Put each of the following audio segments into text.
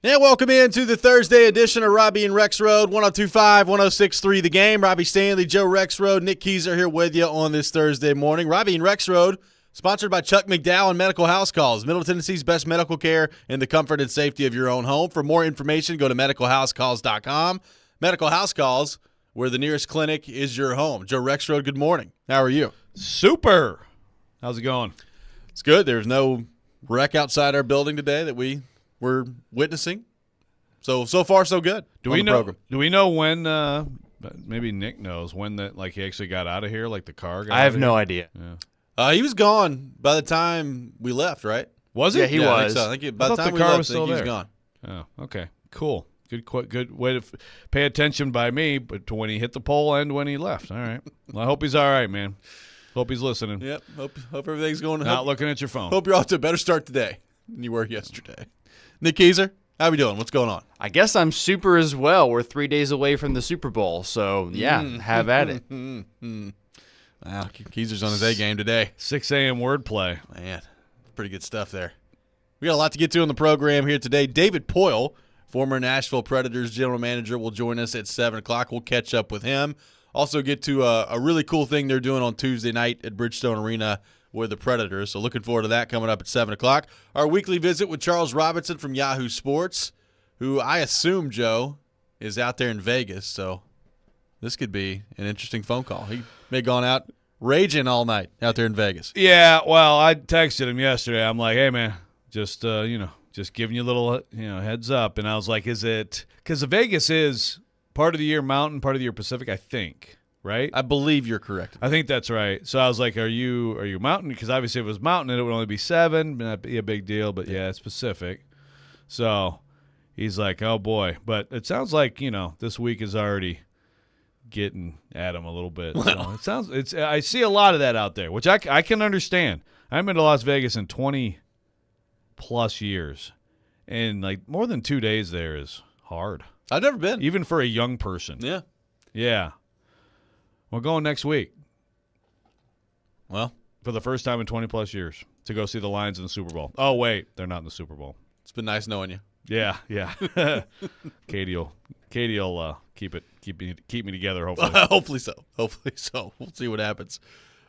And welcome into the Thursday edition of Robby and Rexrode, 102.5, 106.3 The Game. Robbie Stanley, Joe Rexrode, Nick Keyser here with you on this Thursday morning. Robby and Rexrode, sponsored by Chuck McDowell and Medical House Calls, Middle Tennessee's best medical care in the comfort and safety of your own home. For more information, go to medicalhousecalls.com. Medical House Calls, where the nearest clinic is your home. Joe Rexrode, good morning. How are you? Super. How's it going? It's good. There's no wreck outside our building today that we're witnessing. So far, so good. Do we know when? Maybe Nick knows when that. Like he actually got out of here. Like the car. I have no idea. Yeah. He was gone by the time we left. Right? Was he? Yeah, he was. I think by the time the we car left, was I think still he was there. gone. Oh, okay. Cool. Good way to pay attention by me, but to when he hit the pole and when he left. All right. Well, I hope he's all right, man. Hope he's listening. Yep. Hope everything's going. Not looking at your phone. Hope you're off to a better start today than you were yesterday. Nick Keyser, how we doing? What's going on? I guess I'm super as well. We're 3 days away from the Super Bowl, so yeah, have at it. Wow, Keyser's on his A game today. 6 a.m. wordplay. Man, pretty good stuff there. We got a lot to get to on the program here today. David Poyle, former Nashville Predators general manager, will join us at 7 o'clock. We'll catch up with him. Also get to a really cool thing they're doing on Tuesday night at Bridgestone Arena with the Predators. So looking forward to that coming up at 7 o'clock. Our weekly visit with Charles Robinson from Yahoo Sports, who I assume, Joe, is out there in Vegas. So this could be an interesting phone call. He may have gone out raging all night out there in Vegas. Yeah. Well, I texted him yesterday. I'm like, hey man, just giving you a little heads up. And I was like, is it because Vegas is part of the year Mountain, part of the year Pacific, I think, right? I believe you're correct. I think that's right. So I was like, are you Mountain? Because obviously if it was Mountain, it would only be 7. Not be a big deal, but yeah, it's Pacific. So he's like, oh boy. But it sounds like, this week is already getting at him a little bit. So I see a lot of that out there, which I can understand. I haven't been to Las Vegas in 20-plus years. And like more than 2 days there is hard. I've never been. Even for a young person. Yeah. Yeah. We're going next week. Well, for the first time in 20-plus years to go see the Lions in the Super Bowl. Oh, wait. They're not in the Super Bowl. It's been nice knowing you. Yeah. Katie will keep me together, hopefully. Hopefully so. We'll see what happens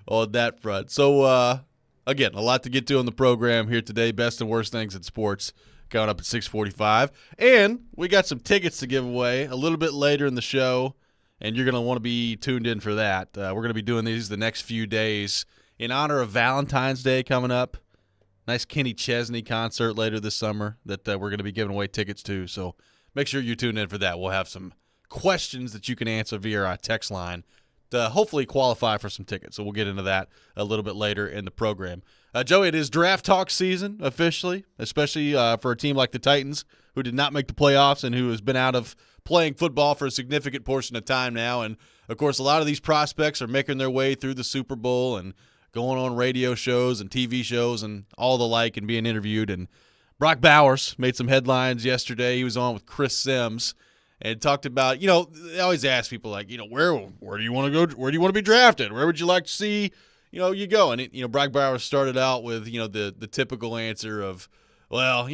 on that front. So, again, a lot to get to on the program here today. Best and worst things in sports coming up at 6:45. And we got some tickets to give away a little bit later in the show, and you're going to want to be tuned in for that. We're going to be doing these the next few days in honor of Valentine's Day coming up. Nice Kenny Chesney concert later this summer that we're going to be giving away tickets to. So make sure you tune in for that. We'll have some questions that you can answer via our text line to hopefully qualify for some tickets. So we'll get into that a little bit later in the program. Joe, it is draft talk season officially, especially for a team like the Titans, who did not make the playoffs and who has been out of playing football for a significant portion of time now. And, of course, a lot of these prospects are making their way through the Super Bowl and going on radio shows and TV shows and all the like and being interviewed. And Brock Bowers made some headlines yesterday. He was on with Chris Sims and talked about, they always ask people like, where do you want to go? Where do you want to be drafted? Where would you like to see, you go? And, Brock Bowers started out with, the typical answer of, well,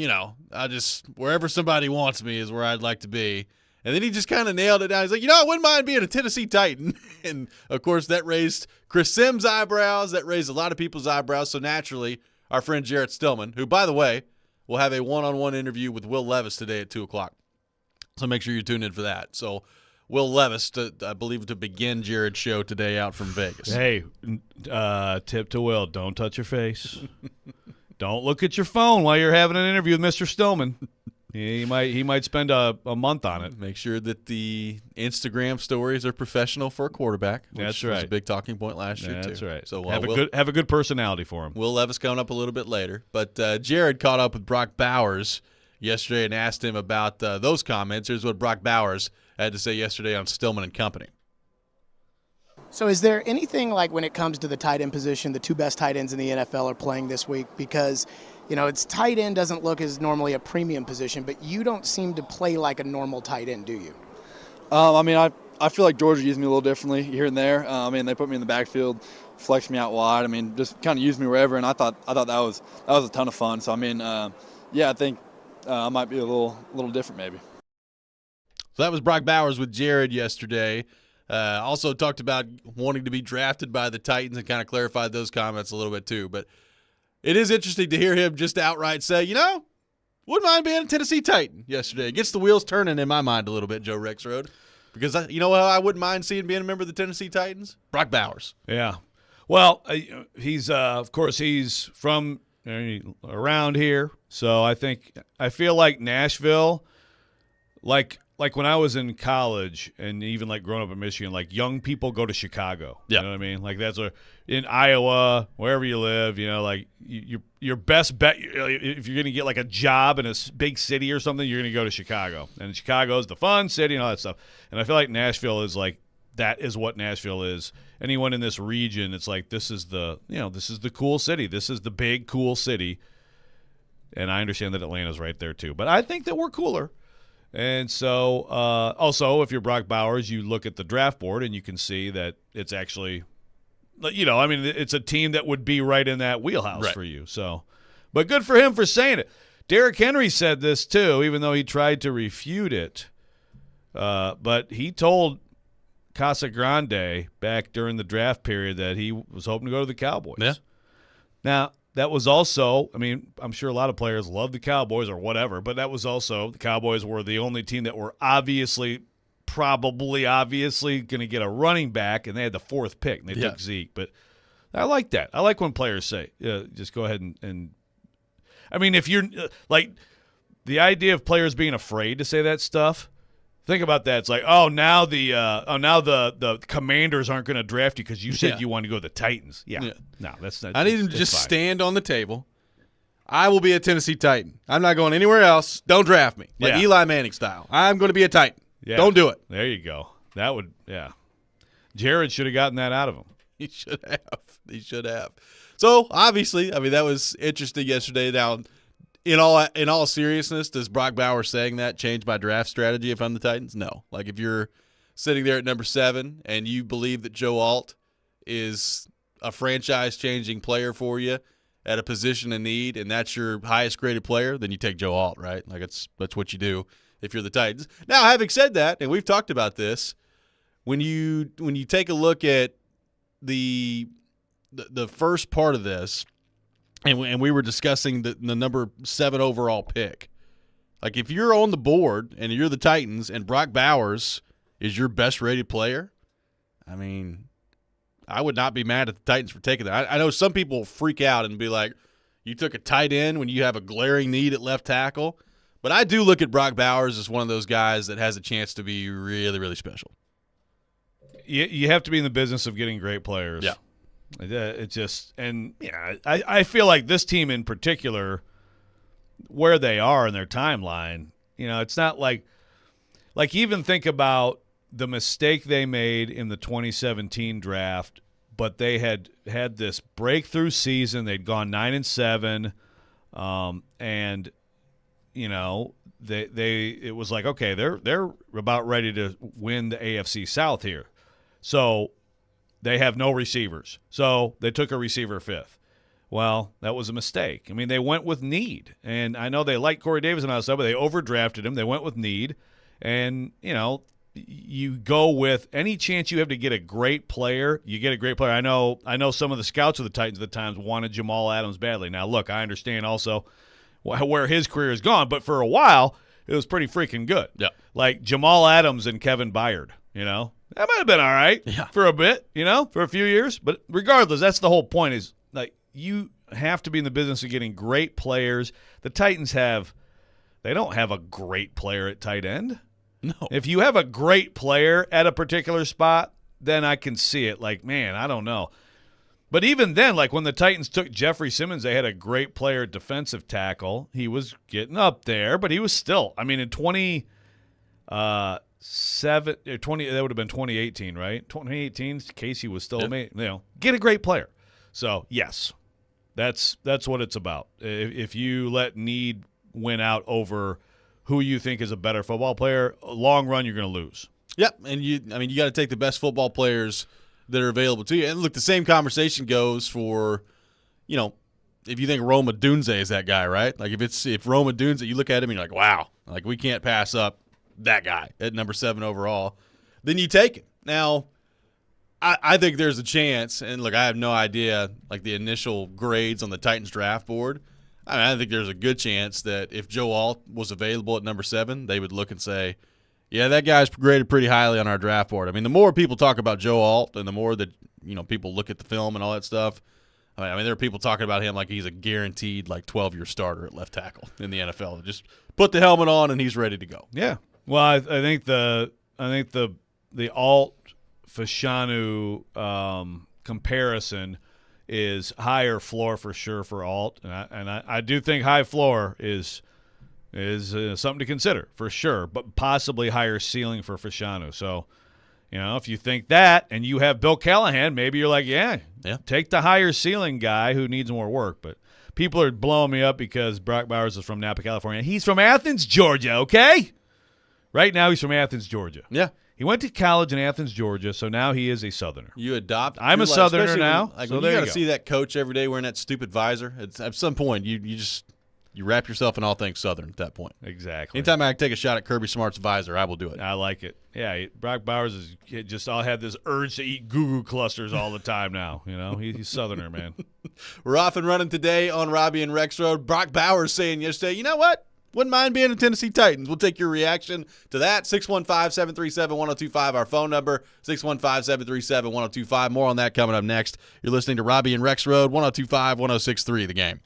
I just, wherever somebody wants me is where I'd like to be. And then he just kind of nailed it down. He's like, I wouldn't mind being a Tennessee Titan. And, of course, that raised Chris Sims' eyebrows. That raised a lot of people's eyebrows. So, naturally, our friend Jarrett Stillman, who, by the way, will have a one-on-one interview with Will Levis today at 2 o'clock. So make sure you tune in for that. So Will Levis, I believe, to begin Jared's show today out from Vegas. Hey, tip to Will, don't touch your face. Don't look at your phone while you're having an interview with Mr. Stillman. He might spend a month on it. Make sure that the Instagram stories are professional for a quarterback. That's which was right. a big talking point last year, too. That's right. So have a good personality for him. Will Levis coming up a little bit later. But Jared caught up with Brock Bowers yesterday and asked him about those comments. Here's what Brock Bowers had to say yesterday on Stillman and Company. So is there anything like when it comes to the tight end position, the two best tight ends in the NFL are playing this week because, it's tight end doesn't look as normally a premium position, but you don't seem to play like a normal tight end, do you? I feel like Georgia used me a little differently here and there. They put me in the backfield, flexed me out wide. Just kind of used me wherever, and I thought that was a ton of fun. So I think I might be a little different maybe. So that was Brock Bowers with Jared yesterday. Also talked about wanting to be drafted by the Titans and kind of clarified those comments a little bit too. But it is interesting to hear him just outright say, wouldn't mind being a Tennessee Titan yesterday. It gets the wheels turning in my mind a little bit, Joe Rexrode. Because you know how I wouldn't mind seeing being a member of the Tennessee Titans? Brock Bowers. Yeah. Well, he's of course he's from around here, so I feel like Nashville, like when I was in college and even like growing up in Michigan, like young people go to Chicago. Yeah. You know what I mean? Like that's in Iowa, wherever you live, like your best bet if you're going to get like a job in a big city or something, you're going to go to Chicago. And Chicago is the fun city and all that stuff. And I feel like Nashville is like that is what Nashville is. Anyone in this region, it's like this is the cool city. This is the big cool city. And I understand that Atlanta's right there too. But I think that we're cooler. And so also if you're Brock Bowers, you look at the draft board and you can see that it's actually it's a team that would be right in that wheelhouse for you. So, but good for him for saying it. Derrick Henry said this too, even though he tried to refute it. But he told Casagrande back during the draft period that he was hoping to go to the Cowboys. Yeah. Now, that was also, I'm sure a lot of players love the Cowboys or whatever, but that was also, the Cowboys were the only team that were obviously going to get a running back, and they had the 4th pick, and they took Zeke. But I like that. I like when players say, just go ahead and if you're like the idea of players being afraid to say that stuff, think about that. It's like, now the Commanders aren't going to draft you because you said you want to go to the Titans. Yeah. No, that's not. I need him to just stand on the table. I will be a Tennessee Titan. I'm not going anywhere else. Don't draft me. Like Eli Manning style. I'm going to be a Titan. Yeah. Don't do it. There you go. That would, Jared should have gotten that out of him. He should have. So, obviously, that was interesting yesterday. Now, in all seriousness, does Brock Bowers saying that change my draft strategy if I'm the Titans? No. Like, if you're sitting there at number 7 and you believe that Joe Alt is a franchise-changing player for you at a position of need, and that's your highest-graded player, then you take Joe Alt, right? Like, that's what you do if you're the Titans. Now, having said that, and we've talked about this, when you take a look at the first part of this, and we were discussing the number 7 overall pick. Like, if you're on the board and you're the Titans and Brock Bowers is your best-rated player, I would not be mad at the Titans for taking that. I know some people freak out and be like, you took a tight end when you have a glaring need at left tackle. But I do look at Brock Bowers as one of those guys that has a chance to be really, really special. You have to be in the business of getting great players. Yeah. It's just, I feel like this team in particular, where they are in their timeline, it's not like even think about the mistake they made in the 2017 draft, but they had this breakthrough season. They'd gone 9-7, and it was like, okay, they're about ready to win the AFC South here, so they have no receivers, so they took a receiver 5th. Well, that was a mistake. They went with need, and I know they like Corey Davis and all that stuff, but they overdrafted him. They went with need, and you go with any chance you have to get a great player. You get a great player. I know some of the scouts of the Titans at the times wanted Jamal Adams badly. Now, look, I understand also where his career has gone, but for a while it was pretty freaking good. Yeah, like Jamal Adams and Kevin Byard. That might have been all right for a bit, for a few years. But regardless, that's the whole point is, like, you have to be in the business of getting great players. The Titans they don't have a great player at tight end. No. If you have a great player at a particular spot, then I can see it. Like, man, I don't know. But even then, like when the Titans took Jeffrey Simmons, they had a great player at defensive tackle. He was getting up there, but he was still, in 20 that would have been 2018, right? 2018, Casey was still get a great player. So yes, that's what it's about. If you let need win out over who you think is a better football player, long run you're going to lose. Yep, and you got to take the best football players that are available to you. And look, the same conversation goes for, if you think Roma Dunze is that guy, right? Like if Roma Dunze, you look at him and you're like, wow, like we can't pass up that guy at number 7 overall, then you take it. Now, I think there's a chance, and look, I have no idea like the initial grades on the Titans draft board. I think there's a good chance that if Joe Alt was available at number 7, they would look and say, yeah, that guy's graded pretty highly on our draft board. I mean, the more people talk about Joe Alt and the more that people look at the film and all that stuff, I mean, there are people talking about him like he's a guaranteed 12-year starter at left tackle in the NFL. Just put the helmet on and he's ready to go. Yeah. Well, I think the Alt Fashanu comparison is higher floor for sure for Alt, and I do think high floor is something to consider for sure, but possibly higher ceiling for Fashanu. So, if you think that and you have Bill Callahan, maybe you're like, yeah, take the higher ceiling guy who needs more work. But people are blowing me up because Brock Bowers is from Napa, California. He's from Athens, Georgia, okay? Right now he's from Athens, Georgia. Yeah. He went to college in Athens, Georgia, so now he is a Southerner. You adopt. I'm a Southerner now. When you got to see that coach every day wearing that stupid visor, at some point you wrap yourself in all things Southern at that point. Exactly. Anytime I can take a shot at Kirby Smart's visor, I will do it. I like it. Yeah, Brock Bowers had this urge to eat goo-goo clusters all the time now. He's Southerner, man. We're off and running today on Robby and Rexrode. Brock Bowers saying yesterday, you know what? Wouldn't mind being a Tennessee Titans. We'll take your reaction to that. 615-737-1025, our phone number. 615-737-1025. More on that coming up next. You're listening to Robby and Rexrode, 102.5, 106.3 The Game.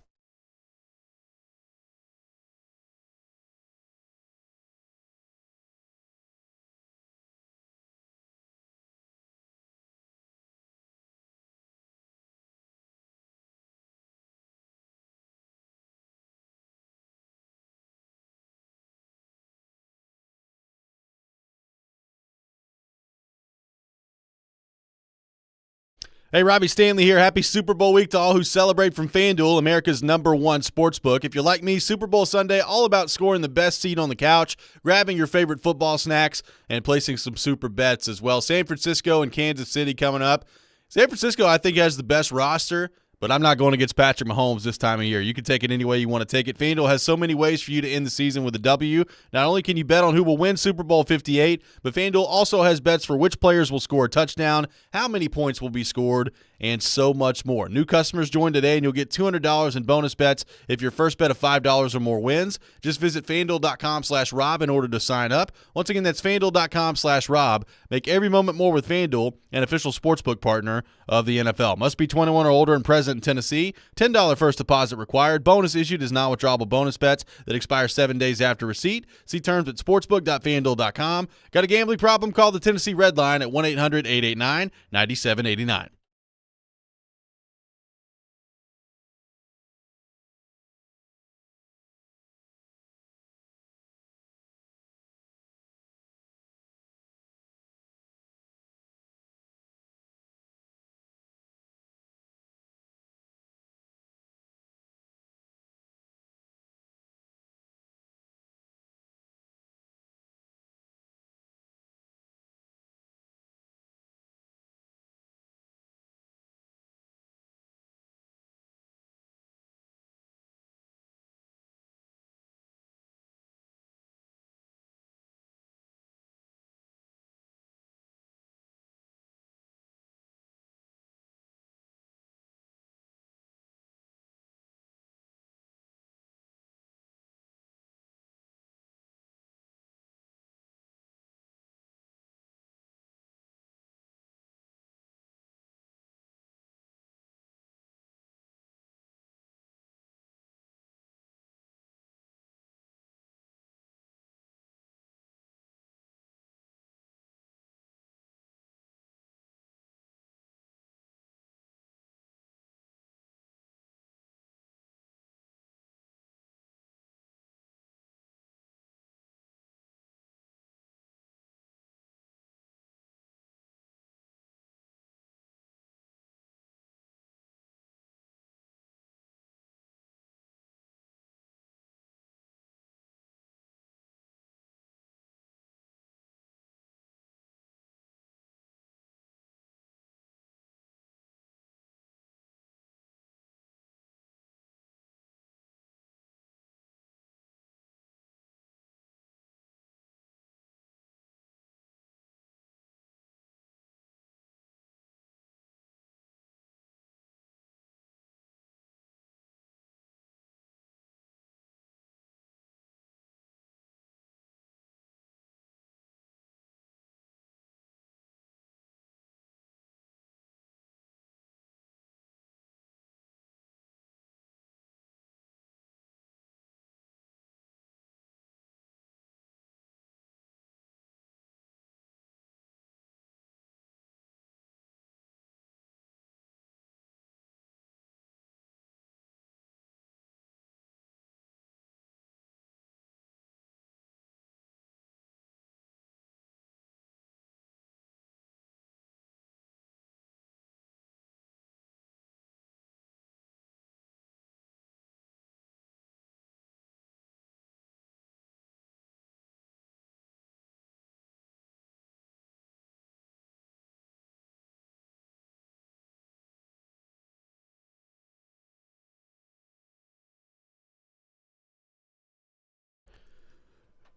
Hey, Robbie Stanley here. Happy Super Bowl week to all who celebrate from FanDuel, America's #1 sportsbook. If you're like me, Super Bowl Sunday, all about scoring the best seat on the couch, grabbing your favorite football snacks, and placing some super bets as well. San Francisco and Kansas City coming up. San Francisco, I think, has the best roster, but I'm not going against Patrick Mahomes this time of year. You can take it any way you want to take it. FanDuel has so many ways for you to end the season with a W. Not only can you bet on who will win Super Bowl 58, but FanDuel also has bets for which players will score a touchdown, how many points will be scored, and so much more. New customers join today, and you'll get $200 in bonus bets if your first bet of $5 or more wins. Just visit FanDuel.com/Rob in order to sign up. Once again, that's FanDuel.com/Rob. Make every moment more with FanDuel, an official sportsbook partner of the NFL. Must be 21 or older and present in Tennessee. $10 first deposit required. Bonus issued is non-withdrawable bonus bets that expire 7 days after receipt. See terms at sportsbook.fanduel.com. Got a gambling problem? Call the Tennessee Red Line at 1-800-889-9789.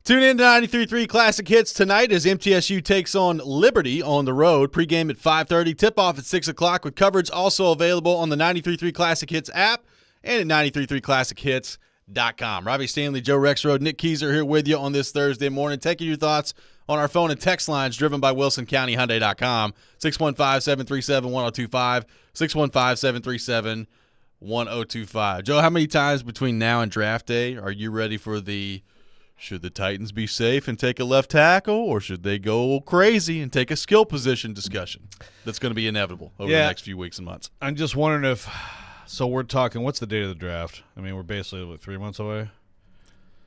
Tune in to 93.3 Classic Hits tonight as MTSU takes on Liberty on the road. Pregame at 5:30, tip-off at 6 o'clock with coverage also available on the 93.3 Classic Hits app and at 933classichits.com. Robby Stanley, Joe Rexrode, Nick Keyser here with you on this Thursday morning, taking your thoughts on our phone and text lines driven by WilsonCountyHyundai.com, 615-737-1025, 615-737-1025. Joe, how many times between now and draft day are you ready for the should the Titans be safe and take a left tackle, or should they go crazy and take a skill position discussion that's going to be inevitable over the next few weeks and months? I'm just wondering if – so we're talking – what's the date of the draft? I mean, we're basically, 3 months away?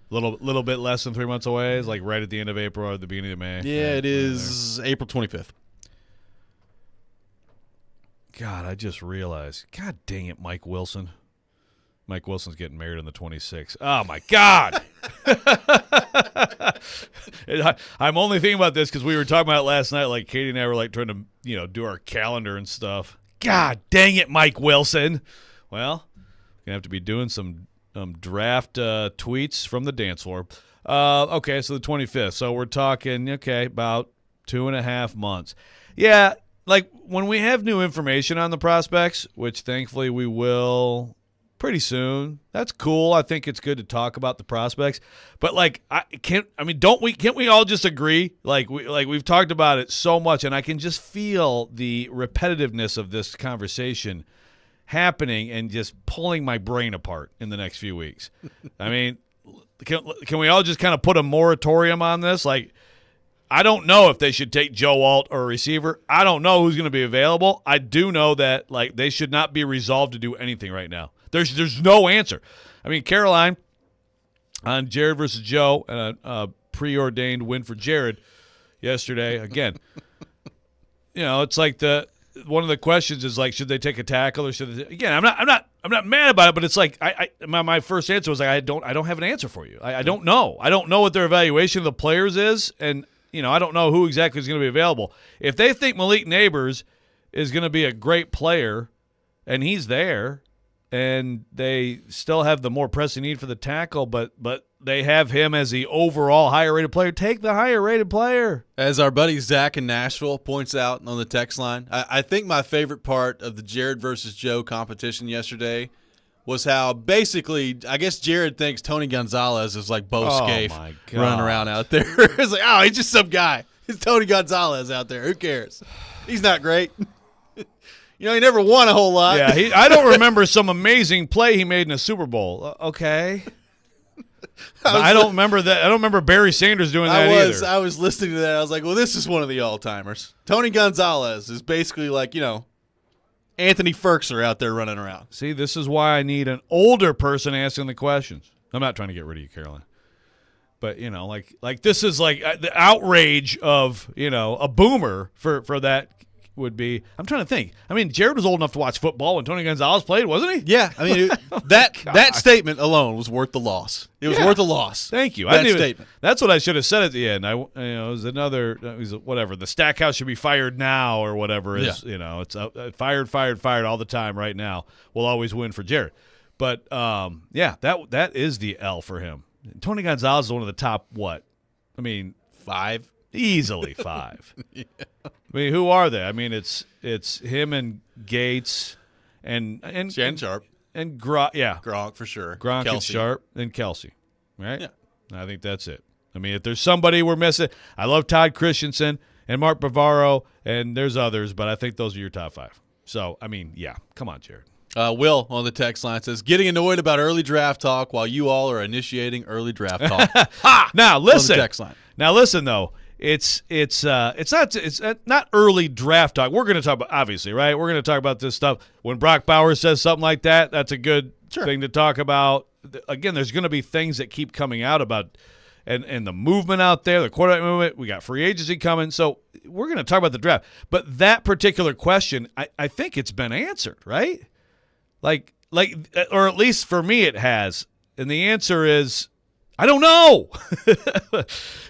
Little bit less than 3 months away. It's like right at the end of April or the beginning of May. Yeah, it is April 25th. God, I just realized. God dang it, Mike Wilson. Mike Wilson's getting married on the 26th. Oh, my God. I'm only thinking about this because we were talking about it last night. Like, Katie and I were, like, trying to, do our calendar and stuff. God dang it, Mike Wilson. Well, going to have to be doing some draft tweets from the dance floor. Okay, so the 25th. So we're talking, about 2.5 months. Yeah, like, when we have new information on the prospects, which thankfully we will – pretty soon. That's cool. I think it's good to talk about the prospects. But can't we all just agree? We've talked about it so much, and I can just feel the repetitiveness of this conversation happening and just pulling my brain apart in the next few weeks. I mean, can we all just kind of put a moratorium on this? Like, I don't know if they should take Joe Alt or a receiver. I don't know who's going to be available. I do know that they should not be resolved to do anything right now. There's no answer. I mean, Caroline on Jared versus Joe, and a preordained win for Jared yesterday. Again, it's like one of the questions is should they take a tackle or should they? Again, I'm not mad about it, but it's like my first answer was I don't have an answer for you. I don't know. I don't know what their evaluation of the players is, and I don't know who exactly is going to be available. If they think Malik Neighbors is going to be a great player, and he's there. And they still have the more pressing need for the tackle, but they have him as the overall higher-rated player. Take the higher-rated player. As our buddy Zach in Nashville points out on the text line, I think my favorite part of the Jared versus Joe competition yesterday was how basically, I guess Jared thinks Tony Gonzalez is like Bo Scaife running around out there. It's like, he's just some guy. It's Tony Gonzalez out there. Who cares? He's not great. He never won a whole lot. Yeah, I don't remember some amazing play he made in a Super Bowl. Okay. I don't remember that. I don't remember Barry Sanders doing that either. I was listening to that. I was like, well, this is one of the all-timers. Tony Gonzalez is basically like, Anthony Ferkser out there running around. See, this is why I need an older person asking the questions. I'm not trying to get rid of you, Caroline. But, this is like the outrage of, a boomer for that would be. I'm trying to think. I mean, Jared was old enough to watch football when Tony Gonzalez played, wasn't he? Yeah. I mean, that statement alone was worth the loss. It was worth the loss. Thank you. That statement. That's what I should have said at the end. It was another. It was whatever. The Stackhouse should be fired now or whatever. It's fired all the time right now. We'll always win for Jared. But that is the L for him. Tony Gonzalez is one of the top 5. Easily 5. Yeah. I mean, who are they? I mean, it's him and Gates and Shannon Sharp and Gronk for sure. Gronk Kelsey. and Sharp and Kelsey, right? Yeah, I think that's it. I mean, if there's somebody we're missing, I love Todd Christensen and Mark Bavaro, and there's others, but I think those are your top 5. So, I mean, come on, Jared. Will on the text line says, getting annoyed about early draft talk while you all are initiating early draft talk. Ha! Now listen. On the text line. Now listen though. It's not early draft talk. We're going to talk about, obviously, right? We're going to talk about this stuff. When Brock Bowers says something like that, that's a good thing to talk about. Again, there's going to be things that keep coming out about and the movement out there, the quarterback movement. We got free agency coming. So we're going to talk about the draft. But that particular question, I think it's been answered, right? Like, or at least for me it has. And the answer is, I don't know.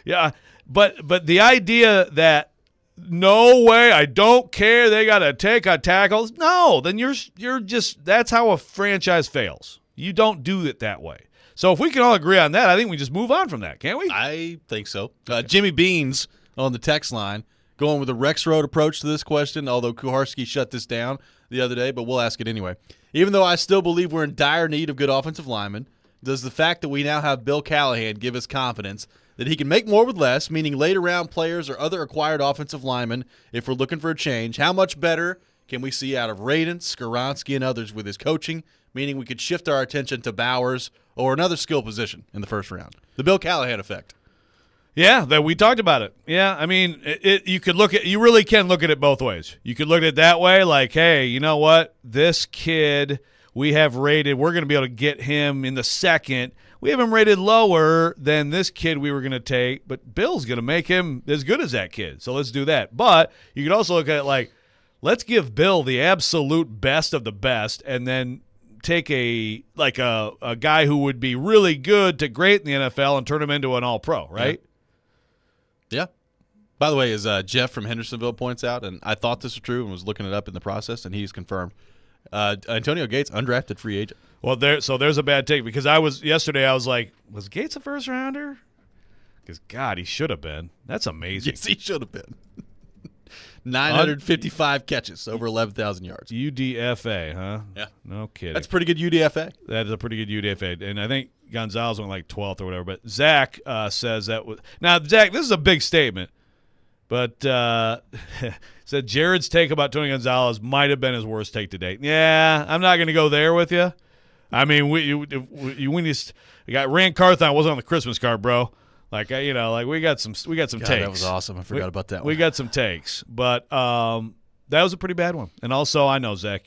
Yeah. But the idea that no way, I don't care, they got to take a tackle. No, then you're just, that's how a franchise fails. You don't do it that way. So if we can all agree on that, I think we just move on from that, can't we? I think so. Jimmy Beans on the text line going with a Rexrode approach to this question, although Kuharski shut this down the other day, but we'll ask it anyway. Even though I still believe we're in dire need of good offensive linemen, does the fact that we now have Bill Callahan give us confidence that he can make more with less, meaning late-round players or other acquired offensive linemen, if we're looking for a change? How much better can we see out of Radin, Skoronski, and others with his coaching, meaning we could shift our attention to Bowers or another skill position in the first round? The Bill Callahan effect. Yeah, that we talked about it. Yeah, I mean, you really can look at it both ways. You could look at it that way, like, hey, you know what? This kid we have rated, we're going to be able to get him in the second. We have him rated lower than this kid we were going to take, but Bill's going to make him as good as that kid, so let's do that. But you could also look at it like, let's give Bill the absolute best of the best and then take a guy who would be really good to great in the NFL and turn him into an all-pro, right? Yeah. By the way, as Jeff from Hendersonville points out, and I thought this was true and was looking it up in the process, and he's confirmed, Antonio Gates, undrafted free agent. Well, there's a bad take because yesterday I was like, was Gates a first rounder? Because, God, he should have been. That's amazing. Yes, he should have been. 955 catches, over 11,000 yards. UDFA, huh? Yeah. No kidding. That's pretty good UDFA. That is a pretty good UDFA. And I think Gonzalez went like 12th or whatever. But Zach says that was – now, Zach, this is a big statement. But said Jared's take about Tony Gonzalez might have been his worst take to date. Yeah, I'm not going to go there with you. I mean, we got Rand Carthon wasn't on the Christmas card, bro. Like we got some God, takes. That was awesome. I forgot about that one. We got some takes, but that was a pretty bad one. And also, I know Zach.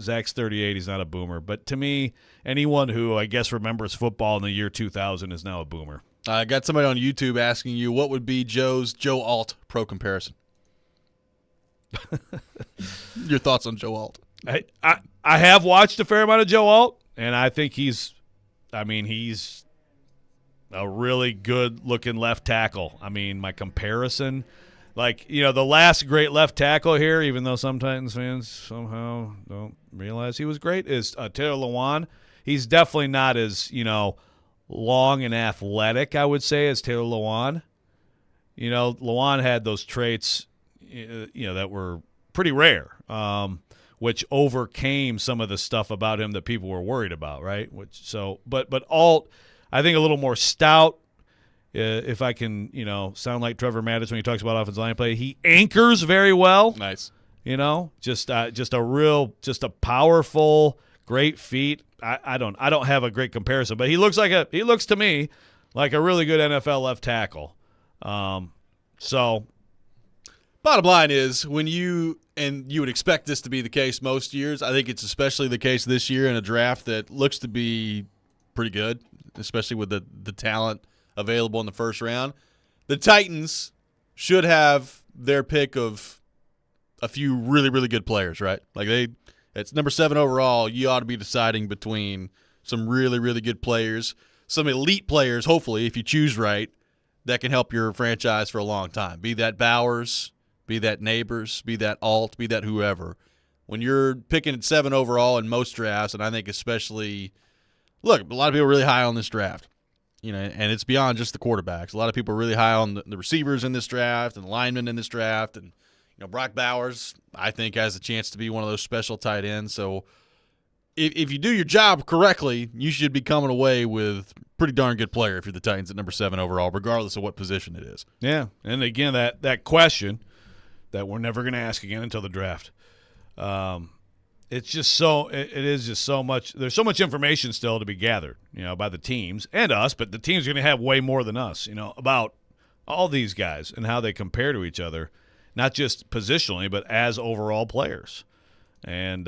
Zach's 38. He's not a boomer, but to me, anyone who I guess remembers football in the year 2000 is now a boomer. I got somebody on YouTube asking you what would be Joe's Joe Alt pro comparison. Your thoughts on Joe Alt? I have watched a fair amount of Joe Alt, and I think he's a really good-looking left tackle. I mean, my comparison, the last great left tackle here, even though some Titans fans somehow don't realize he was great, is Taylor Lewan. He's definitely not as, long and athletic, I would say, as Taylor Lewan. Lewan had those traits, that were pretty rare, which overcame some of the stuff about him that people were worried about, right? But Alt, I think a little more stout, if I can, sound like Trevor Mattis when he talks about offensive line play. He anchors very well. Nice. Just a powerful, great feet. I don't have a great comparison, but he looks to me like a really good NFL left tackle. Bottom line is, when you would expect this to be the case most years, I think it's especially the case this year in a draft that looks to be pretty good, especially with the talent available in the first round. The Titans should have their pick of a few really, really good players, right? It's number 7 overall. You ought to be deciding between some really, really good players, some elite players, hopefully, if you choose right, that can help your franchise for a long time. Be that Bowers, be that Neighbors, be that Alt, be that whoever. When you're picking at 7 overall in most drafts, and I think especially – look, a lot of people are really high on this draft, and it's beyond just the quarterbacks. A lot of people are really high on the receivers in this draft and the linemen in this draft. And, Brock Bowers, I think, has a chance to be one of those special tight ends. So if you do your job correctly, you should be coming away with a pretty darn good player if you're the Titans at number 7 overall, regardless of what position it is. Yeah, and again, that question that we're never going to ask again until the draft. It's just so – it is just so much – there's so much information still to be gathered, by the teams and us, but the teams are going to have way more than us, about all these guys and how they compare to each other, not just positionally but as overall players. And,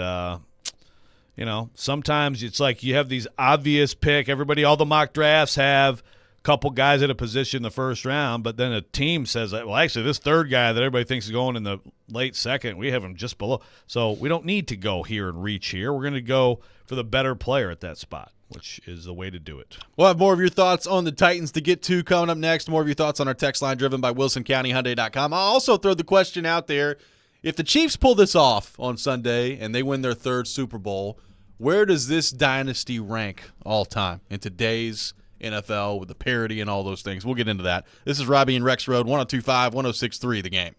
sometimes it's like you have these obvious pick. All the mock drafts have a couple guys at a position in the first round, but then a team says, well, actually, this third guy that everybody thinks is going in the late second, we have him just below. So we don't need to go here and reach here. We're going to go for the better player at that spot, which is the way to do it. We'll have more of your thoughts on the Titans to get to coming up next. More of your thoughts on our text line driven by WilsonCountyHyundai.com. I'll also throw the question out there. If the Chiefs pull this off on Sunday and they win their 3rd Super Bowl, Where does this dynasty rank all time in today's NFL with the parity and all those things? We'll get into that. This is Robby and Rexrode, 102.5, 106.3 The Game.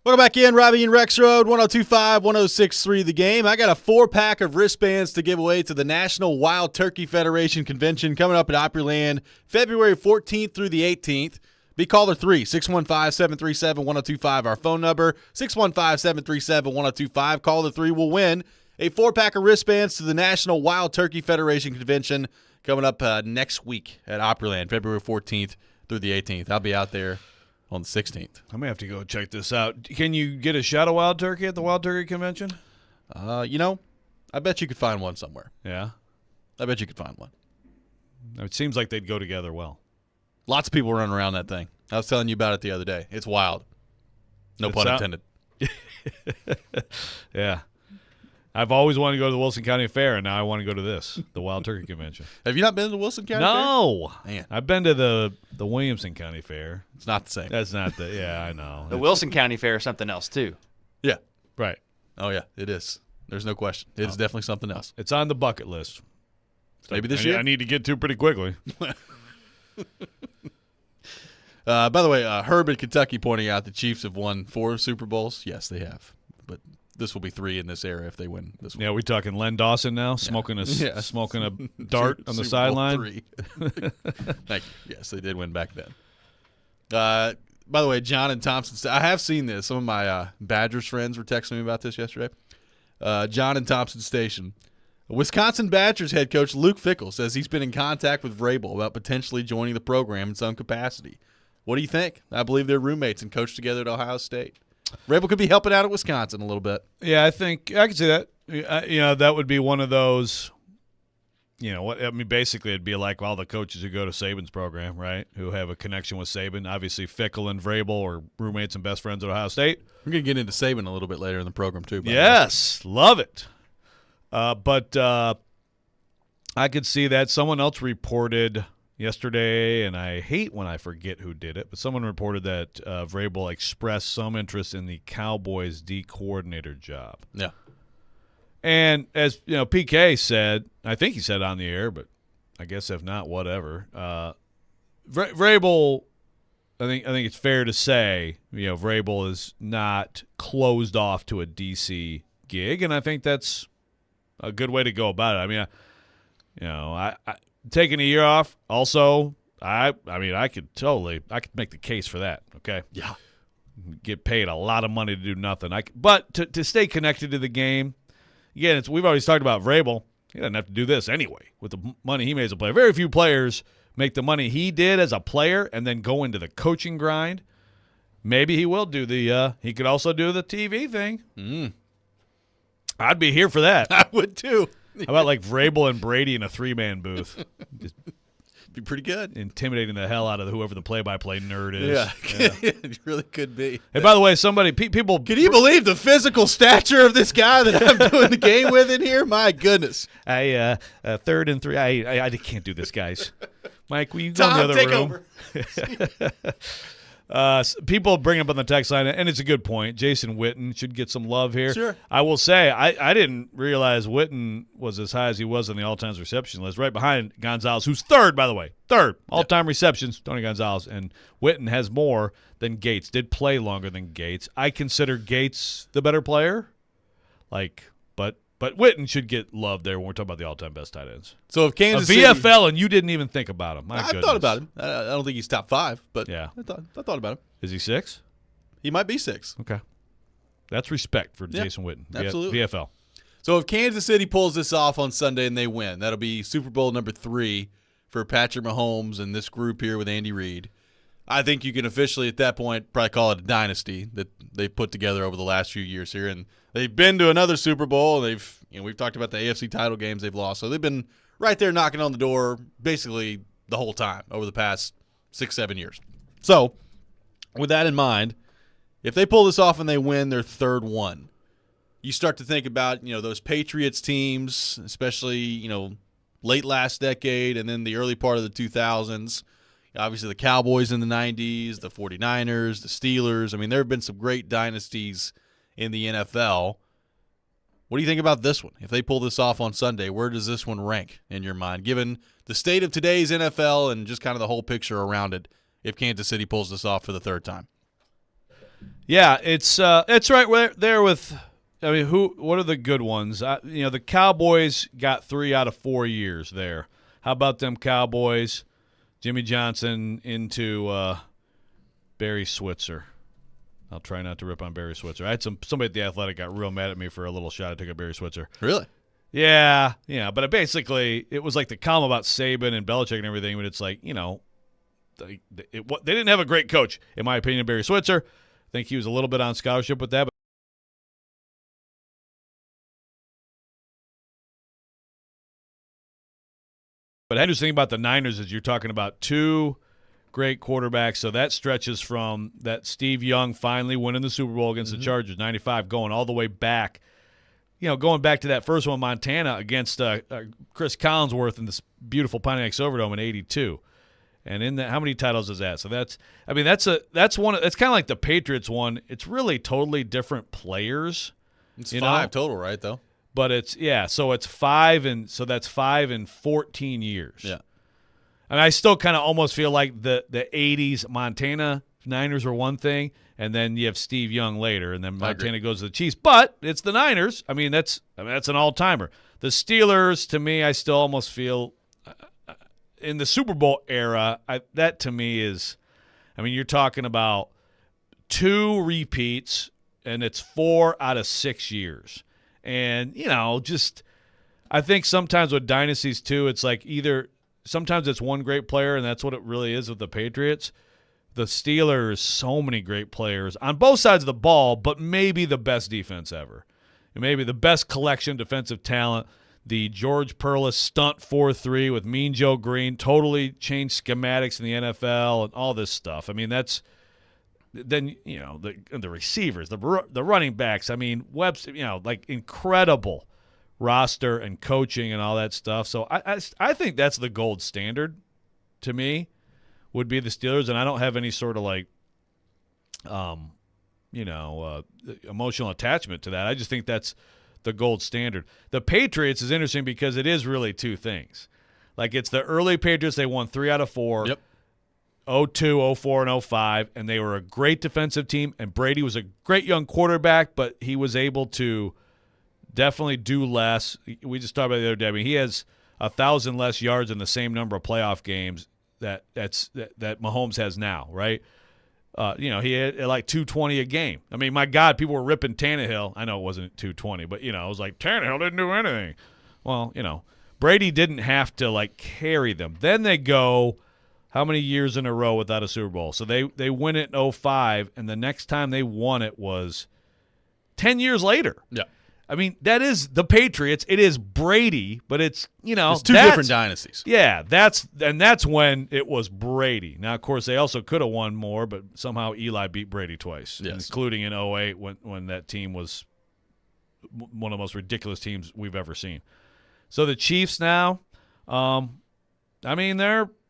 Welcome back in, Robby and Rexrode, 102.5, 106.3 The Game. I got a 4-pack of wristbands to give away to the National Wild Turkey Federation Convention coming up at Opryland February 14th through the 18th. Be caller 3, 615-737-1025, our phone number, 615-737-1025. Call the 3 will win a 4-pack of wristbands to the National Wild Turkey Federation Convention coming up next week at Opryland, February 14th through the 18th. I'll be out there on the 16th. I may have to go check this out. Can you get a shot of wild turkey at the Wild Turkey Convention? I bet you could find one somewhere. Yeah? I bet you could find one. It seems like they'd go together well. Lots of people running around that thing. I was telling you about it the other day. It's wild. No pun intended. Yeah. I've always wanted to go to the Wilson County Fair, and now I want to go to this, the Wild Turkey Convention. Have you not been to the Wilson County No. Fair? Man. I've been to the Williamson County Fair. It's not the same. That's not the – yeah, I know. The Wilson County Fair is something else, too. Yeah. Right. Oh, yeah, it is. There's no question. It's definitely something else. It's on the bucket list. Maybe this year? I need to get to pretty quickly. By the way, Herb in Kentucky pointing out the Chiefs have won 4 Super Bowls. Yes, they have. But this will be 3 in this era if they win this one. Yeah, we talking Len Dawson now, smoking a dart on the sideline. 3. Thank you. Yes, they did win back then. By the way, John and Thompson, I have seen this. Some of my Badgers friends were texting me about this yesterday. John and Thompson Station. Wisconsin Badgers head coach Luke Fickell says he's been in contact with Vrabel about potentially joining the program in some capacity. What do you think? I believe they're roommates and coached together at Ohio State. Vrabel could be helping out at Wisconsin a little bit. Yeah, I think I can see that. That would be one of those. Basically, it'd be like all the coaches who go to Saban's program, right? Who have a connection with Saban. Obviously, Fickell and Vrabel are roommates and best friends at Ohio State. We're gonna get into Saban a little bit later in the program too. Yes, love it. But I could see that. Someone else reported yesterday, and I hate when I forget who did it, but someone reported that Vrabel expressed some interest in the Cowboys D coordinator job. Yeah. And as PK said, I think he said on the air, but I guess if not, whatever. Vrabel, I think it's fair to say, Vrabel is not closed off to a DC gig, and I think that's a good way to go about it. I mean, I taking a year off. Also, I could make the case for that. Okay. Yeah. Get paid a lot of money to do nothing. But to stay connected to the game. Again, we've already talked about Vrabel. He doesn't have to do this anyway with the money he made as a player. Very few players make the money he did as a player and then go into the coaching grind. Maybe he will do he could also do the TV thing. I'd be here for that. I would too. How about like Vrabel and Brady in a 3-man booth? Just be pretty good. Intimidating the hell out of whoever the play-by-play nerd is. Yeah. It really could be. Hey, by the way, people. Can you believe the physical stature of this guy that I'm doing the game with in here? My goodness. 3rd and 3. I can't do this, guys. Mike, will you go in the other take room? People bring up on the text line, and it's a good point. Jason Witten should get some love here. Sure. I will say, I didn't realize Witten was as high as he was on the all-time reception list, right behind Gonzalez, who's 3rd, by the way. 3rd all-time receptions, Tony Gonzalez. And Witten has more than Gates, did play longer than Gates. I consider Gates the better player. But Witten should get love there when we're talking about the all-time best tight ends. So if Kansas City, VFL, and you didn't even think about him. I've thought about him. I don't think he's top 5, but yeah, I thought about him. Is he 6? He might be 6. Okay. That's respect for Jason Witten. Absolutely. VFL. So if Kansas City pulls this off on Sunday and they win, that'll be Super Bowl number 3 for Patrick Mahomes and this group here with Andy Reid. I think you can officially at that point probably call it a dynasty that they've put together over the last few years here. And they've been to another Super Bowl. We've talked about the AFC title games they've lost. So they've been right there knocking on the door basically the whole time over the past 6-7 years. So with that in mind, if they pull this off and they win their 3rd one, you start to think about, those Patriots teams, especially, late last decade and then the early part of the 2000s. Obviously, the Cowboys in the 90s, the 49ers, the Steelers. I mean, there have been some great dynasties in the NFL. What do you think about this one? If they pull this off on Sunday, where does this one rank in your mind, given the state of today's NFL and just kind of the whole picture around it, if Kansas City pulls this off for the 3rd time? Yeah, it's right there with – I mean, what are the good ones? The Cowboys got 3 out of 4 years there. How about them Cowboys – Jimmy Johnson into Barry Switzer. I'll try not to rip on Barry Switzer. I had somebody at The Athletic got real mad at me for a little shot I took at Barry Switzer. Really? Yeah, but it was like the column about Saban and Belichick and everything, but it's like, they didn't have a great coach, in my opinion, Barry Switzer. I think he was a little bit on scholarship with that. But the interesting thing about the Niners is you're talking about two great quarterbacks. So that stretches from that Steve Young finally winning the Super Bowl against the Chargers, 95, going all the way back. Going back to that first one, Montana, against Chris Collinsworth in this beautiful Pontiac Silverdome in '82. And in that, how many titles is that? So that's kind of like the Patriots one. It's really totally different players. It's 5 total, right, though? But so it's 5, and so that's 5 in 14 years. Yeah. And I still kind of almost feel like the 80s Montana Niners were one thing, and then you have Steve Young later, and then Montana goes to the Chiefs. But it's the Niners. That's an all-timer. The Steelers, to me, I still almost feel in the Super Bowl era, that to me is, you're talking about 2 repeats, and it's 4 out of 6 years. And, I think sometimes with dynasties, too, it's like sometimes it's one great player, and that's what it really is with the Patriots. The Steelers, so many great players on both sides of the ball, but maybe the best defense ever. And maybe the best collection of defensive talent. The George Perlis stunt 4-3 with Mean Joe Green totally changed schematics in the NFL and all this stuff. That's – then, the receivers, the running backs. Webster, like incredible roster and coaching and all that stuff. So I think that's the gold standard to me would be the Steelers, and I don't have any sort of like emotional attachment to that. I just think that's the gold standard. The Patriots is interesting because it is really 2 things. Like it's the early Patriots, they won 3 out of 4. Yep. 02, 04, and 05, and they were a great defensive team, and Brady was a great young quarterback, but he was able to definitely do less. We just talked about it the other day. He has 1,000 less yards in the same number of playoff games that Mahomes has now, right? He had like 220 a game. My God, people were ripping Tannehill. I know it wasn't 220, but, it was like Tannehill didn't do anything. Well, Brady didn't have to, like, carry them. Then they go – how many years in a row without a Super Bowl? So they win it in 05, and the next time they won it was 10 years later. Yeah. That is the Patriots. It is Brady, but it's, it's 2 different dynasties. Yeah, that's when it was Brady. Now, of course, they also could have won more, but somehow Eli beat Brady twice, including in 08 when that team was one of the most ridiculous teams we've ever seen. So the Chiefs now, they're –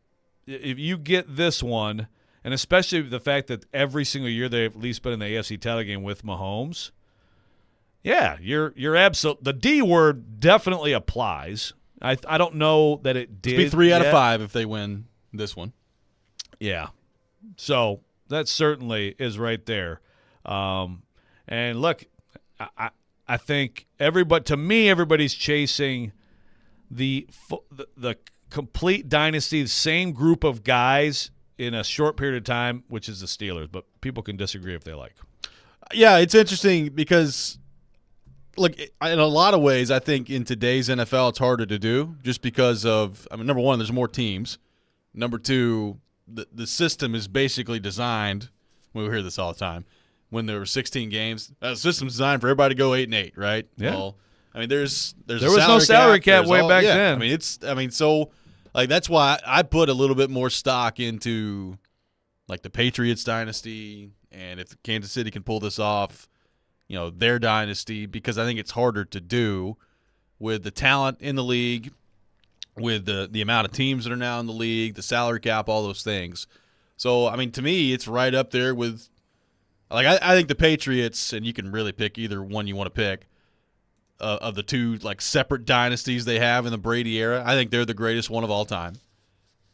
if you get this one, and especially the fact that every single year they've at least been in the AFC title game with Mahomes, you're absolutely – the D word definitely applies. I don't know that it did. It'll be 3 out of 5 if they win this one. Yeah. So that certainly is right there. And look, I think everybody's chasing the complete dynasty, the same group of guys in a short period of time, which is the Steelers. But people can disagree if they like. Yeah, it's interesting because, look, in a lot of ways, I think in today's NFL it's harder to do just because of, number one, there's more teams. Number two, the system is basically designed, we hear this all the time, when there were 16 games, the system's designed for everybody to go 8-8, right? Yeah. Well, there was no salary cap way back then. So like that's why I put a little bit more stock into like the Patriots dynasty, and if Kansas City can pull this off, their dynasty, because I think it's harder to do with the talent in the league, with the amount of teams that are now in the league, the salary cap, all those things. So to me, it's right up there with like I think the Patriots, and you can really pick either one you want to pick. Of the 2 like separate dynasties they have in the Brady era, I think they're the greatest one of all time.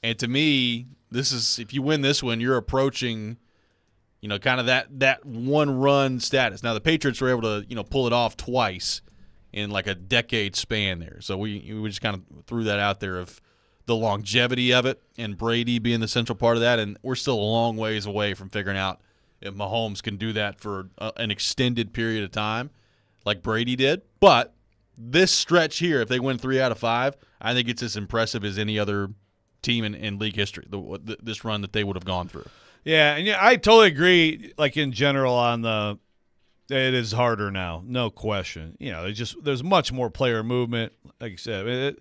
And to me, this is, if you win this one, you're approaching, kind of that one run status. Now the Patriots were able to, pull it off twice in like a decade span there. So we just kind of threw that out there of the longevity of it and Brady being the central part of that. And we're still a long ways away from figuring out if Mahomes can do that for an extended period of time like Brady did. But this stretch here, if they win 3 out of 5, I think it's as impressive as any other team in league history, this run that they would have gone through. Yeah, and I totally agree, like in general on it is harder now, no question. There's much more player movement. Like you said,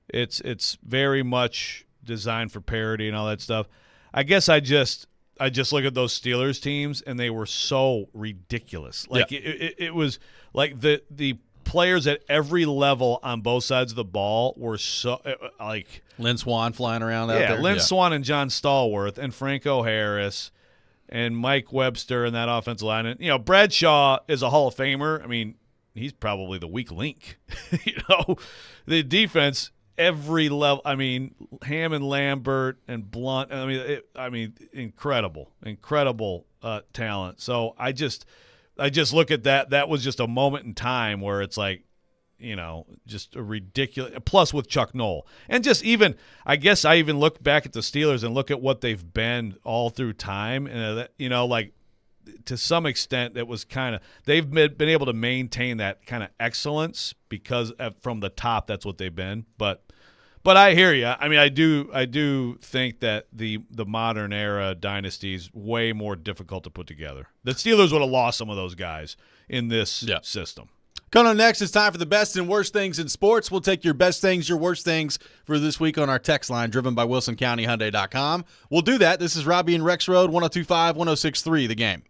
it's very much designed for parity and all that stuff. I guess I just look at those Steelers teams and they were so ridiculous. Like it was like the players at every level on both sides of the ball were so like Lynn Swann flying around out there. Lynn Swann and John Stallworth and Franco Harris and Mike Webster in that offensive line. And, Bradshaw is a Hall of Famer. I mean, he's probably the weak link. The defense, every level. I mean, Hammond, Lambert, and Blunt. I mean, incredible talent. So I just look at that. That was just a moment in time where it's like, just a ridiculous. Plus with Chuck Noll, and just even, I guess I even look back at the Steelers and look at what they've been all through time, and like to some extent, it was kind of they've been able to maintain that kind of excellence because from the top, that's what they've been. But I hear you. I mean, I do think that the modern era dynasty is way more difficult to put together. The Steelers would have lost some of those guys in this system. Coming up next, it's time for the best and worst things in sports. We'll take your best things, your worst things for this week on our text line driven by WilsonCountyHyundai.com. We'll do that. This is Robby and Rexrode, 102.5, 106.3, The Game.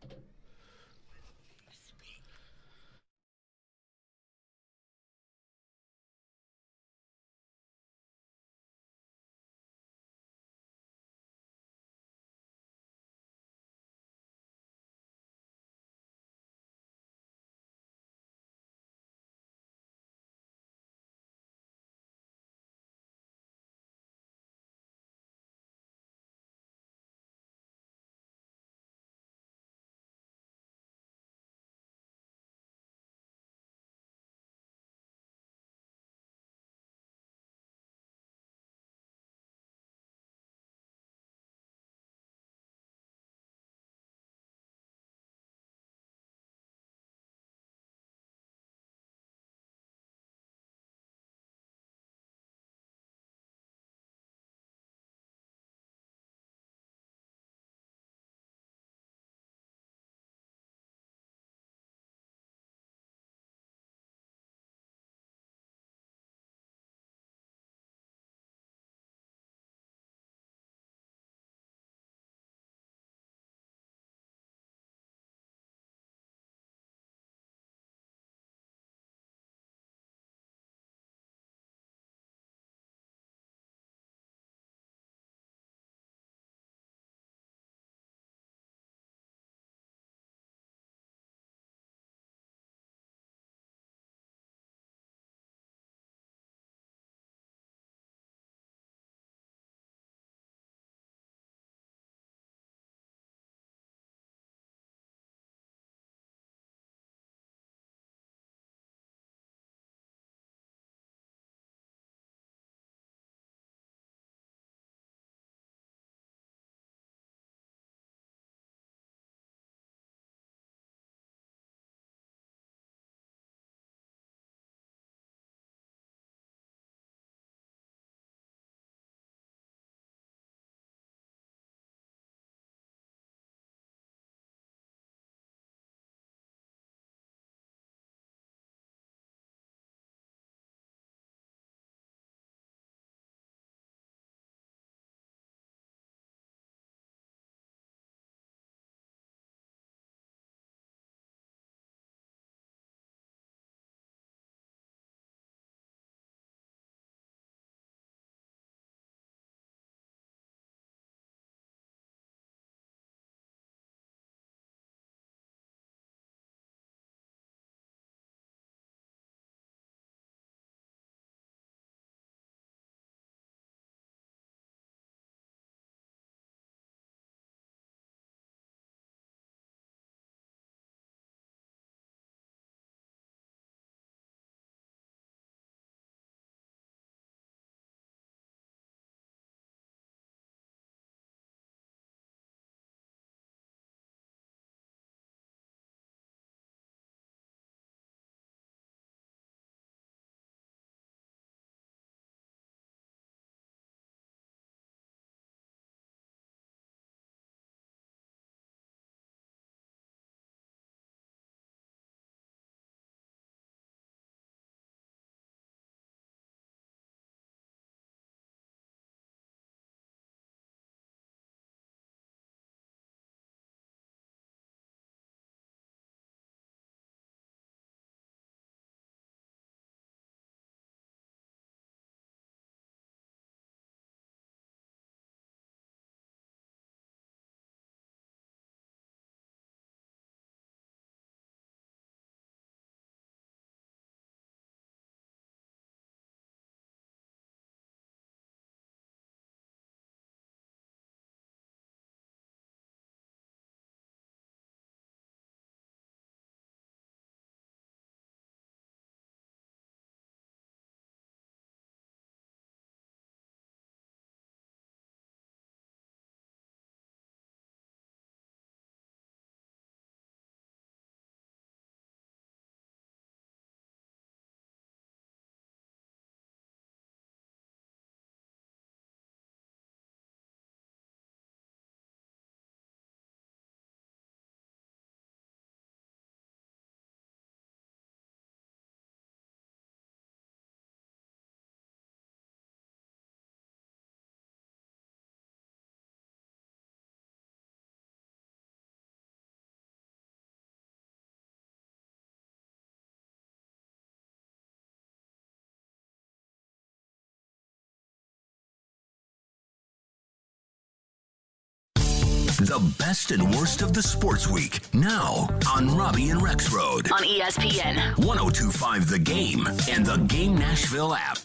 The best and worst of the sports week. Now on Robby and Rexrode. On ESPN. 102.5 The Game and the Game Nashville app.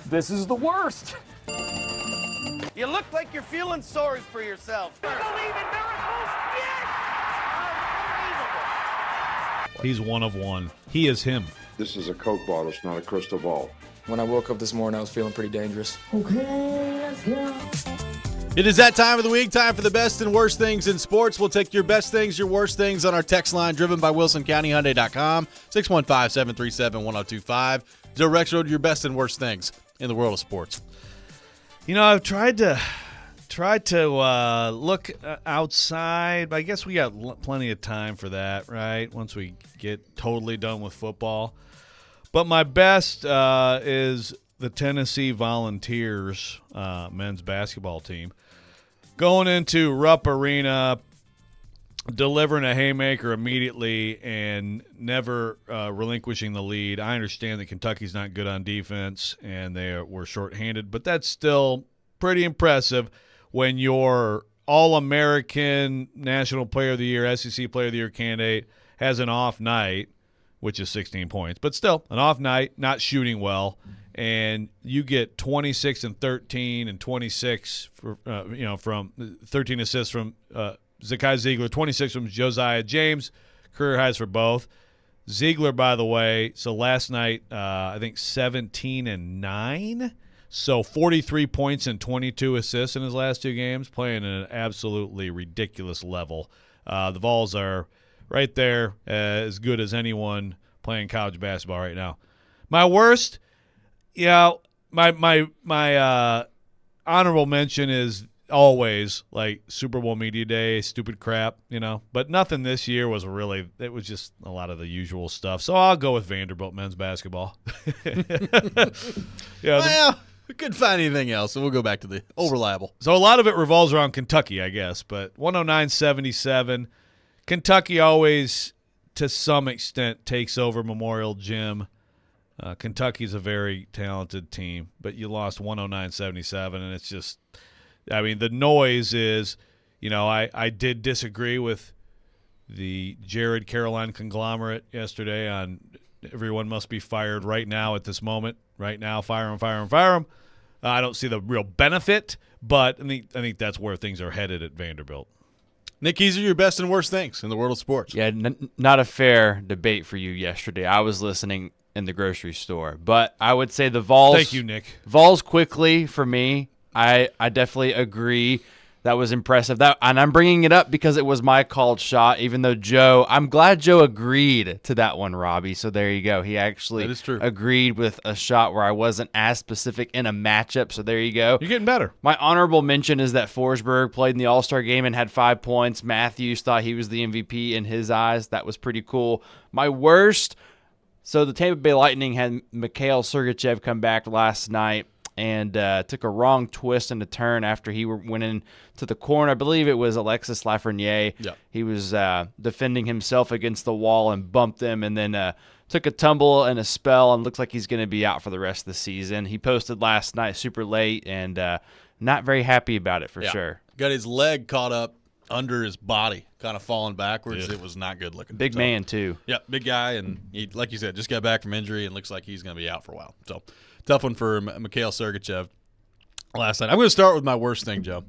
This is the worst. You look like you're feeling sorry for yourself. Believe in miracles? Yes! Unbelievable. He's one of one. He is him. This is a Coke bottle, it's not a crystal ball. When I woke up this morning, I was feeling pretty dangerous. Okay, let's go. It is that time of the week, time for the best and worst things in sports. We'll take your best things, your worst things on our text line, driven by WilsonCountyHyundai.com, 615-737-1025. Direct Road, your best and worst things in the world of sports. You know, I've tried to look outside, but I guess we got plenty of time for that, right? Once we get totally done with football. But my best is the Tennessee Volunteers men's basketball team going into Rupp Arena, delivering a haymaker immediately and never relinquishing the lead. I understand that Kentucky's not good on defense and they were shorthanded, but that's still pretty impressive when your All-American National Player of the Year, SEC Player of the Year candidate has an off night, which is 16 points, but still an off night, not shooting well, and you get 26 and 13 and 26 for, from 13 assists from Zakai Ziegler, 26 from Josiah James, career highs for both. Ziegler, by the way, so last night, I think 17 and 9, so 43 points and 22 assists in his last two games, playing at an absolutely ridiculous level. The Vols are right there, as good as anyone playing college basketball right now. My worst, my honorable mention is always like Super Bowl media day, stupid crap, but nothing this year was really, it was just a lot of the usual stuff. So I'll go with Vanderbilt men's basketball. Well, we couldn't find anything else, so we'll go back to the old reliable. So a lot of it revolves around Kentucky, I guess, but 109-77. Kentucky always, to some extent, takes over Memorial Gym. Kentucky's a very talented team, but you lost 109-77, and it's just, the noise is, I did disagree with the Jared Caroline conglomerate yesterday on everyone must be fired right now at this moment. Right now, fire them, fire them, fire them. I don't see the real benefit, but I think that's where things are headed at Vanderbilt. Nick, these are your best and worst things in the world of sports. Yeah, not a fair debate for you yesterday. I was listening in the grocery store, but I would say the Vols. Thank you, Nick. Vols quickly for me. I definitely agree. That was impressive. And I'm bringing it up because it was my called shot, even though I'm glad Joe agreed to that one, Robby. So there you go. He actually agreed with a shot where I wasn't as specific in a matchup. So there you go. You're getting better. My honorable mention is that Forsberg played in the All-Star game and had 5 points. Matthews thought he was the MVP in his eyes. That was pretty cool. My worst, so the Tampa Bay Lightning had Mikhail Sergachev come back last night and took a wrong twist and a turn after he went into the corner. I believe it was Alexis Lafreniere. Yeah. He was defending himself against the wall and bumped him, and then took a tumble and a spell and looks like he's going to be out for the rest of the season. He posted last night super late and not very happy about it for sure. Got his leg caught up under his body, kind of falling backwards. It was not good looking. Big man, too. Yeah, big guy, and he, like you said, just got back from injury and looks like he's going to be out for a while. So, tough one for Mikhail Sergachev last night. I'm going to start with my worst thing, Joe.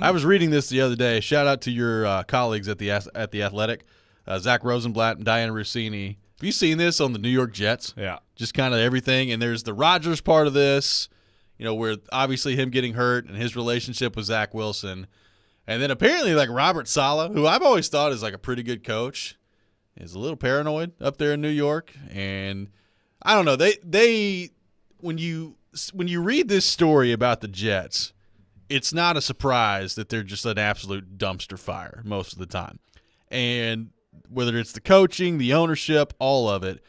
I was reading this the other day. Shout out to your colleagues at the Athletic, Zach Rosenblatt and Diana Rossini. Have you seen this on the New York Jets? Yeah. Just kind of everything. And there's the Rodgers part of this, where obviously him getting hurt and his relationship with Zach Wilson. And then apparently like Robert Saleh, who I've always thought is like a pretty good coach, is a little paranoid up there in New York. And I don't know. They when you read this story about the Jets, it's not a surprise that they're just an absolute dumpster fire most of the time. And whether it's the coaching, the ownership, all of it,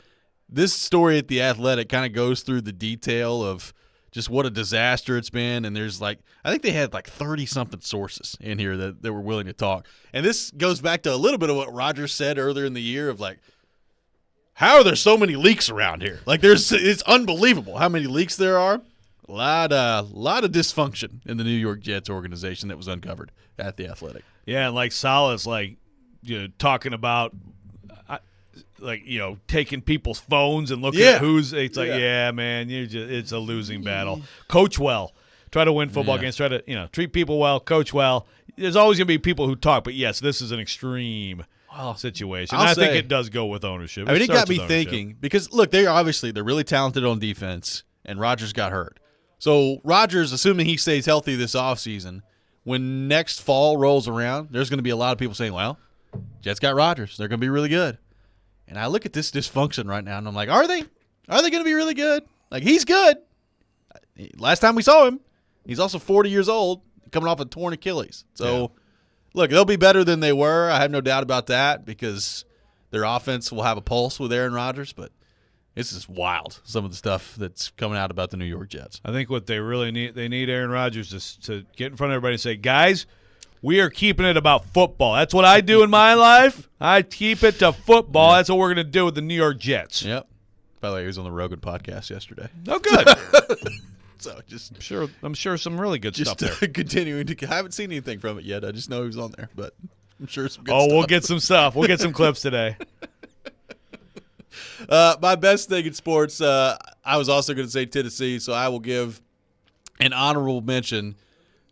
this story at The Athletic kind of goes through the detail of just what a disaster it's been. And there's I think they had 30-something sources in here that were willing to talk. And this goes back to a little bit of what Rodgers said earlier in the year of how are there so many leaks around here? Like, it's unbelievable how many leaks there are. A lot of dysfunction in the New York Jets organization that was uncovered at the Athletic. Yeah, and like Saleh's like, talking about taking people's phones and looking at who's. It's like, man, it's a losing battle. Coach well, try to win football games. Try to treat people well, coach well. There's always gonna be people who talk, but yes, this is an extreme situation. I think it does go with ownership. I mean, it got me thinking because look, they're really talented on defense, and Rodgers got hurt. So Rodgers, assuming he stays healthy this offseason, when next fall rolls around, there's going to be a lot of people saying, well, Jets got Rodgers. They're going to be really good. And I look at this dysfunction right now, and I'm like, are they? Are they going to be really good? Like, he's good. Last time we saw him, he's also 40 years old, coming off a torn Achilles. So, look, they'll be better than they were. I have no doubt about that because their offense will have a pulse with Aaron Rodgers, but this is wild, some of the stuff that's coming out about the New York Jets. I think what they really need, they need Aaron Rodgers to get in front of everybody and say, guys, we are keeping it about football. That's what I do in my life. I keep it to football. That's what we're going to do with the New York Jets. Yep. By the way, he was on the Rogan podcast yesterday. Oh, good. So just I'm sure some really good stuff there. Continuing to, I haven't seen anything from it yet. I just know he was on there, but I'm sure some good stuff. We'll get some stuff. We'll get some clips today. My best thing in sports, I was also going to say Tennessee, so I will give an honorable mention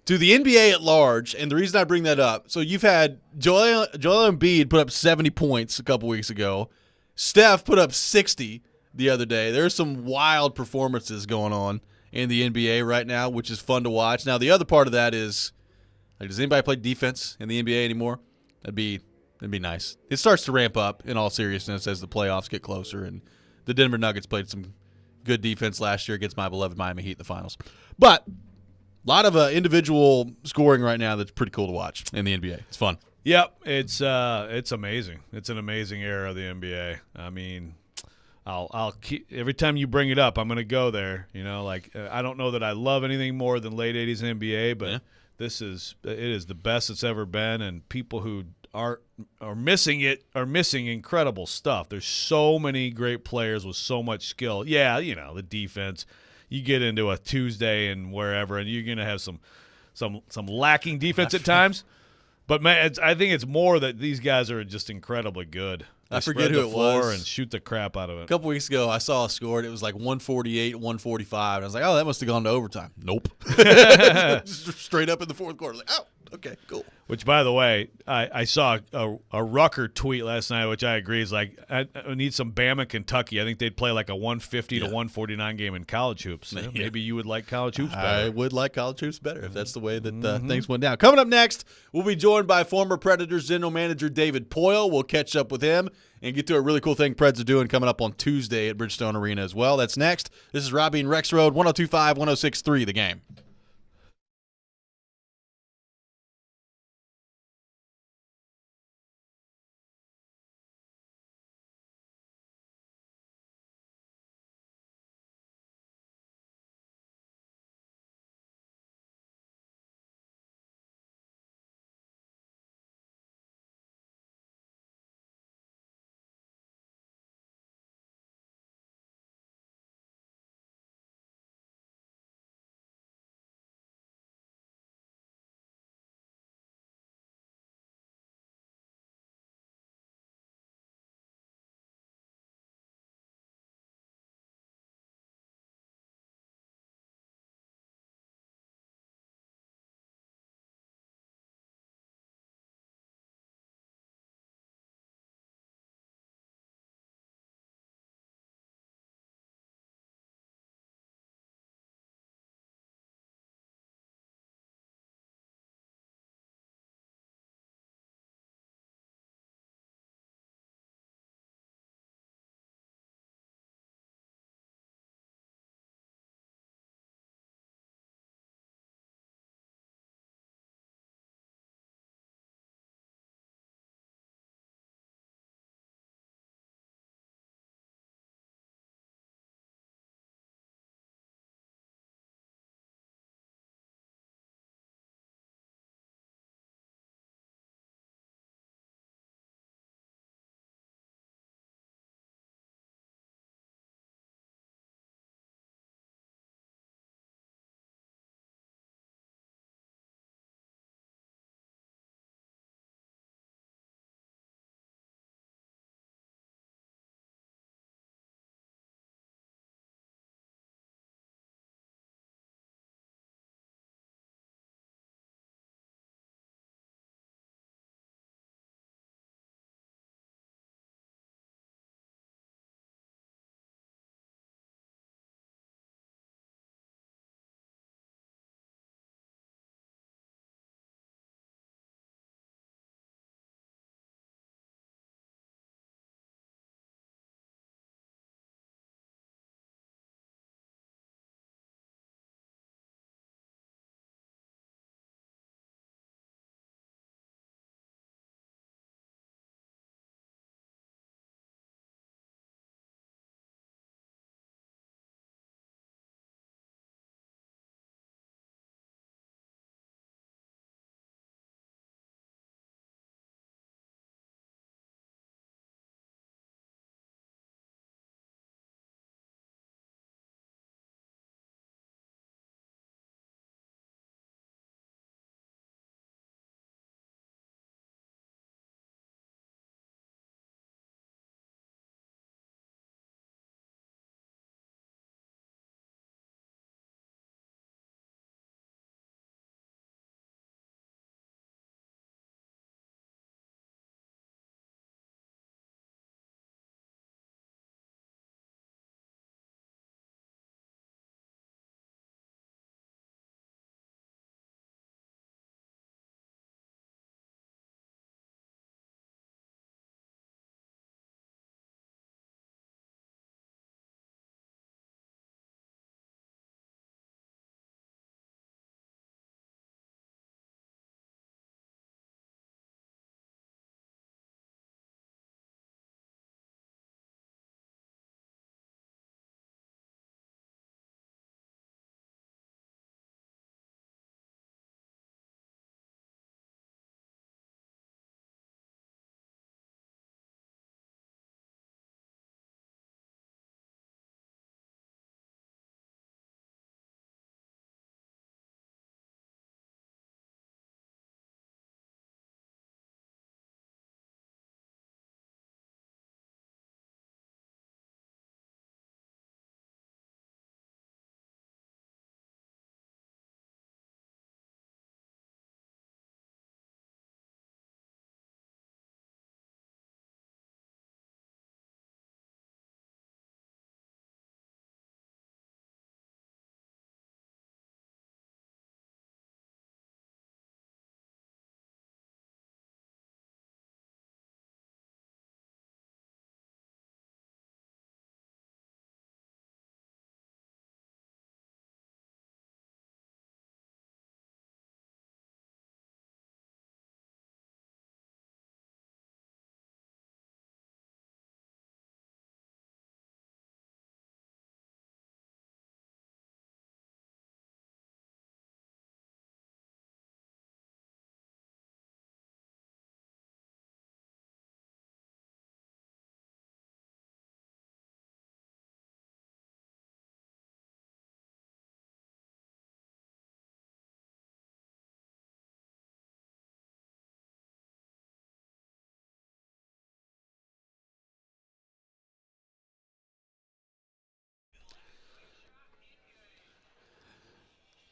to the NBA at large. And the reason I bring that up, so you've had Joel Embiid put up 70 points a couple weeks ago. Steph put up 60 the other day. There's some wild performances going on in the NBA right now, which is fun to watch. Now, the other part of that is, like, does anybody play defense in the NBA anymore? That'd be nice. It starts to ramp up in all seriousness as the playoffs get closer, and the Denver Nuggets played some good defense last year against my beloved Miami Heat in the finals. But a lot of individual scoring right now that's pretty cool to watch in the NBA. It's fun. Yep, it's amazing. It's an amazing era of the NBA. I mean, I'll keep, every time you bring it up, I'm going to go there. I don't know that I love anything more than late 80s NBA, but it is the best it's ever been, and people who are missing it are missing incredible stuff. There's so many great players with so much skill. Yeah, the defense. You get into a Tuesday and wherever, and you're going to have some lacking defense at times. But man, I think it's more that these guys are just incredibly good. I forget who it was. And shoot the crap out of it. A couple weeks ago, I saw a score, and it was like 148, 145. And I was like, oh, that must have gone to overtime. Nope. Just straight up in the fourth quarter. Like, oh, okay, cool. Which, by the way, I saw a Rucker tweet last night, which I agree is like, I need some Bama, Kentucky. I think they'd play like a 150 to 149 game in college hoops. Maybe you would like college hoops better. I would like college hoops better if that's the way that things went down. Coming up next, we'll be joined by former Predators general manager David Poyle. We'll catch up with him and get to a really cool thing Preds are doing coming up on Tuesday at Bridgestone Arena as well. That's next. This is Robby and Rexrode, 102.5, 106.3, The Game.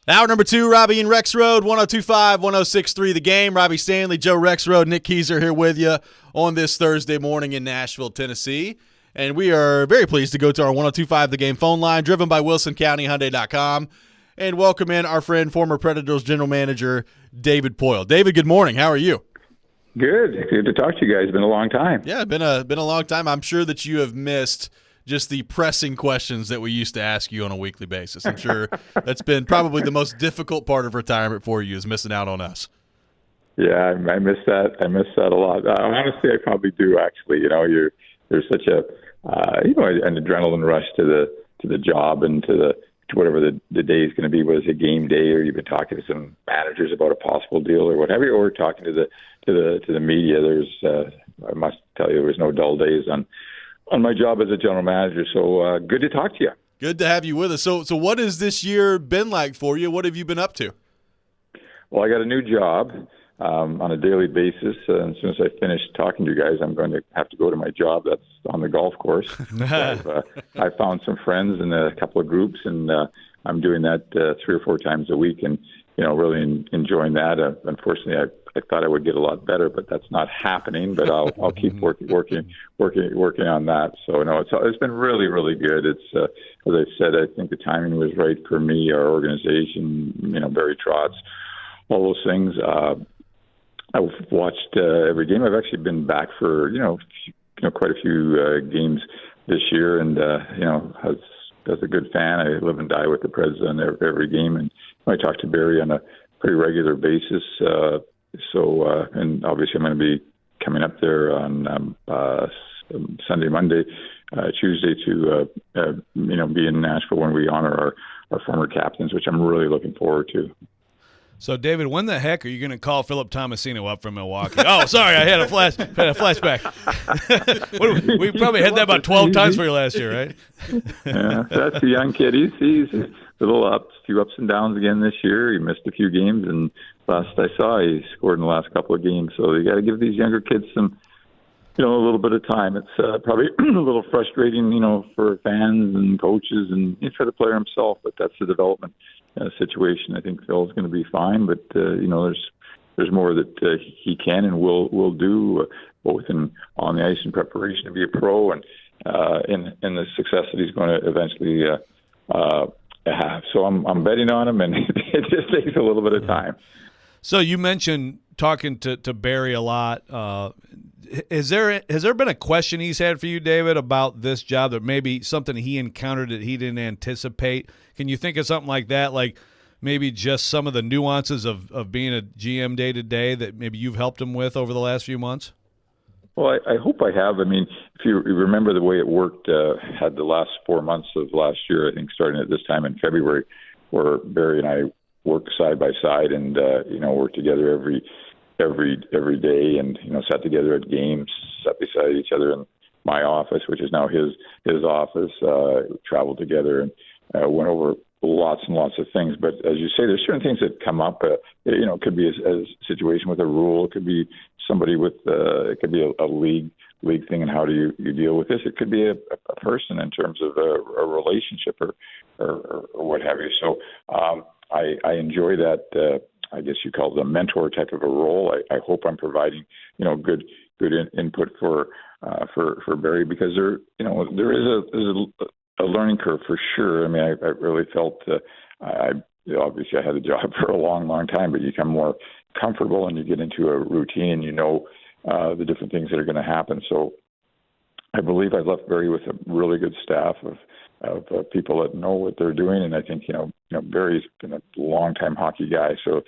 Hour number 2, Robby and Rexrode, 102.5, 106.3 The Game. Robbie Stanley, Joe Rexrode, Nick Keyser here with you on this Thursday morning in Nashville, Tennessee. And we are very pleased to go to our 102.5 The Game phone line, driven by WilsonCountyHyundai.com, and welcome in our friend, former Predators general manager, David Poile. David, good morning. How are you? Good. Good to talk to you guys. It's been a long time. Yeah, it's been a long time. I'm sure that you have missed just the pressing questions that we used to ask you on a weekly basis. I'm sure that's been probably the most difficult part of retirement for you, is missing out on us. Yeah, I miss that. I miss that a lot. Honestly, I probably do. Actually, there's such a an adrenaline rush to the job and to whatever the day is going to be. Whether it's a game day, or you've been talking to some managers about a possible deal or whatever, or talking to the media. I must tell you, there was no dull days on my job as a general manager. So good to talk to you. Good to have you with us. So what has this year been like for you? What have you been up to? Well, I got a new job on a daily basis. And as soon as I finish talking to you guys, I'm going to have to go to my job. That's on the golf course. So I found some friends in a couple of groups, and I'm doing that 3 or 4 times a week, and really enjoying that. Unfortunately, I thought I would get a lot better, but that's not happening. But I'll keep working on that. So no, it's been really, really good. It's as I said, I think the timing was right for me, our organization, Barry Trotz, all those things. I've watched every game. I've actually been back for quite a few games this year, and as a good fan, I live and die with the Preds on every game, and I talk to Barry on a pretty regular basis. And obviously I'm going to be coming up there on Sunday, Monday, Tuesday to be in Nashville when we honor our former captains, which I'm really looking forward to. So, David, when the heck are you going to call Philip Tomasino up from Milwaukee? Oh, sorry, I had a flashback. We probably had that about 12 times for you last year, right? Yeah, that's a young kid. He's a few ups and downs again this year. He missed a few games, and last I saw, he scored in the last couple of games. So you got to give these younger kids some, a little bit of time. It's probably a little frustrating, for fans and coaches and for the player himself, but that's the development situation. I think Phil's going to be fine, but there's more that he can and will do, both on the ice in preparation to be a pro, and in the success that he's going to eventually have. So I'm betting on him, and it just takes a little bit of time. So you mentioned talking to Barry a lot. Has there been a question he's had for you, David, about this job, that maybe something he encountered that he didn't anticipate? Can you think of something like that, like maybe just some of the nuances of being a GM day to day that maybe you've helped him with over the last few months? Well, I hope I have. I mean, if you remember the way it worked, had the last 4 months of last year, I think starting at this time in February, where Barry and I worked side by side and worked together every day, and sat together at games, sat beside each other in my office, which is now his office. Traveled together and went over lots and lots of things. But as you say, there's certain things that come up. It could be a situation with a rule. It could be somebody with it could be a league thing, and how do you deal with this? It could be a person in terms of a relationship or what have you. So I enjoy that. I guess you call it a mentor type of a role. I hope I'm providing, good input for Barry, because there is a learning curve for sure. I mean, I really felt obviously I had the job for a long, long time, but you become more comfortable and you get into a routine, and the different things that are going to happen. So I believe I left Barry with a really good staff of people that know what they're doing, and I think Barry's been a long-time hockey guy. So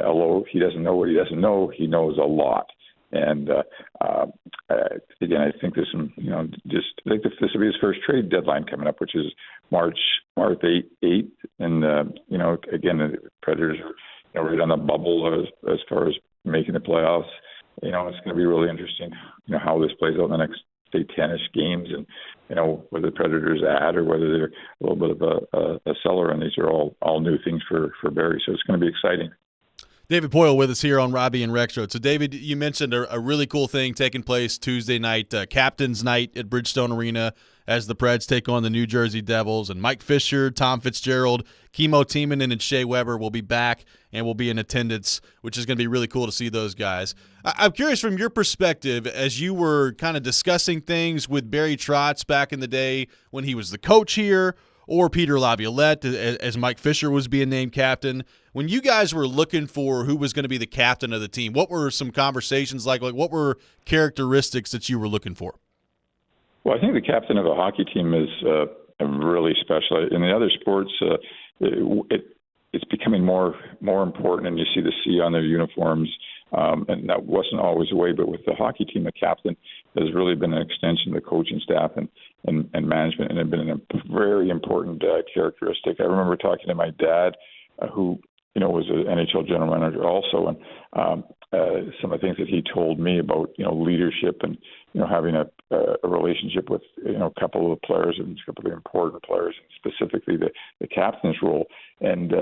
although he doesn't know what he doesn't know, he knows a lot. And again, I think there's some, I think this will be his first trade deadline coming up, which is March 8th, and again, the Predators are right on the bubble as far as making the playoffs. It's going to be really interesting, how this plays out in the next, say, 10-ish games, and whether the Predators add or whether they're a little bit of a seller, and these are all new things for Barry. So it's going to be exciting. David Poile with us here on Robby and Rexrode. So, David, you mentioned a really cool thing taking place Tuesday night, Captain's Night at Bridgestone Arena as the Preds take on the New Jersey Devils. And Mike Fisher, Tom Fitzgerald, Kimo Timonen, and Shea Weber will be back and will be in attendance, which is going to be really cool to see those guys. I'm curious from your perspective, as you were kind of discussing things with Barry Trotz back in the day when he was the coach here, or Peter Laviolette as Mike Fisher was being named captain. When you guys were looking for who was going to be the captain of the team, what were some conversations like? Like, what were characteristics that you were looking for? Well, I think the captain of a hockey team is really special. In the other sports, it's becoming more important, and you see the C on their uniforms, and that wasn't always the way. But with the hockey team, the captain has really been an extension of the coaching staff and management, and it been a very important characteristic. I remember talking to my dad, who was an NHL general manager also, and some of the things that he told me about leadership and having a relationship with a couple of the players and a couple of the important players, and specifically the captain's role. And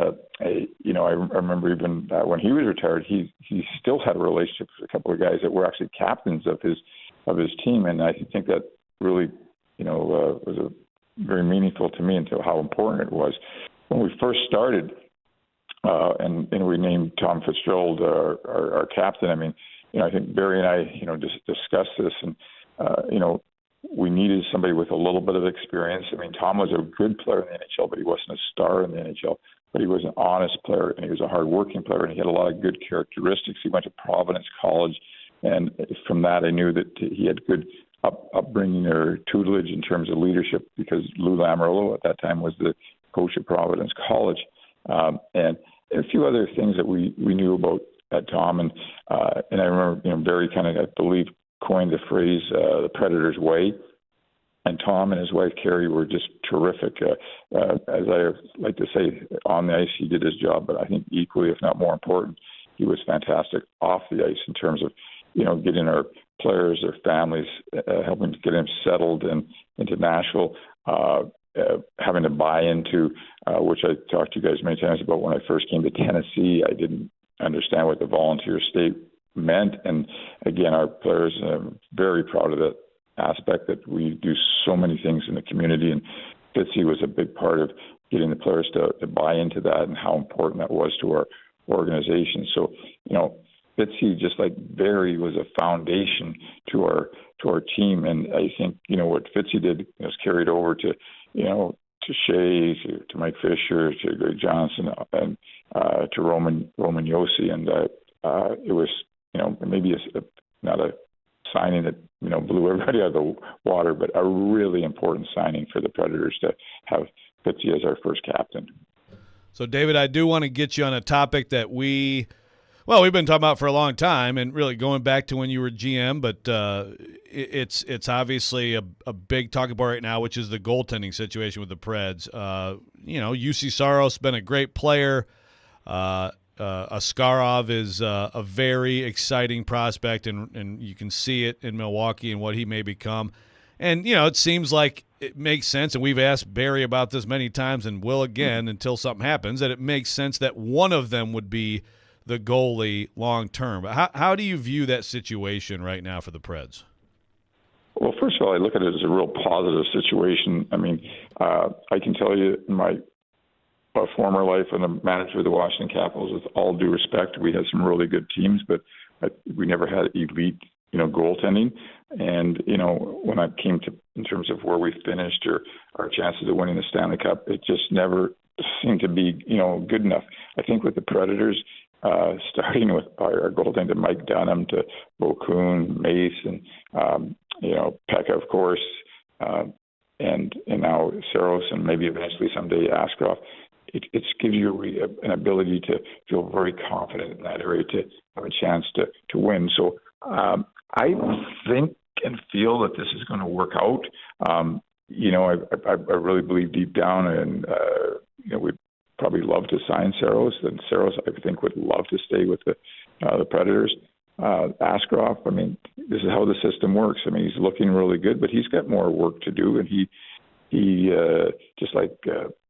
I remember even when he was retired, he still had a relationship with a couple of guys that were actually captains of his team, and I think that really was very meaningful to me into how important it was. When we first started, and we named Tom Fitzgerald our captain. I mean, I think Barry and I, just discussed this, and we needed somebody with a little bit of experience. I mean, Tom was a good player in the NHL, but he wasn't a star in the NHL. But he was an honest player, and he was a hard-working player, and he had a lot of good characteristics. He went to Providence College, and from that I knew that he had good upbringing or tutelage in terms of leadership, because Lou Lamoriello at that time was the coach at Providence College, and a few other things that we knew about Tom, and I remember Barry kind of, I believe, coined the phrase the Predator's way, and Tom and his wife Carrie were just terrific. As I like to say, on the ice he did his job, but I think equally, if not more important, he was fantastic off the ice in terms of getting our players, their families, helping to get them settled into Nashville, having to buy into, which I talked to you guys many times about. When I first came to Tennessee, I didn't understand what the volunteer state meant. And again, our players are very proud of that aspect, that we do so many things in the community. And Fitzy was a big part of getting the players to buy into that and how important that was to our organization. So, Fitzy, just like Barry, was a foundation to our team. And I think, what Fitzy did was carried over to Shea, to Mike Fisher, to Greg Johnson, and to Roman Josi. And it was, maybe not a signing that, blew everybody out of the water, but a really important signing for the Predators to have Fitzy as our first captain. So, David, I do want to get you on a topic that we've been talking about for a long time, and really going back to when you were GM, but it's obviously a big talking point right now, which is the goaltending situation with the Preds. UC Saros been a great player. Askarov is a very exciting prospect, and you can see it in Milwaukee and what he may become. And, it seems like it makes sense, and we've asked Barry about this many times and will again until something happens, that it makes sense that one of them would be the goalie long term. How do you view that situation right now for the Preds? Well, first of all, I look at it as a real positive situation. I mean, I can tell you in my former life and a manager of the Washington Capitals, with all due respect, we had some really good teams, but we never had elite, goaltending. And, when I came to, in terms of where we finished or our chances of winning the Stanley Cup, it just never seemed to be, good enough. I think with the Predators, starting with our goaltender Mike Dunham to Okun, Mason, Pekka, of course, and now Saros, and maybe eventually someday Askarov. It gives you an ability to feel very confident in that area, to have a chance to win. So I think and feel that this is going to work out. I really believe deep down, and we'd probably love to sign Saros, and Saros, I think, would love to stay with the Predators. Askarov, I mean, this is how the system works. I mean, he's looking really good, but he's got more work to do, and he just like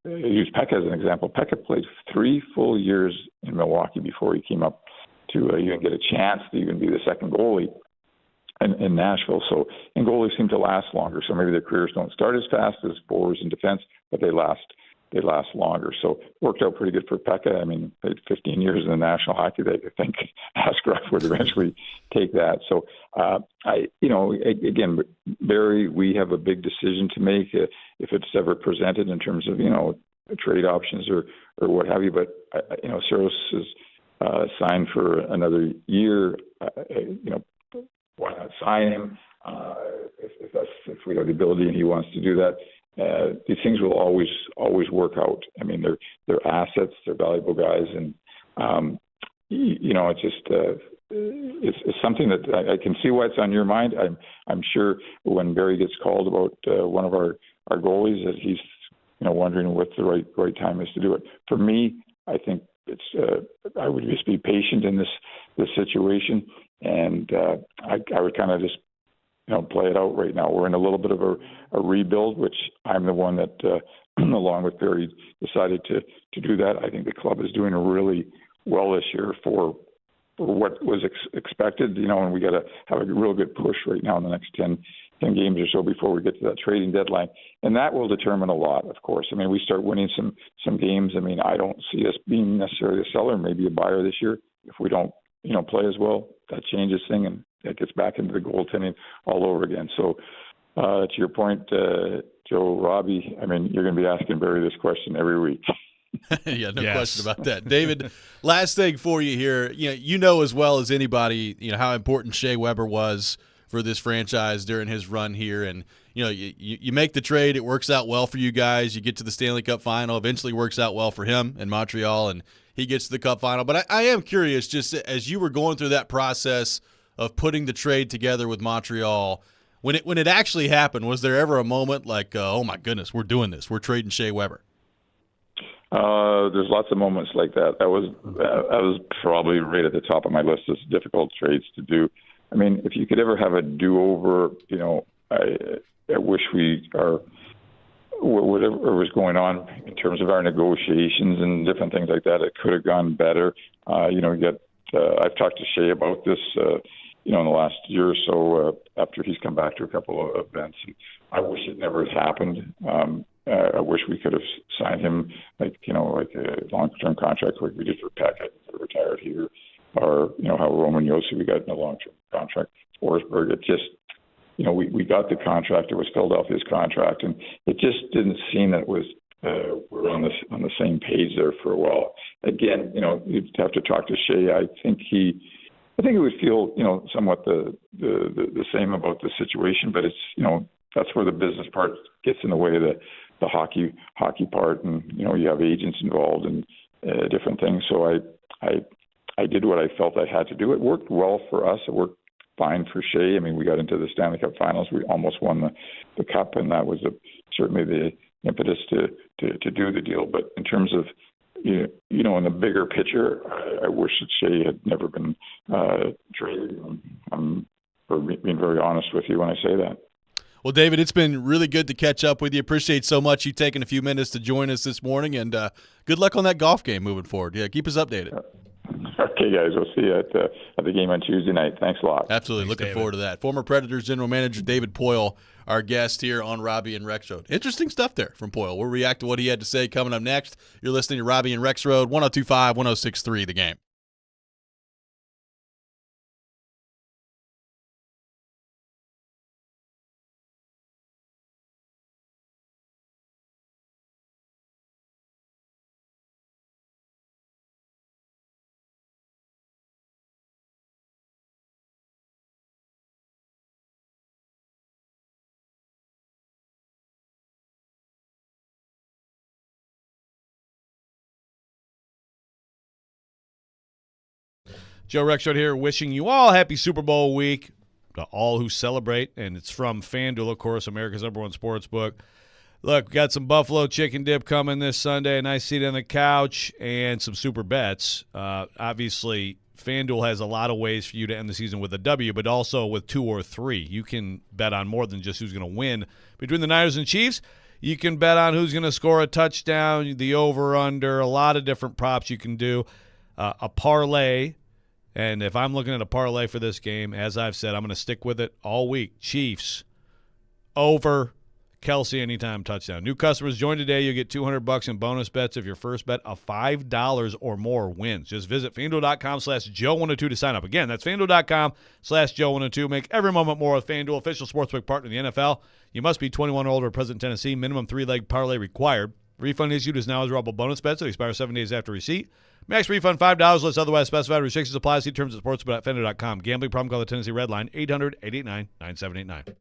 use Pekka as an example. Pekka played 3 full years in Milwaukee before he came up to even get a chance to even be the second goalie. in Nashville. So, and goalies seem to last longer. So maybe their careers don't start as fast as forwards in defense, but they last longer. So worked out pretty good for Pekka. I mean, 15 years in the National Hockey League. I think Askarov would eventually take that. So again, Barry, we have a big decision to make if it's ever presented in terms of trade options or what have you. But Saros is signed for another year. Why not sign him if we have the ability and he wants to do that? These things will always work out. I mean, they're assets, they're valuable guys, and it's just it's something that I can see why it's on your mind. I'm sure when Barry gets called about one of our goalies, that he's wondering what the right time is to do it. For me, I think it's I would just be patient in this situation, and I would kind of just play it out right now. We're in a little bit of a rebuild, which I'm the one that, along with Barry, decided to do that. I think the club is doing really well this year for what was expected, and we got to have a real good push right now in the next 10 games or so before we get to that trading deadline. And that will determine a lot, of course. I mean, we start winning some games. I mean, I don't see us being necessarily a seller, maybe a buyer this year. If we don't, play as well, that changes things, and it gets back into the goaltending all over again. So to your point, Joe, Robby, I mean, you're going to be asking Barry this question every week. Yeah, no question about that. David, last thing for you here. You know as well as anybody, how important Shea Weber was for this franchise during his run here. And, you make the trade. It works out well for you guys. You get to the Stanley Cup final. Eventually works out well for him in Montreal, and he gets to the Cup final. But I am curious, just as you were going through that process of putting the trade together with Montreal, when it actually happened, was there ever a moment like, oh, my goodness, we're doing this. We're trading Shea Weber? There's lots of moments like that. That was probably right at the top of my list of difficult trades to do. I mean, if you could ever have a do-over, I wish whatever was going on in terms of our negotiations and different things like that, it could have gone better. I've talked to Shea about this, in the last year or so after he's come back to a couple of events. I wish it never had happened. I wish we could have signed him like a long-term contract like we did for Pekka, retired here, or how Roman Josi we got in a long-term contract. Forsberg, it just we got the contract. It was Philadelphia's contract, and it just didn't seem that it was we're on the same page there for a while. Again, you'd have to talk to Shea. I think he would feel somewhat the same about the situation, but it's that's where the business part gets in the way of the hockey part, and you have agents involved and different things. So I did what I felt I had to do. It worked well for us. It worked fine for Shea. I mean, we got into the Stanley Cup Finals. We almost won the cup, and that was certainly the impetus to do the deal. But in terms of in the bigger picture, I wish that Shea had never been traded. I'm being very honest with you when I say that. Well, David, it's been really good to catch up with you. Appreciate so much you taking a few minutes to join us this morning, and good luck on that golf game moving forward. Yeah, keep us updated. Okay, guys. We'll see you at the game on Tuesday night. Thanks a lot. Absolutely. Thanks, looking David. forward to that. Former Predators general manager David Poile, our guest here on Robby and Rexrode. Interesting stuff there from Poile. We'll react to what he had to say coming up next. You're listening to Robby and Rexrode, 102.5, 106.3 The Game. Joe Rexrode here, wishing you all happy Super Bowl week to all who celebrate, and it's from FanDuel, of course, America's #1 sports book. Look, we got some buffalo chicken dip coming this Sunday, a nice seat on the couch, and some super bets. Obviously, FanDuel has a lot of ways for you to end the season with a W, but also with 2 or 3. You can bet on more than just who's going to win. Between the Niners and Chiefs, you can bet on who's going to score a touchdown, the over-under, a lot of different props you can do. A parlay And if I'm looking at a parlay for this game, as I've said, I'm going to stick with it all week. Chiefs over Kelsey anytime touchdown. New customers join today. You'll get $200 in bonus bets if your first bet of $5 or more wins. Just visit FanDuel.com/Joe102 to sign up. Again, that's FanDuel.com/Joe102. Make every moment more with FanDuel, official sportsbook partner of the NFL. You must be 21 or older, present in Tennessee. Minimum 3-leg parlay required. Refund issued as now as withdrawable bonus bets that expire 7 days after receipt. Max refund $5 unless otherwise specified. Restrictions apply. See terms at sportsbook.fender.com. Gambling problem? Call the Tennessee Red Line 800-889-9789.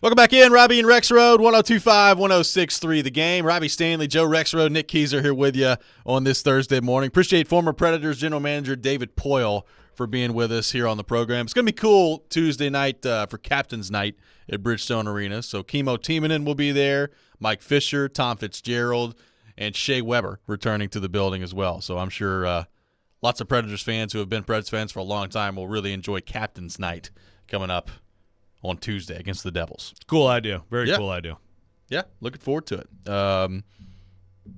Welcome back in, Robby and Rexrode, 102.5, 106.3 The Game. Robbie Stanley, Joe Rexrode, Nick Keyser here with you on this Thursday morning. Appreciate former Predators general manager David Poyle for being with us here on the program. It's going to be cool Tuesday night for Captain's Night at Bridgestone Arena. So Kimmo Timonen will be there, Mike Fisher, Tom Fitzgerald, and Shea Weber returning to the building as well. So I'm sure lots of Predators fans who have been Preds fans for a long time will really enjoy Captain's Night coming up on Tuesday against the Devils. Cool idea. Very cool idea. Yeah, looking forward to it.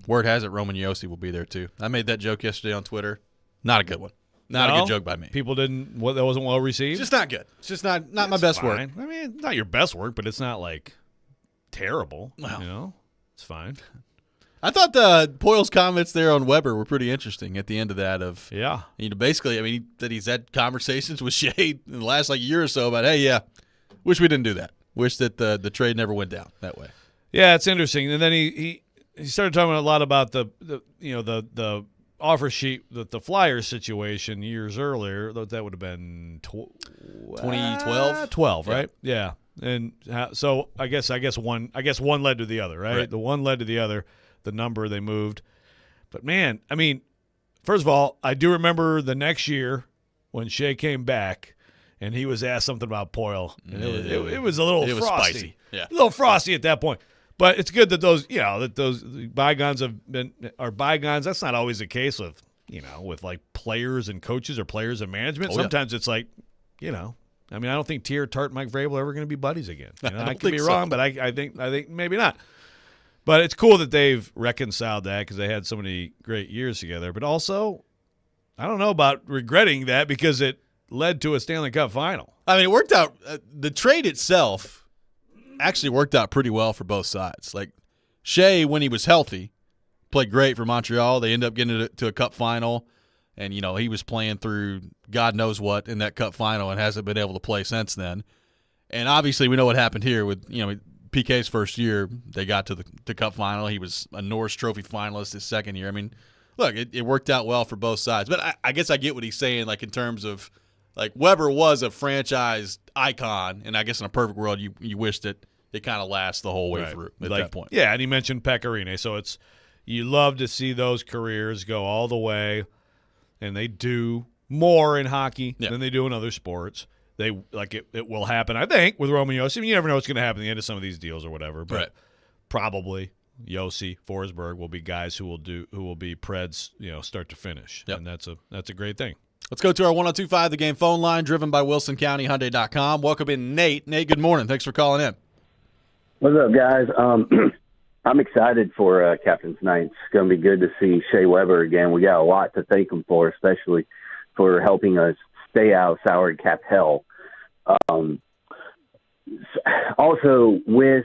Word has it Roman Yossi will be there too. I made that joke yesterday on Twitter. Not a good one. Not a good joke by me. People didn't. That wasn't well received. It's just not good. It's just not my best work. I mean, it's not your best work, but it's not like terrible. Well, it's fine. I thought Poyle's comments there on Weber were pretty interesting at the end of that. Basically, I mean, that he's had conversations with Shea in the last year or so about, hey, yeah, wish we didn't do that. Wish that the trade never went down that way. Yeah, it's interesting. And then he started talking a lot about the offer sheet with the Flyers situation years earlier, that would have been 2012? 12, right? Yeah. And so I guess one led to the other, right? The one led to the other, the number they moved. But man, I mean, first of all, I do remember the next year when Shea came back and he was asked something about Poyle. And it was a little frosty. Spicy. Yeah. A little frosty at that point. But it's good that those bygones are bygones. That's not always the case with, with like players and coaches or players and management. Sometimes it's like, I don't think Tier, Tart, Mike Vrabel are ever going to be buddies again. I could be wrong, but I think maybe not. But it's cool that they've reconciled that because they had so many great years together. But also, I don't know about regretting that because it led to a Stanley Cup final. I mean, it worked out. The trade itself actually worked out pretty well for both sides. Like, Shea, when he was healthy, played great for Montreal. They ended up getting to a Cup final. And, he was playing through God knows what in that Cup final and hasn't been able to play since then. And obviously we know what happened here with, PK's first year. They got to the Cup final. He was a Norris Trophy finalist his second year. I mean, look, it worked out well for both sides. But I guess I get what he's saying, like in terms of, like, Weber was a franchise icon, and I guess in a perfect world you wish that it kind of lasts the whole way through at that point. Yeah, and he mentioned Pecorine. So you love to see those careers go all the way. And they do more in hockey than they do in other sports. It will happen, I think, with Roman Josi. I mean, you never know what's going to happen at the end of some of these deals or whatever. But probably Josi, Forsberg will be guys who will be Preds, start to finish. Yep. And that's a great thing. Let's go to our 102.5 The Game phone line, driven by WilsonCountyHyundai.com. Welcome in, Nate. Nate, good morning. Thanks for calling in. What's up, guys? I'm excited for Captain's Night. It's going to be good to see Shea Weber again. We got a lot to thank him for, especially for helping us stay out of salary cap hell. Also, with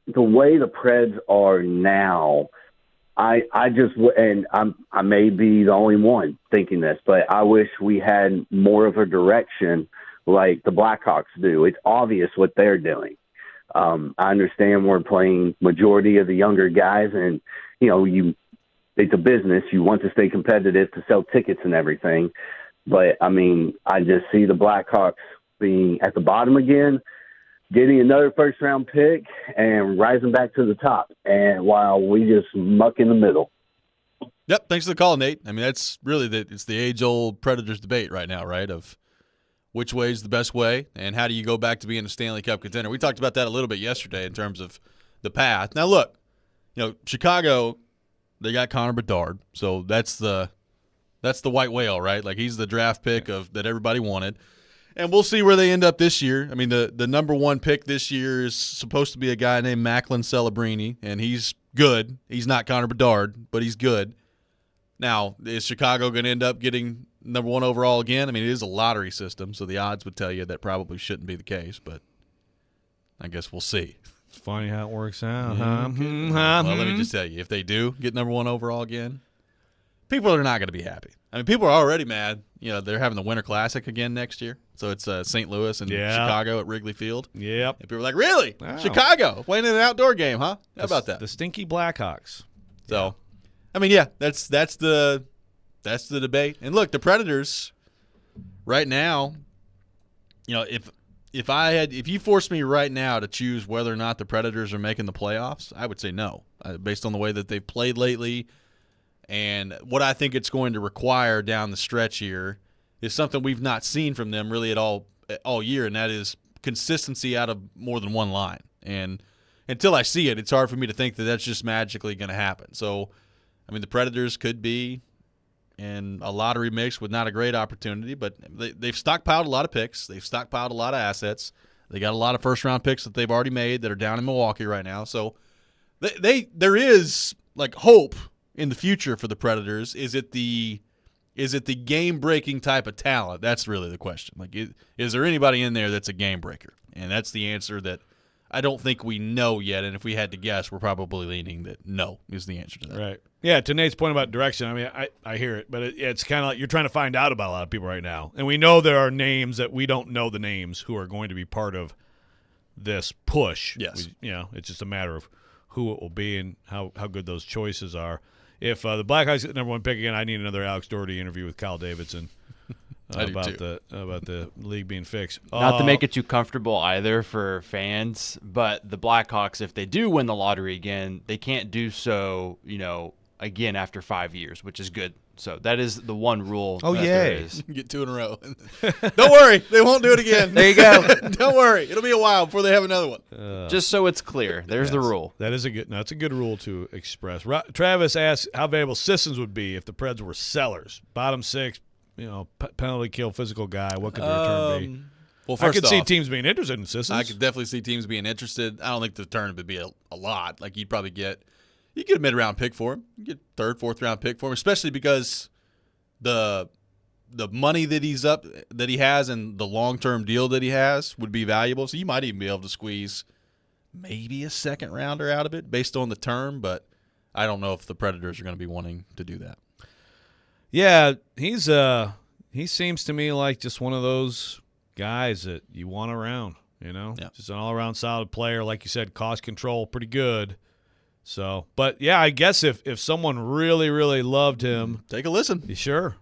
the way the Preds are now, I may be the only one thinking this, but I wish we had more of a direction like the Blackhawks do. It's obvious what they're doing. I understand we're playing majority of the younger guys, and it's a business. You want to stay competitive to sell tickets and everything. But I mean, I just see the Blackhawks being at the bottom again, getting another first-round pick and rising back to the top. And while we just muck in the middle. Yep. Thanks for the call, Nate. I mean, that's really it's the age-old Predators debate right now, right? Of which way is the best way, and how do you go back to being a Stanley Cup contender? We talked about that a little bit yesterday in terms of the path. Now, look, Chicago, they got Connor Bedard, so that's the white whale, right? Like, he's the draft pick that everybody wanted, and we'll see where they end up this year. I mean, the number one pick this year is supposed to be a guy named Macklin Celebrini, and he's good. He's not Connor Bedard, but he's good. Now, is Chicago going to end up getting number one overall again? I mean, it is a lottery system, so the odds would tell you that probably shouldn't be the case, but I guess we'll see. It's funny how it works out. Well, let me just tell you, if they do get number one overall again, people are not going to be happy. I mean, people are already mad. They're having the Winter Classic again next year, so it's St. Louis and Chicago at Wrigley Field. Yep. And people are like, really? Wow. Chicago playing in an outdoor game, huh? How about that? The stinky Blackhawks. So, I mean, yeah, that's the debate. And look, the Predators right now, if you forced me right now to choose whether or not the Predators are making the playoffs, I would say no, based on the way that they've played lately. And what I think it's going to require down the stretch here is something we've not seen from them really at all year, and that is consistency out of more than one line. And until I see it, it's hard for me to think that that's just magically going to happen. So, I mean, the Predators could be in a lottery mix with not a great opportunity, but they've stockpiled a lot of picks. They've stockpiled a lot of assets. They got a lot of first-round picks that they've already made that are down in Milwaukee right now. So there is, like, hope in the future for the Predators. Is it the game-breaking type of talent? That's really the question. Like, is there anybody in there that's a game-breaker? And that's the answer that I don't think we know yet. And if we had to guess, we're probably leaning that no is the answer to that. Right. Yeah, to Nate's point about direction, I mean, I hear it, but it's kind of like you're trying to find out about a lot of people right now. And we know there are names that we don't know the names who are going to be part of this push. Yes. It's just a matter of who it will be and how good those choices are. if the Blackhawks get the number 1 pick again, I need another Alex Doherty interview with Kyle Davidson about the league being fixed. Not to make it too comfortable either for fans, but the Blackhawks, if they do win the lottery again, they can't do so, again after 5 years, which is good. So that is the one rule. Oh, there yeah. is. Get 2 in a row. Don't worry. They won't do it again. There you go. Don't worry. It'll be a while before they have another one. Just so it's clear. There's the rule. That's a good rule to express. Travis asks how valuable Sissons would be if the Preds were sellers. Bottom 6, penalty kill, physical guy. What could the return be? Well, I first could off, see teams being interested in Sissons. I could definitely see teams being interested. I don't think the return would be a lot. Like, you'd probably get a mid-round pick for him. You get 3rd, 4th-round pick for him, especially because the money that he has and the long-term deal that he has would be valuable. So you might even be able to squeeze maybe a 2nd rounder out of it based on the term, but I don't know if the Predators are going to be wanting to do that. Yeah, he seems to me like just one of those guys that you want around, Yeah. Just an all-around solid player. Like you said, cost control, pretty good. So, but yeah, I guess if someone really, really loved him, take a listen. Sure,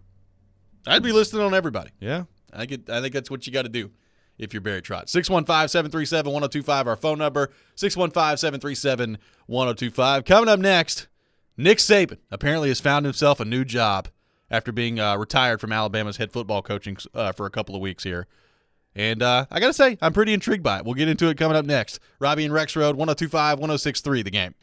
I'd be listening on everybody. Yeah, I think that's what you got to do if you're Barry Trotz. 615-737-1025, our phone number. 615-737-1025. Coming up next, Nick Saban apparently has found himself a new job after being retired from Alabama's head football coaching for a couple of weeks here. And I got to say, I'm pretty intrigued by it. We'll get into it coming up next. Robby and Rexrode, 102.5, 106.3, The Game.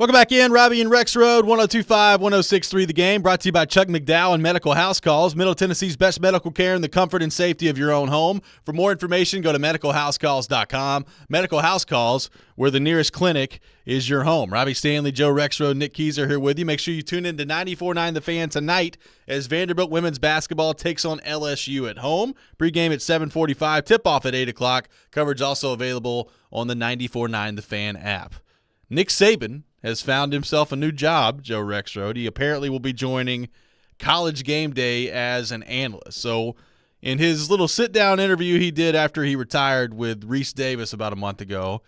Welcome back in. Robby and Rexrode, 102.5, 106.3 The Game, brought to you by Chuck McDowell and Medical House Calls, Middle Tennessee's best medical care in the comfort and safety of your own home. For more information, go to medicalhousecalls.com. Medical House Calls, where the nearest clinic is your home. Robbie Stanley, Joe Rexrode, Nick Keys are here with you. Make sure you tune in to 94.9 The Fan tonight as Vanderbilt women's basketball takes on LSU at home. Pre-game at 7:45, tip-off at 8 o'clock. Coverage also available on the 94.9 The Fan app. Nick Saban has found himself a new job, Joe Rexrode. He apparently will be joining College Game Day as an analyst. So in his little sit-down interview he did after he retired with Reese Davis about a month ago,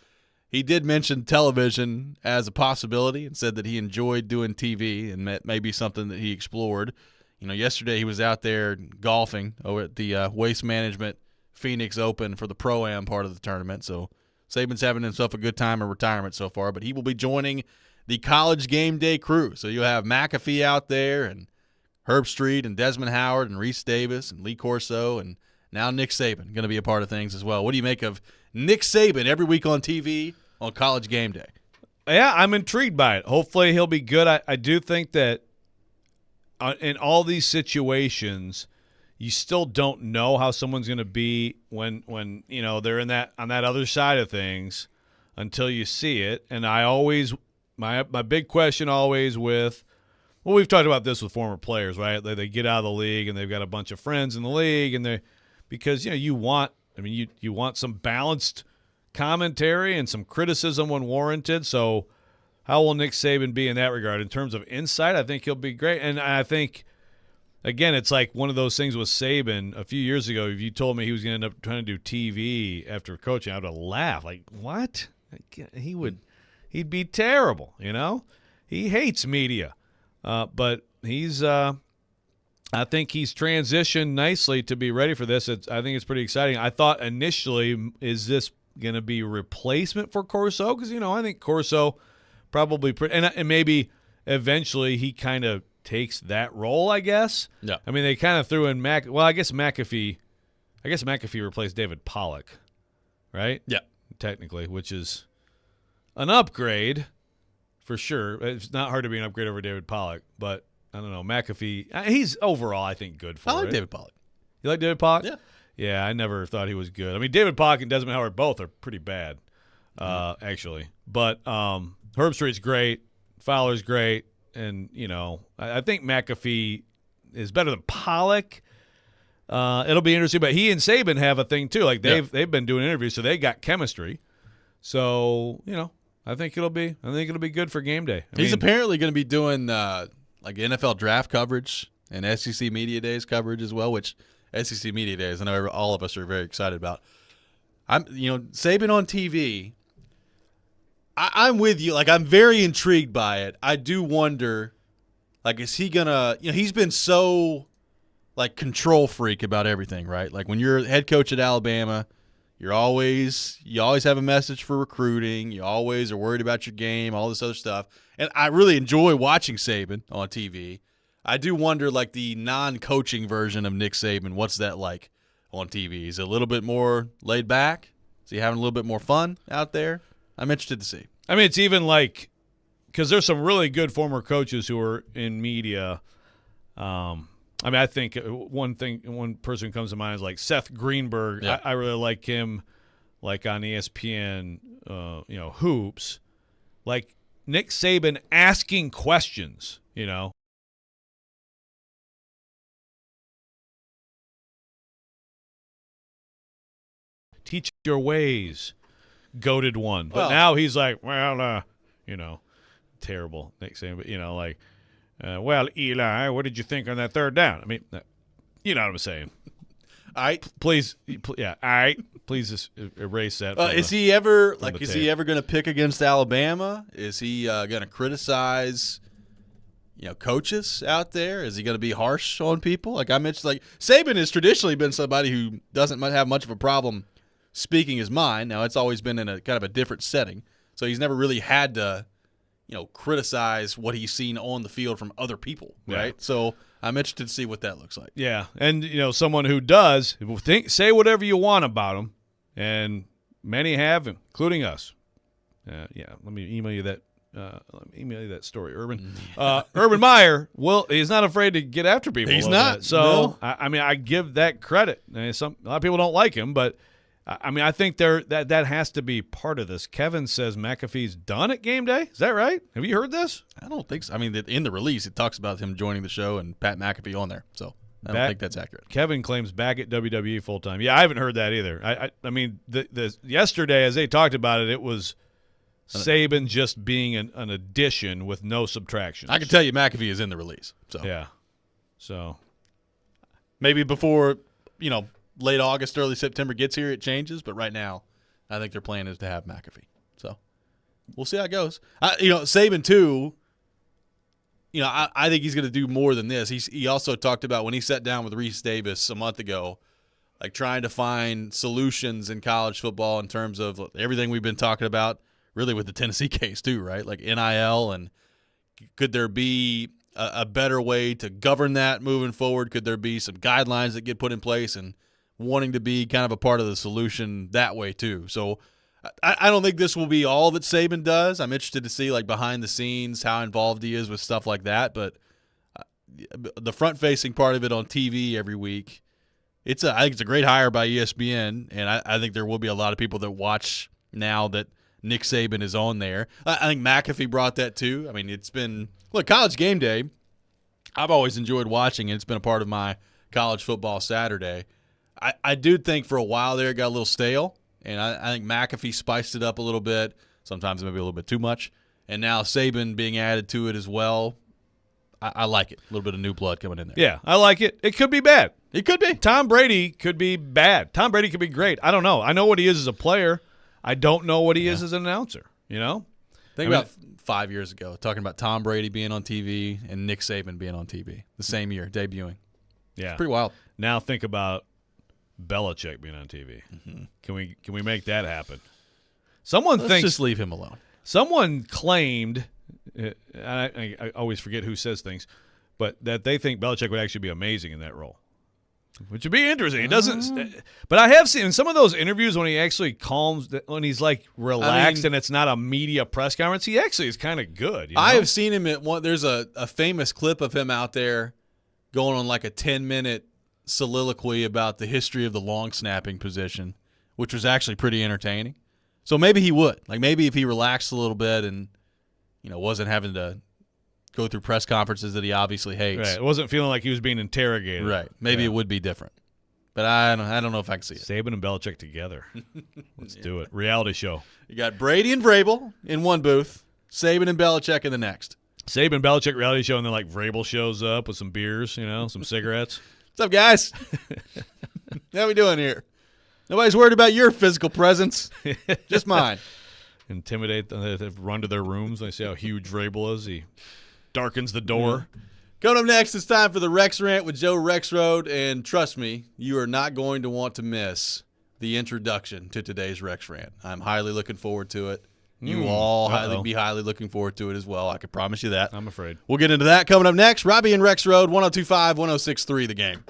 he did mention television as a possibility and said that he enjoyed doing TV and that may be something that he explored. You know, yesterday he was out there golfing over at the Waste Management Phoenix Open for the Pro-Am part of the tournament. So Saban's having himself a good time in retirement so far, but he will be joining the College Game Day crew. So you'll have McAfee out there and Herb Street and Desmond Howard and Reese Davis and Lee Corso and now Nick Saban going to be a part of things as well. What do you make of Nick Saban every week on TV on College Game Day? Yeah, I'm intrigued by it. Hopefully he'll be good. I do think that in all these situations, you still don't know how someone's going to be when you know they're on that other side of things until you see it. And I always my big question always with, well, we've talked about this with former players, right? They get out of the league and they've got a bunch of friends in the league, and because you want some balanced commentary and some criticism when warranted. So how will Nick Saban be in that regard in terms of insight? I think he'll be great, and I think. Again, it's like one of those things with Saban. A few years ago, if you told me he was going to end up trying to do TV after coaching, I would have laughed. Like, what? He'd be terrible, you know? He hates media. But I think he's transitioned nicely to be ready for this. I think it's pretty exciting. I thought initially, is this going to be a replacement for Corso? Because, I think Corso probably and maybe eventually he kind of takes that role, I guess. Yeah. I mean, they kind of threw in I guess McAfee replaced David Pollock, right? Yeah. Technically, which is an upgrade for sure. It's not hard to be an upgrade over David Pollock, but I don't know. McAfee, he's overall, I think, good for it. I like David Pollock. You like David Pollock? Yeah. Yeah, I never thought he was good. I mean, David Pollock and Desmond Howard both are pretty bad, actually. But Herb Street's great. Fowler's great. And, I think McAfee is better than Pollock. It'll be interesting. But he and Saban have a thing, too. Like, they've been doing interviews, so they got chemistry. So, I think it'll be good for game day. He's apparently going to be doing, like, NFL draft coverage and SEC Media Days coverage as well, which SEC Media Days, I know all of us are very excited about. Saban on TV – I'm with you. Like, I'm very intrigued by it. I do wonder, like, is he going to – he's been so, like, control freak about everything, right? Like, when you're head coach at Alabama, you always have a message for recruiting. You always are worried about your game, all this other stuff. And I really enjoy watching Saban on TV. I do wonder, like, the non-coaching version of Nick Saban, what's that like on TV? Is it a little bit more laid back? Is he having a little bit more fun out there? I'm interested to see. I mean, it's even like – because there's some really good former coaches who are in media. I think one person who comes to mind is like Seth Greenberg. Yeah. I really like him, like on ESPN, hoops. Like Nick Saban asking questions, Teach your ways. Goated one. But now he's like, terrible Nick Saban, but, well, Eli, what did you think on that third down? I mean, you know what I'm saying. All right. Please, all right. Please just erase that. Is he ever going to pick against Alabama? Is he going to criticize, coaches out there? Is he going to be harsh on people? Like I mentioned, like Saban has traditionally been somebody who doesn't have much of a problem speaking his mind. Now, it's always been in a kind of a different setting, so he's never really had to, criticize what he's seen on the field from other people, right? Yeah. So I'm interested to see what that looks like. Yeah, and someone who does say whatever you want about him, and many have, including us. Let me email you that Let me email you that story, Urban. Urban Meyer, he's not afraid to get after people. He's a little not. bit. So, No. I give that credit. A lot of people don't like him, but I think that has to be part of this. Kevin says McAfee's done at game day. Is that right? Have you heard this? I don't think so. I mean, in the release, it talks about him joining the show and Pat McAfee on there. So I don't think that's accurate. Kevin claims back at WWE full time. Yeah, I haven't heard that either. I mean, yesterday as they talked about it, it was Saban just being an addition with no subtraction. I can tell you McAfee is in the release. So yeah. So maybe before, late August, early September gets here, it changes. But right now, I think their plan is to have McAfee. So we'll see how it goes. Saban, too, I think he's going to do more than this. He also talked about when he sat down with Reese Davis a month ago, like trying to find solutions in college football in terms of everything we've been talking about, really with the Tennessee case too, right? Like NIL, and could there be a better way to govern that moving forward? Could there be some guidelines that get put in place, and wanting to be kind of a part of the solution that way too? So I don't think this will be all that Saban does. I'm interested to see like behind the scenes how involved he is with stuff like that. But the front-facing part of it on TV every week, I think it's a great hire by ESPN, and I think there will be a lot of people that watch now that Nick Saban is on there. I think McAfee brought that too. I mean, it's been College Game Day. I've always enjoyed watching it. It's been a part of my college football Saturday. I do think for a while there it got a little stale, and I think McAfee spiced it up a little bit, sometimes maybe a little bit too much, and now Saban being added to it as well. I like it. A little bit of new blood coming in there. Yeah, I like it. It could be bad. It could be. Tom Brady could be bad. Tom Brady could be great. I don't know. I know what he is as a player. I don't know what he is as an announcer, Think about 5 years ago, talking about Tom Brady being on TV and Nick Saban being on TV the same year, debuting. Yeah. It's pretty wild. Now think about Belichick being on TV. Mm-hmm. Can we make that happen? Let's just leave him alone. Someone claimed, I always forget who says things, but that they think Belichick would actually be amazing in that role, which would be interesting. It doesn't, but I have seen in some of those interviews when he actually when he's like relaxed and it's not a media press conference, he actually is kind of good. I have seen him at one. There's a famous clip of him out there going on like a 10-minute soliloquy about the history of the long snapping position, which was actually pretty entertaining. So maybe he would. Like maybe if he relaxed a little bit and wasn't having to go through press conferences that he obviously hates. Right. It wasn't feeling like he was being interrogated. Right. Maybe it would be different. But I don't know if I can see it. Saban and Belichick together. Let's do it. Reality show. You got Brady and Vrabel in one booth, Saban and Belichick in the next. Saban, Belichick reality show, and then like Vrabel shows up with some beers, some cigarettes. What's up, guys? How we doing here? Nobody's worried about your physical presence, just mine. Intimidate them. They run to their rooms. They see how huge Vrabel is. He darkens the door. Yeah. Coming up next, it's time for the Rex Rant with Joe Rexrode, and trust me, you are not going to want to miss the introduction to today's Rex Rant. I'm highly looking forward to it. You will all be highly looking forward to it as well. I can promise you that. I'm afraid. We'll get into that coming up next. Robby and Rexrode, 102.5, 106.3 The Game.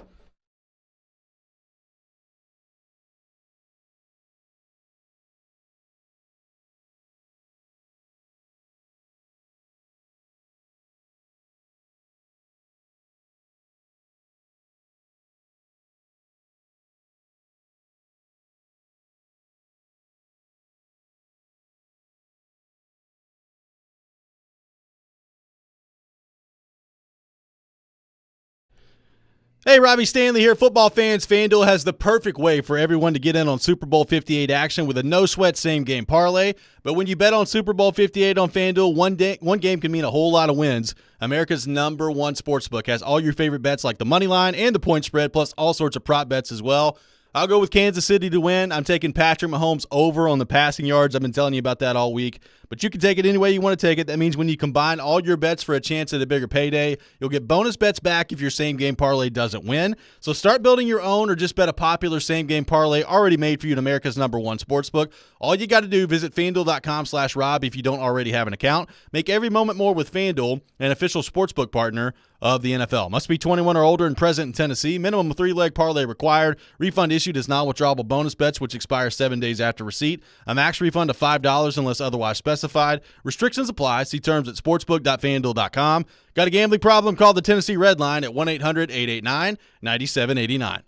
Hey, Robbie Stanley here. Football fans, FanDuel has the perfect way for everyone to get in on Super Bowl 58 action with a no-sweat same-game parlay. But when you bet on Super Bowl 58 on FanDuel, one game can mean a whole lot of wins. America's #1 sportsbook has all your favorite bets like the money line and the point spread, plus all sorts of prop bets as well. I'll go with Kansas City to win. I'm taking Patrick Mahomes over on the passing yards. I've been telling you about that all week. But you can take it any way you want to take it. That means when you combine all your bets for a chance at a bigger payday, you'll get bonus bets back if your same-game parlay doesn't win. So start building your own or just bet a popular same-game parlay already made for you in America's #1 sportsbook. All you got to do, visit FanDuel.com/Rob if you don't already have an account. Make every moment more with FanDuel, an official sportsbook partner of the NFL. Must be 21 or older and present in Tennessee. Minimum 3-leg parlay required. Refund issued issued as non-withdrawable bonus bets, which expire 7 days after receipt. A max refund of $5 unless otherwise specified. Restrictions apply. See terms at sportsbook.fanduel.com. Got a gambling problem? Call the Tennessee Red Line at 1-800-889-9789.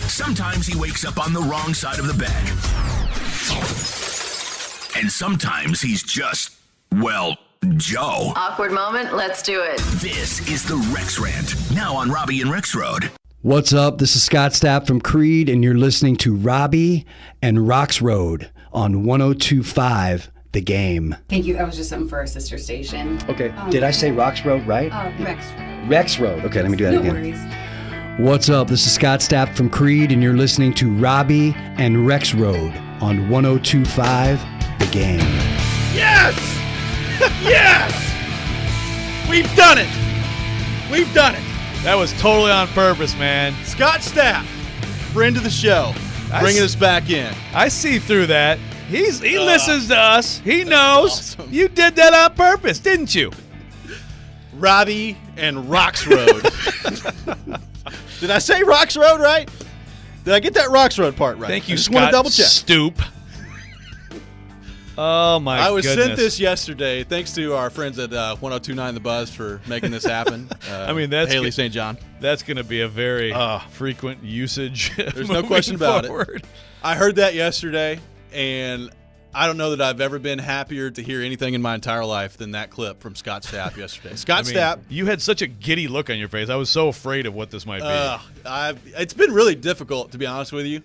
Sometimes he wakes up on the wrong side of the bed. And sometimes he's just, well, Joe. Awkward moment, let's do it. This is the Rex Rant, now on Robby and Rexrode. What's up? This is Scott Stapp from Creed, and you're listening to Robby and Rexrode on 102.5 The Game. Thank you. That was just something for our sister station. Okay. Did I say Rexrode right? Rexrode. Rexrode. Okay, let me do that again. No worries. What's up? This is Scott Stapp from Creed, and you're listening to Robby and Rexrode on 102.5 The Game. Yes! Yes! We've done it! We've done it! That was totally on purpose, man. Scott Stapp, friend of the show, bringing us back in. I see through that. He listens to us. He knows. Awesome. You did that on purpose, didn't you? Robby and Rexrode. Did I say Rexrode right? Did I get that Rexrode part right? Thank you, I just Scott want to double check. Stoop. Oh, my I was goodness. sent this yesterday. Thanks to our friends at 1029 The Buzz for making this happen. I mean, that's Haley St. John. That's going to be a very frequent usage. There's no question about it. I heard that yesterday, and I don't know that I've ever been happier to hear anything in my entire life than that clip from Scott Stapp yesterday. Scott Stapp. You had such a giddy look on your face. I was so afraid of what this might be. It's been really difficult, to be honest with you,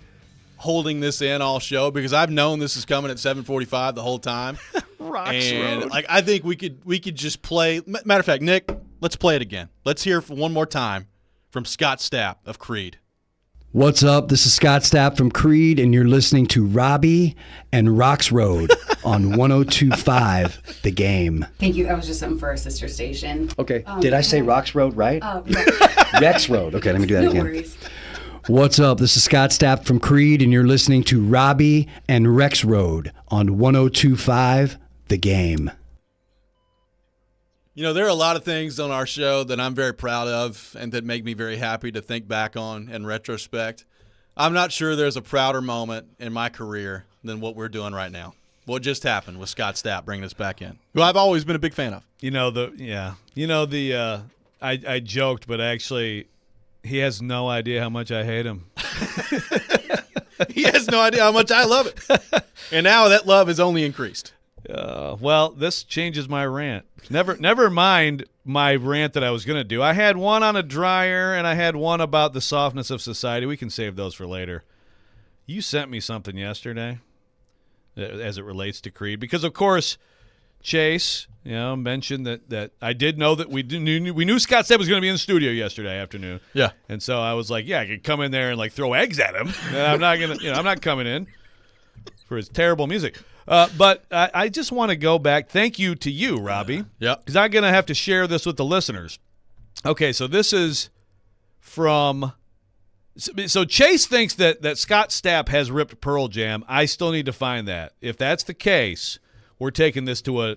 holding this in all show because I've known this is coming at 7:45 the whole time. Rexrode. Like I think we could just play. Matter of fact, Nick, let's play it again. Let's hear for one more time from Scott Stapp of Creed. What's up? This is Scott Stapp from Creed, and you're listening to Robby and Rexrode on 102.5 The Game. Thank you. That was just something for our sister station. Okay. Did I say Rexrode right? Rexrode. Okay, let me do that no again. Worries. What's up? This is Scott Stapp from Creed, and you're listening to Robby and Rexrode on 102.5 The Game. You know, there are a lot of things on our show that I'm very proud of and that make me very happy to think back on in retrospect. I'm not sure there's a prouder moment in my career than what we're doing right now. What just happened with Scott Stapp bringing us back in, who I've always been a big fan of. I joked, but actually he has no idea how much I hate him. He has no idea how much I love it. And now that love has only increased. Well, this changes my rant. Never mind my rant that I was going to do. I had one on a dryer, and I had one about the softness of society. We can save those for later. You sent me something yesterday as it relates to Creed. Because, of course, Chase mentioned that I did know that we knew Scott Stapp was going to be in the studio yesterday afternoon. Yeah. And so I was like, I could come in there and, like, throw eggs at him. And I'm not going to, I'm not coming in for his terrible music. But I just want to go back. Thank you to you, Robby. Yeah. Because I'm going to have to share this with the listeners. Okay, so this is from – so Chase thinks that Scott Stapp has ripped Pearl Jam. I still need to find that. If that's the case, we're taking this to a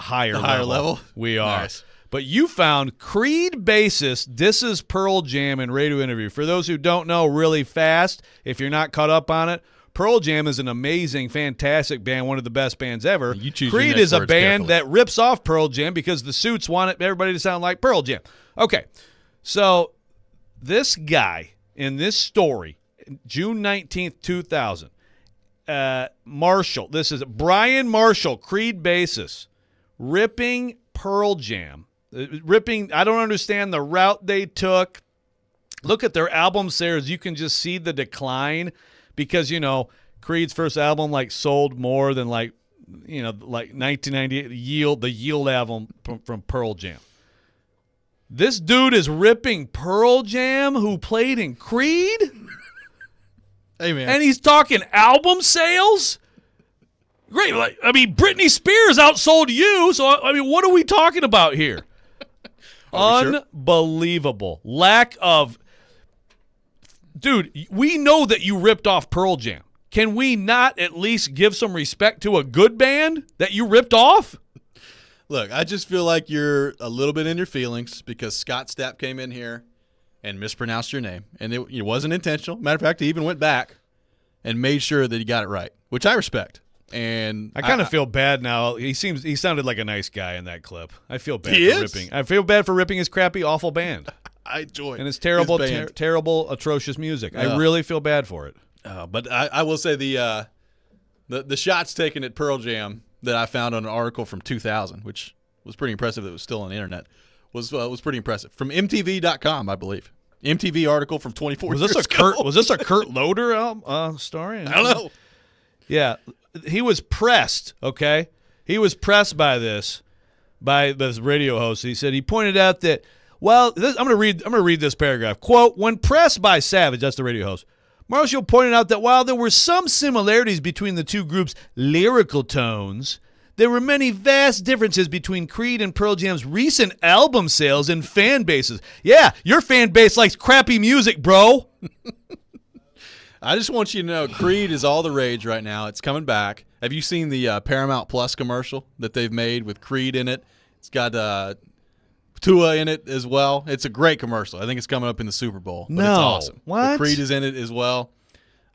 higher level. We are. Nice. But you found Creed bassist disses Pearl Jam in radio interview. For those who don't know, really fast, if you're not caught up on it, Pearl Jam is an amazing, fantastic band, one of the best bands ever. Creed is a band that rips off Pearl Jam because the suits want everybody to sound like Pearl Jam. Okay, so this guy in this story, June 19th, 2000, Marshall, this is Brian Marshall, Creed bassist, ripping Pearl Jam. I don't understand the route they took. Look at their album sales. You can just see the decline. Because, Creed's first album, sold more than, 1998, the Yield album from Pearl Jam. This dude is ripping Pearl Jam, who played in Creed? Hey, man. And he's talking album sales? Great. Britney Spears outsold you, so, what are we talking about here? Unbelievable. Sure? Lack of... Dude, we know that you ripped off Pearl Jam. Can we not at least give some respect to a good band that you ripped off? Look, I just feel like you're a little bit in your feelings because Scott Stapp came in here and mispronounced your name. And it wasn't intentional. Matter of fact, he even went back and made sure that he got it right, which I respect. And I kind of feel bad now. He sounded like a nice guy in that clip. I feel bad for ripping. I feel bad for ripping his crappy, awful band. I enjoy and it's terrible, terrible, atrocious music. I really feel bad for it. But I will say the shots taken at Pearl Jam that I found on an article from 2000, which was pretty impressive. That was still on the internet. Was pretty impressive from MTV.com, I believe. MTV article from 24 years ago. Was this a Kurt Loder story? I don't know. Yeah, he was pressed. Okay, he was pressed by this radio host. He said he pointed out that. Well, I'm going to read this paragraph. Quote, when pressed by Savage, that's the radio host, Marshall pointed out that while there were some similarities between the two groups' lyrical tones, there were many vast differences between Creed and Pearl Jam's recent album sales and fan bases. Yeah, your fan base likes crappy music, bro. I just want you to know Creed is all the rage right now. It's coming back. Have you seen the Paramount Plus commercial that they've made with Creed in it? It's got Tua in it as well. It's a great commercial. I think it's coming up in the Super Bowl. But it's awesome. What? But Creed is in it as well.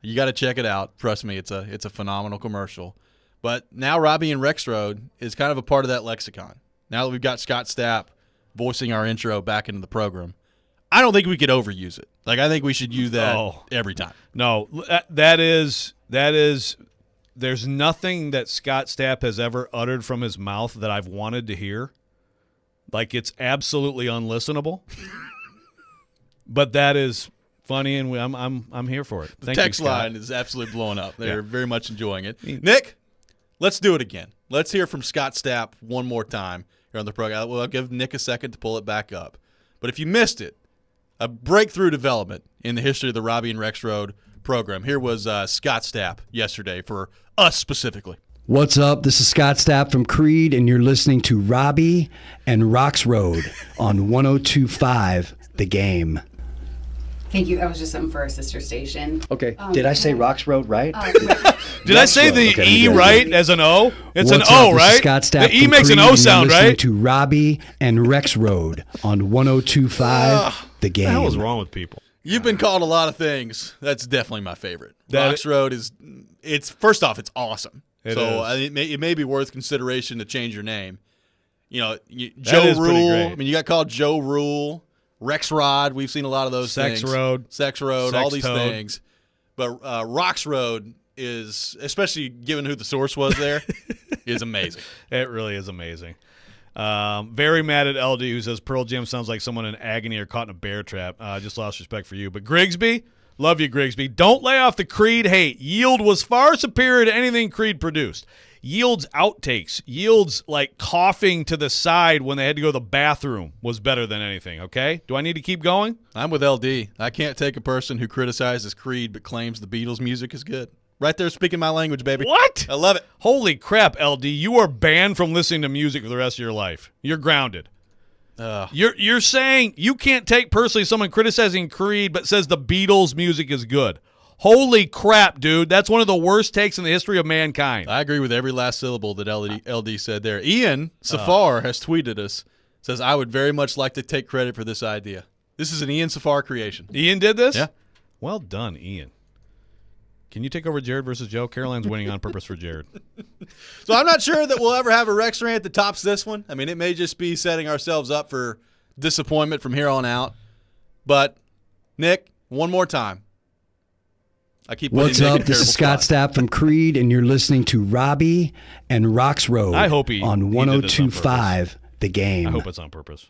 You got to check it out. Trust me, it's a phenomenal commercial. But now Robby and Rexrode is kind of a part of that lexicon. Now that we've got Scott Stapp voicing our intro back into the program, I don't think we could overuse it. Like, I think we should use that every time. No, that is there's nothing that Scott Stapp has ever uttered from his mouth that I've wanted to hear. Like, it's absolutely unlistenable. But that is funny, and I'm here for it. The text line is absolutely blowing up. They're very much enjoying it. Nick, let's do it again. Let's hear from Scott Stapp one more time here on the program. Well, I'll give Nick a second to pull it back up. But if you missed it, a breakthrough development in the history of the Robby and Rexrode program. Here was Scott Stapp yesterday for us specifically. What's up? This is Scott Stapp from Creed, and you're listening to Robby and Rexrode on 102.5 The Game. Thank you. That was just something for our sister station. Okay. Did I say Rexrode right? Did I say the E right as an O? It's What's an up? O, This is right? Scott Stapp The E from makes an Creed, O and sound, you're listening right? to Robby and Rexrode on 102.5 The Game. What the hell is wrong with people? You've been called a lot of things. That's definitely my favorite. That- Rexrode it's first off, it's awesome. It is. It may be worth consideration to change your name. You know, That Joe is pretty Rule. great. I mean, you got called Joe Rule, Rexrode. We've seen a lot of those things. Sex Road, all these Toad. things. But Rexrode is, especially given who the source was there, is amazing. It really is amazing. Very mad at LD, who says Pearl Jam sounds like someone in agony or caught in a bear trap. Just lost respect for you. But Grigsby, love you, Grigsby. Don't lay off the Creed hate. Yield was far superior to anything Creed produced. Yield's outtakes, Yield's like coughing to the side when they had to go to the bathroom was better than anything, okay? Do I need to keep going? I'm with LD. I can't take a person who criticizes Creed but claims the Beatles music is good. Right there speaking my language, baby. What? I love it. Holy crap, LD. You are banned from listening to music for the rest of your life. You're grounded. You're saying you can't take personally someone criticizing Creed but says the Beatles music is good. Holy crap, dude. That's one of the worst takes in the history of mankind. I agree with every last syllable that LD said there. Ian Safar has tweeted us, says, I would very much like to take credit for this idea. This is an Ian Safar creation. Ian did this? Yeah. Well done, Ian. Can you take over Jared versus Joe? Caroline's winning on purpose for Jared. So I'm not sure that we'll ever have a Rex rant that tops this one. I mean, it may just be setting ourselves up for disappointment from here on out. But, Nick, one more time. I keep What's Nick in up? a This is terrible Scott spot. Stapp from Creed, and you're listening to Robby and Rexrode I hope he on did this on 102.5 The Game. I hope it's on purpose.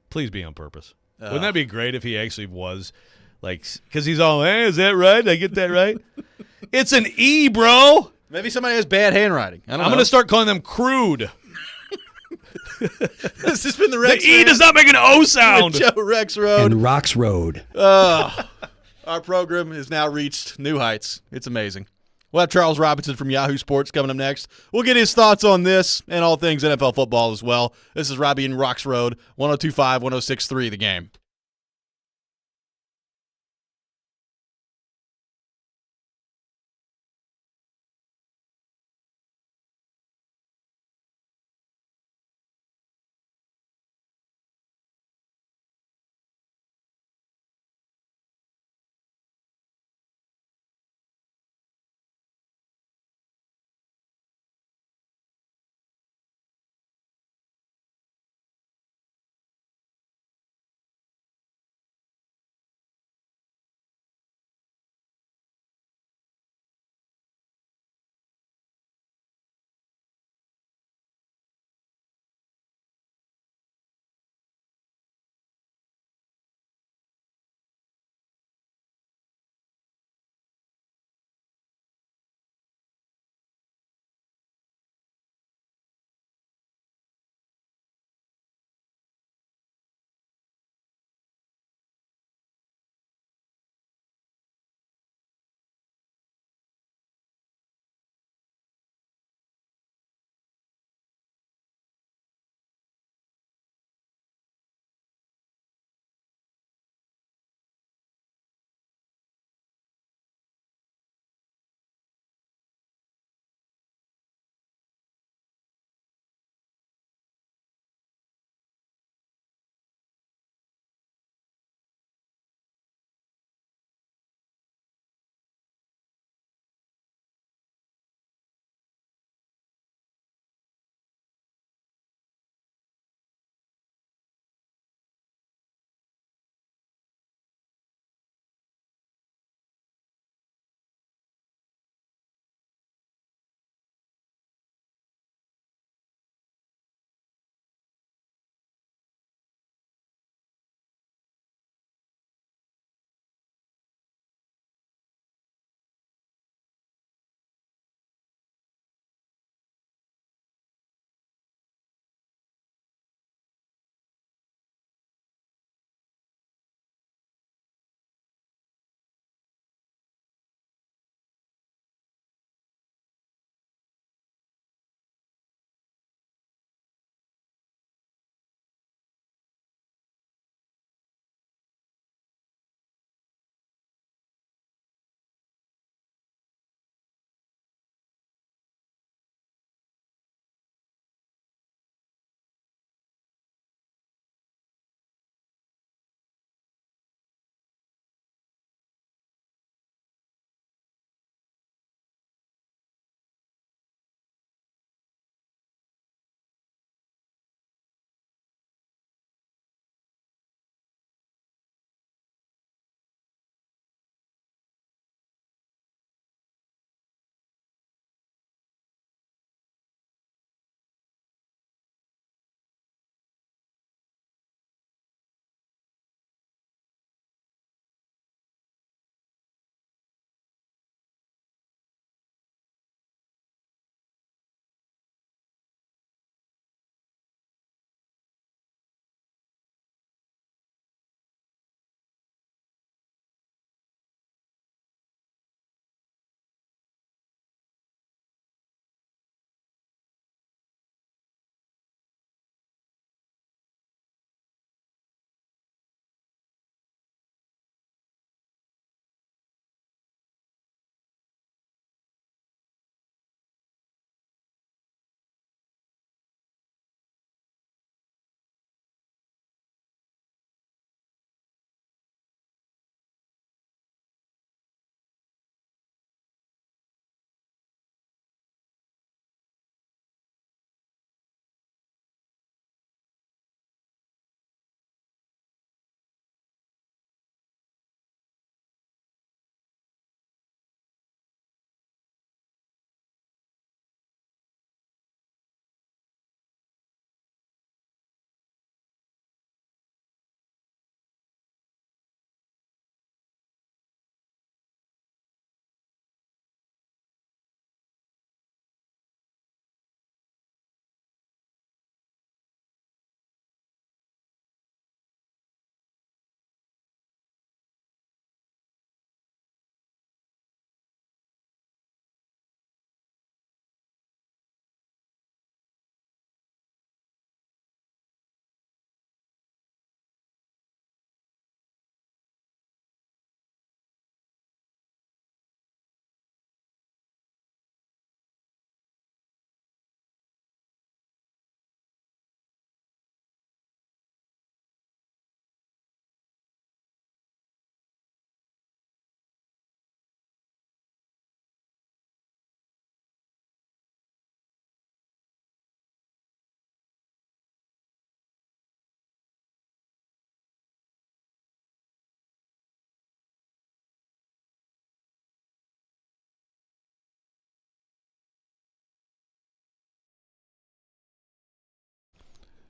Please be on purpose. Wouldn't that be great if he actually was, like, because he's all, hey, is that right? Did I get that right? It's an E, bro. Maybe somebody has bad handwriting. I don't know. I'm going to start calling them crude. This has been the Rex The E rant does not make an O sound. with Joe Rexrode. And Rexrode. Our program has now reached new heights. It's amazing. We'll have Charles Robinson from Yahoo Sports coming up next. We'll get his thoughts on this and all things NFL football as well. This is Robby and Rexrode, 102.5, 106.3 The Game.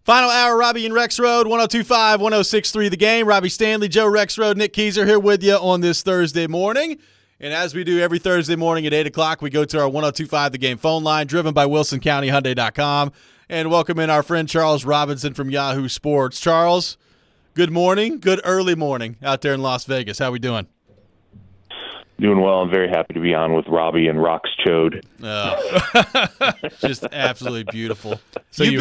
Final hour, Robby and Rexrode, 102.5, 106.3 The Game. Robby Stanley, Joe Rexrode, Nick Keyser here with you on this Thursday morning. And as we do every Thursday morning at 8 o'clock, we go to our 102.5 The Game phone line, driven by WilsonCountyHyundai.com. And welcome in our friend Charles Robinson from Yahoo Sports. Charles, good morning, good early morning out there in Las Vegas. How we doing? Doing well. I'm very happy to be on with Robby and Rexrode. Just absolutely beautiful. So You've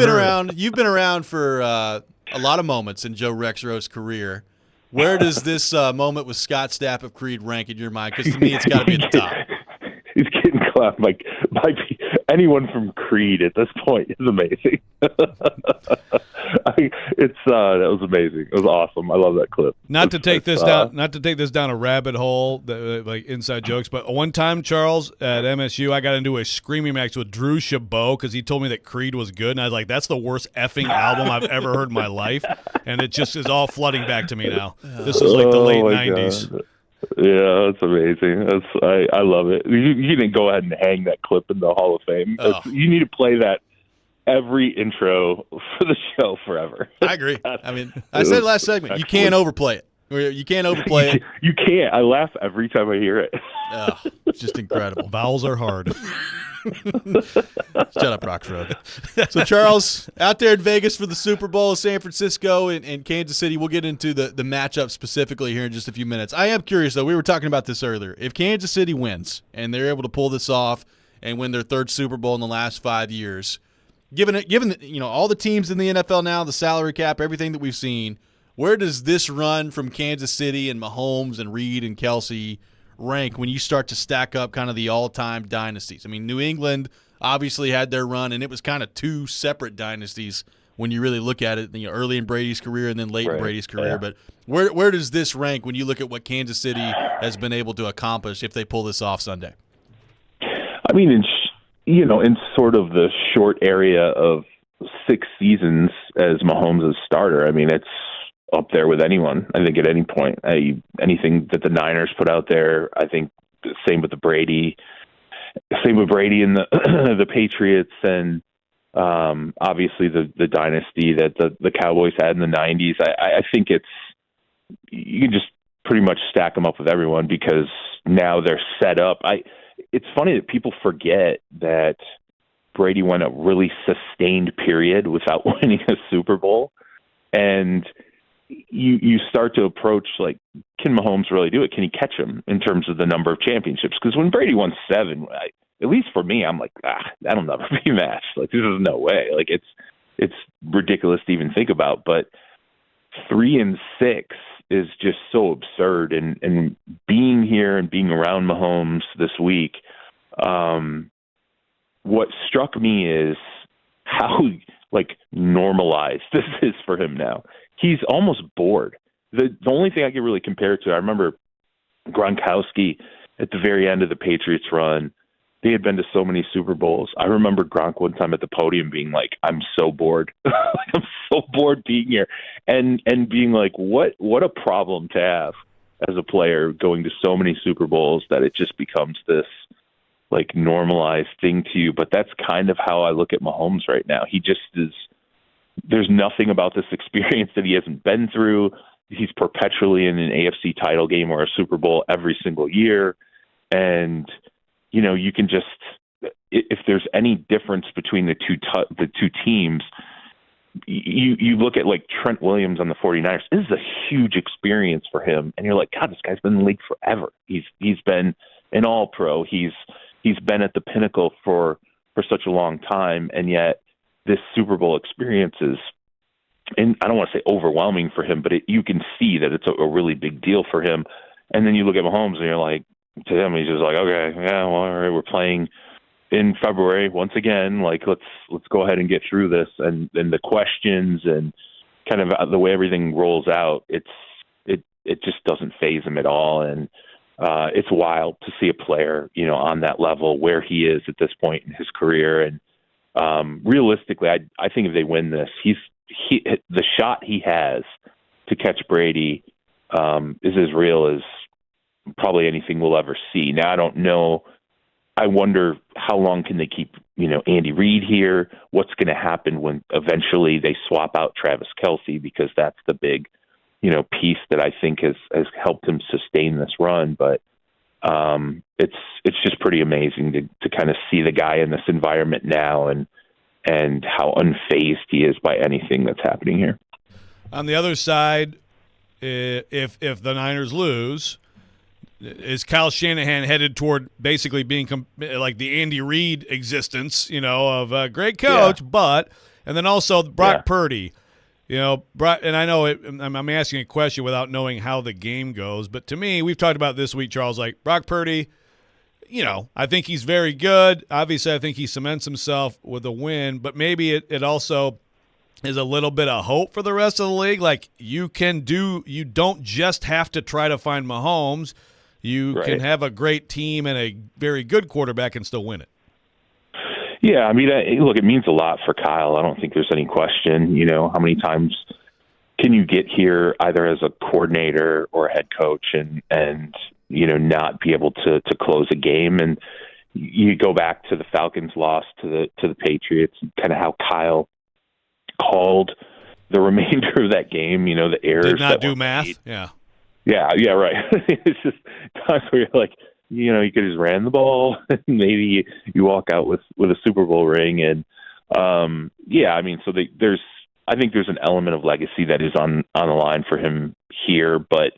been around for a lot of moments in Joe Rexrode's career. Where does this moment with Scott Stapp of Creed rank in your mind? Because to me, it's got to be at the top. He's getting clapped by anyone from Creed at this point is amazing. That was amazing. It was awesome. I love that clip. Not to take this down a rabbit hole, like inside jokes, but one time, Charles, at MSU, I got into a screaming match with Drew Chabot because he told me that Creed was good, and I was like, "That's the worst effing album I've ever heard in my life," and it just is all flooding back to me now. This is like the late '90s. God. Yeah, that's amazing. I love it. You can go ahead and hang that clip in the Hall of Fame. You need to play that every intro for the show forever. I agree. I mean, I said last segment, you can't overplay it. You can't overplay it. You can't. I laugh every time I hear it. Oh, it's just incredible. Vowels are hard. Shut up, Rexrode. So, Charles, out there in Vegas for the Super Bowl, San Francisco and Kansas City. We'll get into the matchup specifically here in just a few minutes. I am curious, though. We were talking about this earlier. If Kansas City wins and they're able to pull this off and win their third Super Bowl in the last 5 years, given all the teams in the NFL now, the salary cap, everything that we've seen, where does this run from Kansas City and Mahomes and Reed and Kelsey rank when you start to stack up kind of the all-time dynasties? I mean, New England obviously had their run, and it was kind of two separate dynasties when you really look at it, early in Brady's career and then late in Brady's career. Yeah. But where does this rank when you look at what Kansas City has been able to accomplish if they pull this off Sunday? I mean, in sort of the short area of 6 seasons as Mahomes' starter, I mean, it's up there with anyone, I think, at any point. Anything that the Niners put out there, I think same with Brady and the Patriots, and obviously the dynasty that the Cowboys had in the 90s. I think you can just pretty much stack them up with everyone because now they're set up. It's funny that people forget that Brady went a really sustained period without winning a Super Bowl, and you start to approach, like, can Mahomes really do it? Can he catch him in terms of the number of championships? Because when Brady won 7, at least for me, I'm like, that'll never be matched. Like, there's no way. Like, it's ridiculous to even think about. But 3 and 6 is just so absurd. And being here and being around Mahomes this week, what struck me is how normalized this is for him now. He's almost bored. The only thing I can really compare it to, I remember Gronkowski at the very end of the Patriots run. They had been to so many Super Bowls. I remember Gronk one time at the podium being like, "I'm so bored. I'm so bored being here," and being like, "What a problem to have as a player going to so many Super Bowls that it just becomes this like normalized thing to you." But that's kind of how I look at Mahomes right now. He just is. There's nothing about this experience that he hasn't been through. He's perpetually in an AFC title game or a Super Bowl every single year. And, you can just, if there's any difference between the two teams, you look at like Trent Williams on the 49ers. This is a huge experience for him. And you're like, God, this guy's been in the league forever. He's been an all-pro. He's been at the pinnacle for such a long time. And yet, this Super Bowl experience is, and I don't want to say overwhelming for him, but you can see that it's a really big deal for him. And then you look at Mahomes and you're like, to him, he's just like, okay, yeah, well, all right, we're playing in February once again. Like, let's go ahead and get through this. And the questions and kind of the way everything rolls out, it just doesn't faze him at all. And it's wild to see a player, on that level where he is at this point in his career. And realistically, I think if they win this, the shot he has to catch Brady is as real as probably anything we'll ever see. Now, I don't know. I wonder how long can they keep Andy Reid here? What's going to happen when eventually they swap out Travis Kelce, because that's the big, piece that I think has helped him sustain this run. But it's just pretty amazing to kind of see the guy in this environment now and how unfazed he is by anything that's happening here. On the other side, if the Niners lose, is Kyle Shanahan headed toward basically being like the Andy Reid existence, of a great coach, and then also Brock Purdy, Brock, and I know I'm asking a question without knowing how the game goes, but to me, we've talked about this week, Charles, like Brock Purdy, I think he's very good. Obviously, I think he cements himself with a win, but maybe it also is a little bit of hope for the rest of the league. Like you don't just have to try to find Mahomes. You can have a great team and a very good quarterback and still win it. Yeah, I mean, look, it means a lot for Kyle. I don't think there's any question. How many times can you get here either as a coordinator or a head coach and not be able to close a game? And you go back to the Falcons' loss to the Patriots, kind of how Kyle called the remainder of that game. The errors did not that do were math. made. Yeah, right. It's just times where you're like, you could have just ran the ball and maybe you walk out with a Super Bowl ring. And I mean, so I think there's an element of legacy that is on the line for him here. But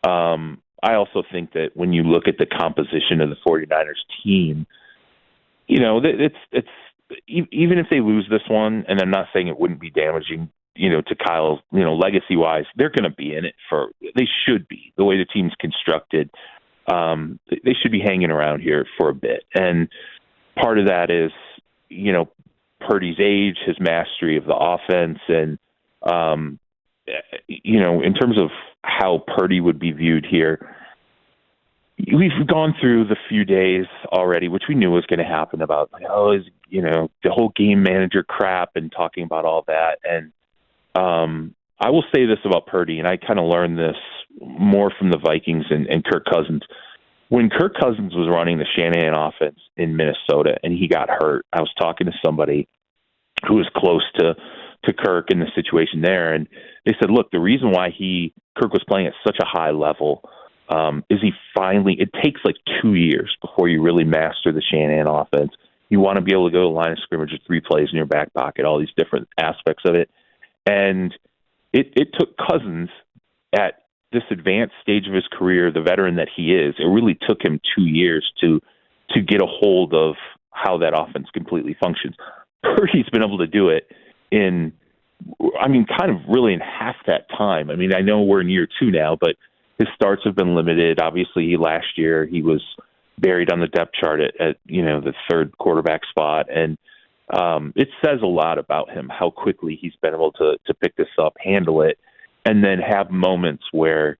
I also think that when you look at the composition of the 49ers team, it's even if they lose this one, and I'm not saying it wouldn't be damaging, to Kyle's, legacy wise, they're going to be in it they should be, the way the team's constructed. They should be hanging around here for a bit. And part of that is, Purdy's age, his mastery of the offense. And, in terms of how Purdy would be viewed here, we've gone through the few days already, which we knew was going to happen about, the whole game manager crap and talking about all that. And I will say this about Purdy, and I kind of learned this more from the Vikings and Kirk Cousins. When Kirk Cousins was running the Shanahan offense in Minnesota and he got hurt, I was talking to somebody who was close to Kirk in the situation there, and they said, look, the reason why Kirk was playing at such a high level is it takes like 2 years before you really master the Shanahan offense. You want to be able to go to the line of scrimmage with 3 plays in your back pocket, all these different aspects of it. And it took Cousins at this advanced stage of his career, the veteran that he is, it really took him 2 years to get a hold of how that offense completely functions. Purdy's been able to do it kind of really in half that time. I mean, I know we're in year 2 now, but his starts have been limited. Obviously, last year he was buried on the depth chart at the third quarterback spot. And it says a lot about him, how quickly he's been able to pick this up, handle it, and then have moments where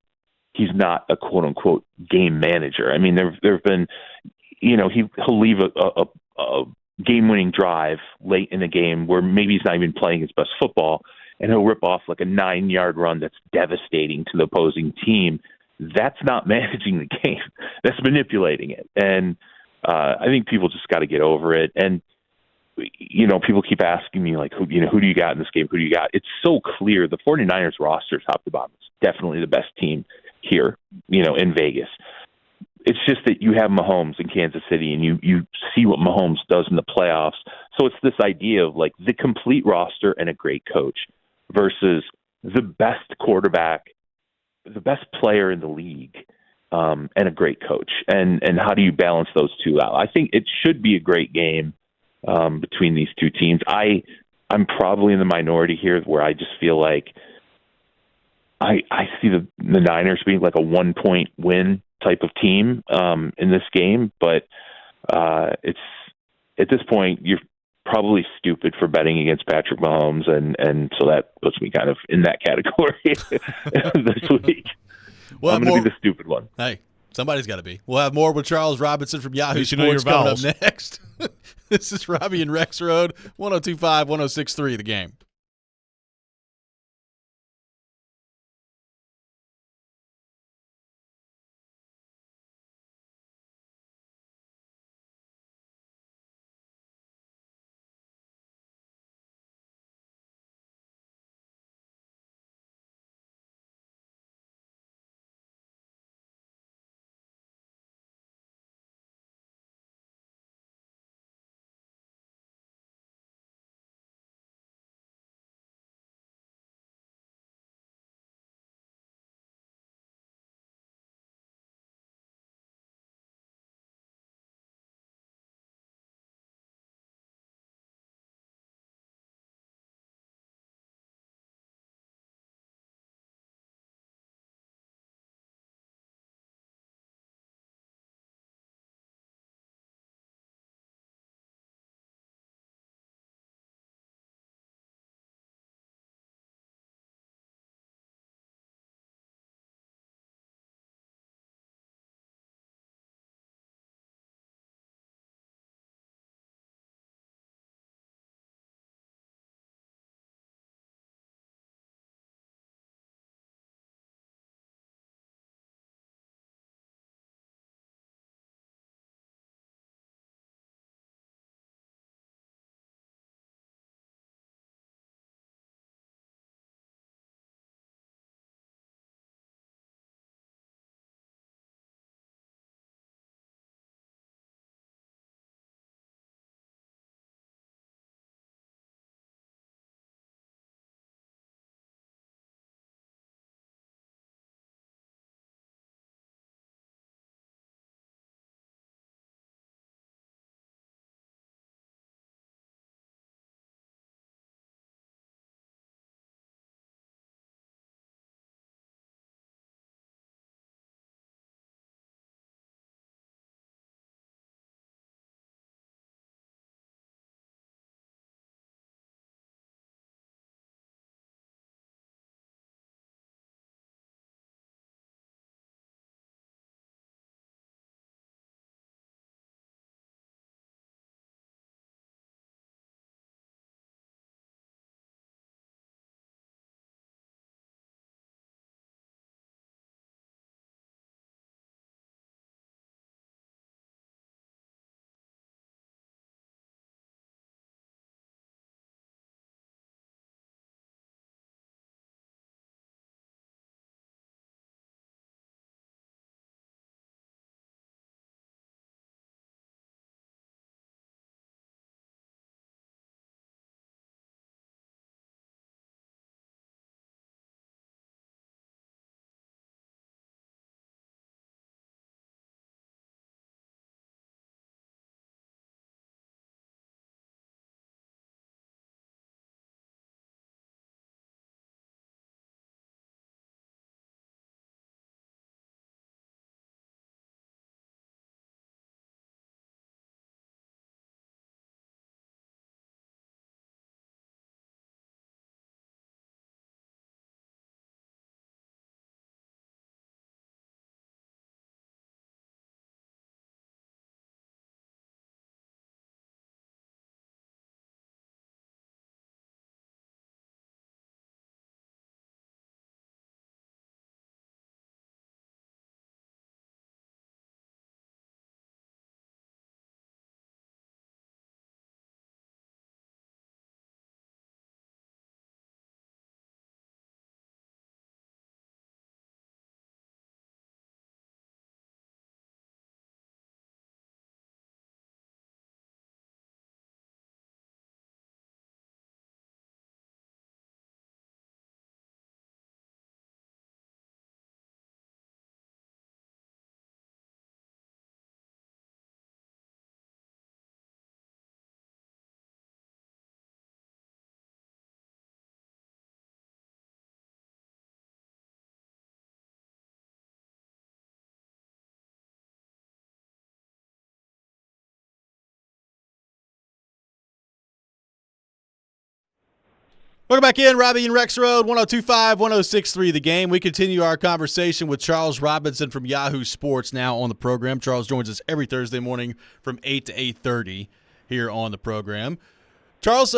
he's not a quote unquote game manager. I mean, there've been, he'll leave a game winning drive late in the game where maybe he's not even playing his best football, and he'll rip off like a 9-yard run that's devastating to the opposing team. That's not managing the game. That's manipulating it. And I think people just got to get over it. And people keep asking me, like, who do you got in this game? Who do you got? It's so clear. The 49ers roster, top to bottom, is definitely the best team here, in Vegas. It's just that you have Mahomes in Kansas City, and you see what Mahomes does in the playoffs. So it's this idea of, like, the complete roster and a great coach versus the best quarterback, the best player in the league, and a great coach. And how do you balance those two out? I think it should be a great game between these two teams. I'm probably in the minority here where I just feel like I see the Niners being like a 1-point win type of team in this game, but it's at this point you're probably stupid for betting against Patrick Mahomes, and so that puts me kind of in that category this week. I'm going to be the stupid one. Hey, somebody's got to be. We'll have more with Charles Robinson from Yahoo Sports know your coming vowels. up next. This is Robby and Rexrode, 102.5, 106.3 The Game. Welcome back in, Robby and Rexrode, 102.5, 106.3 The Game. We continue our conversation with Charles Robinson from Yahoo Sports now on the program. Charles joins us every Thursday morning from 8 to 8:30 here on the program. Charles,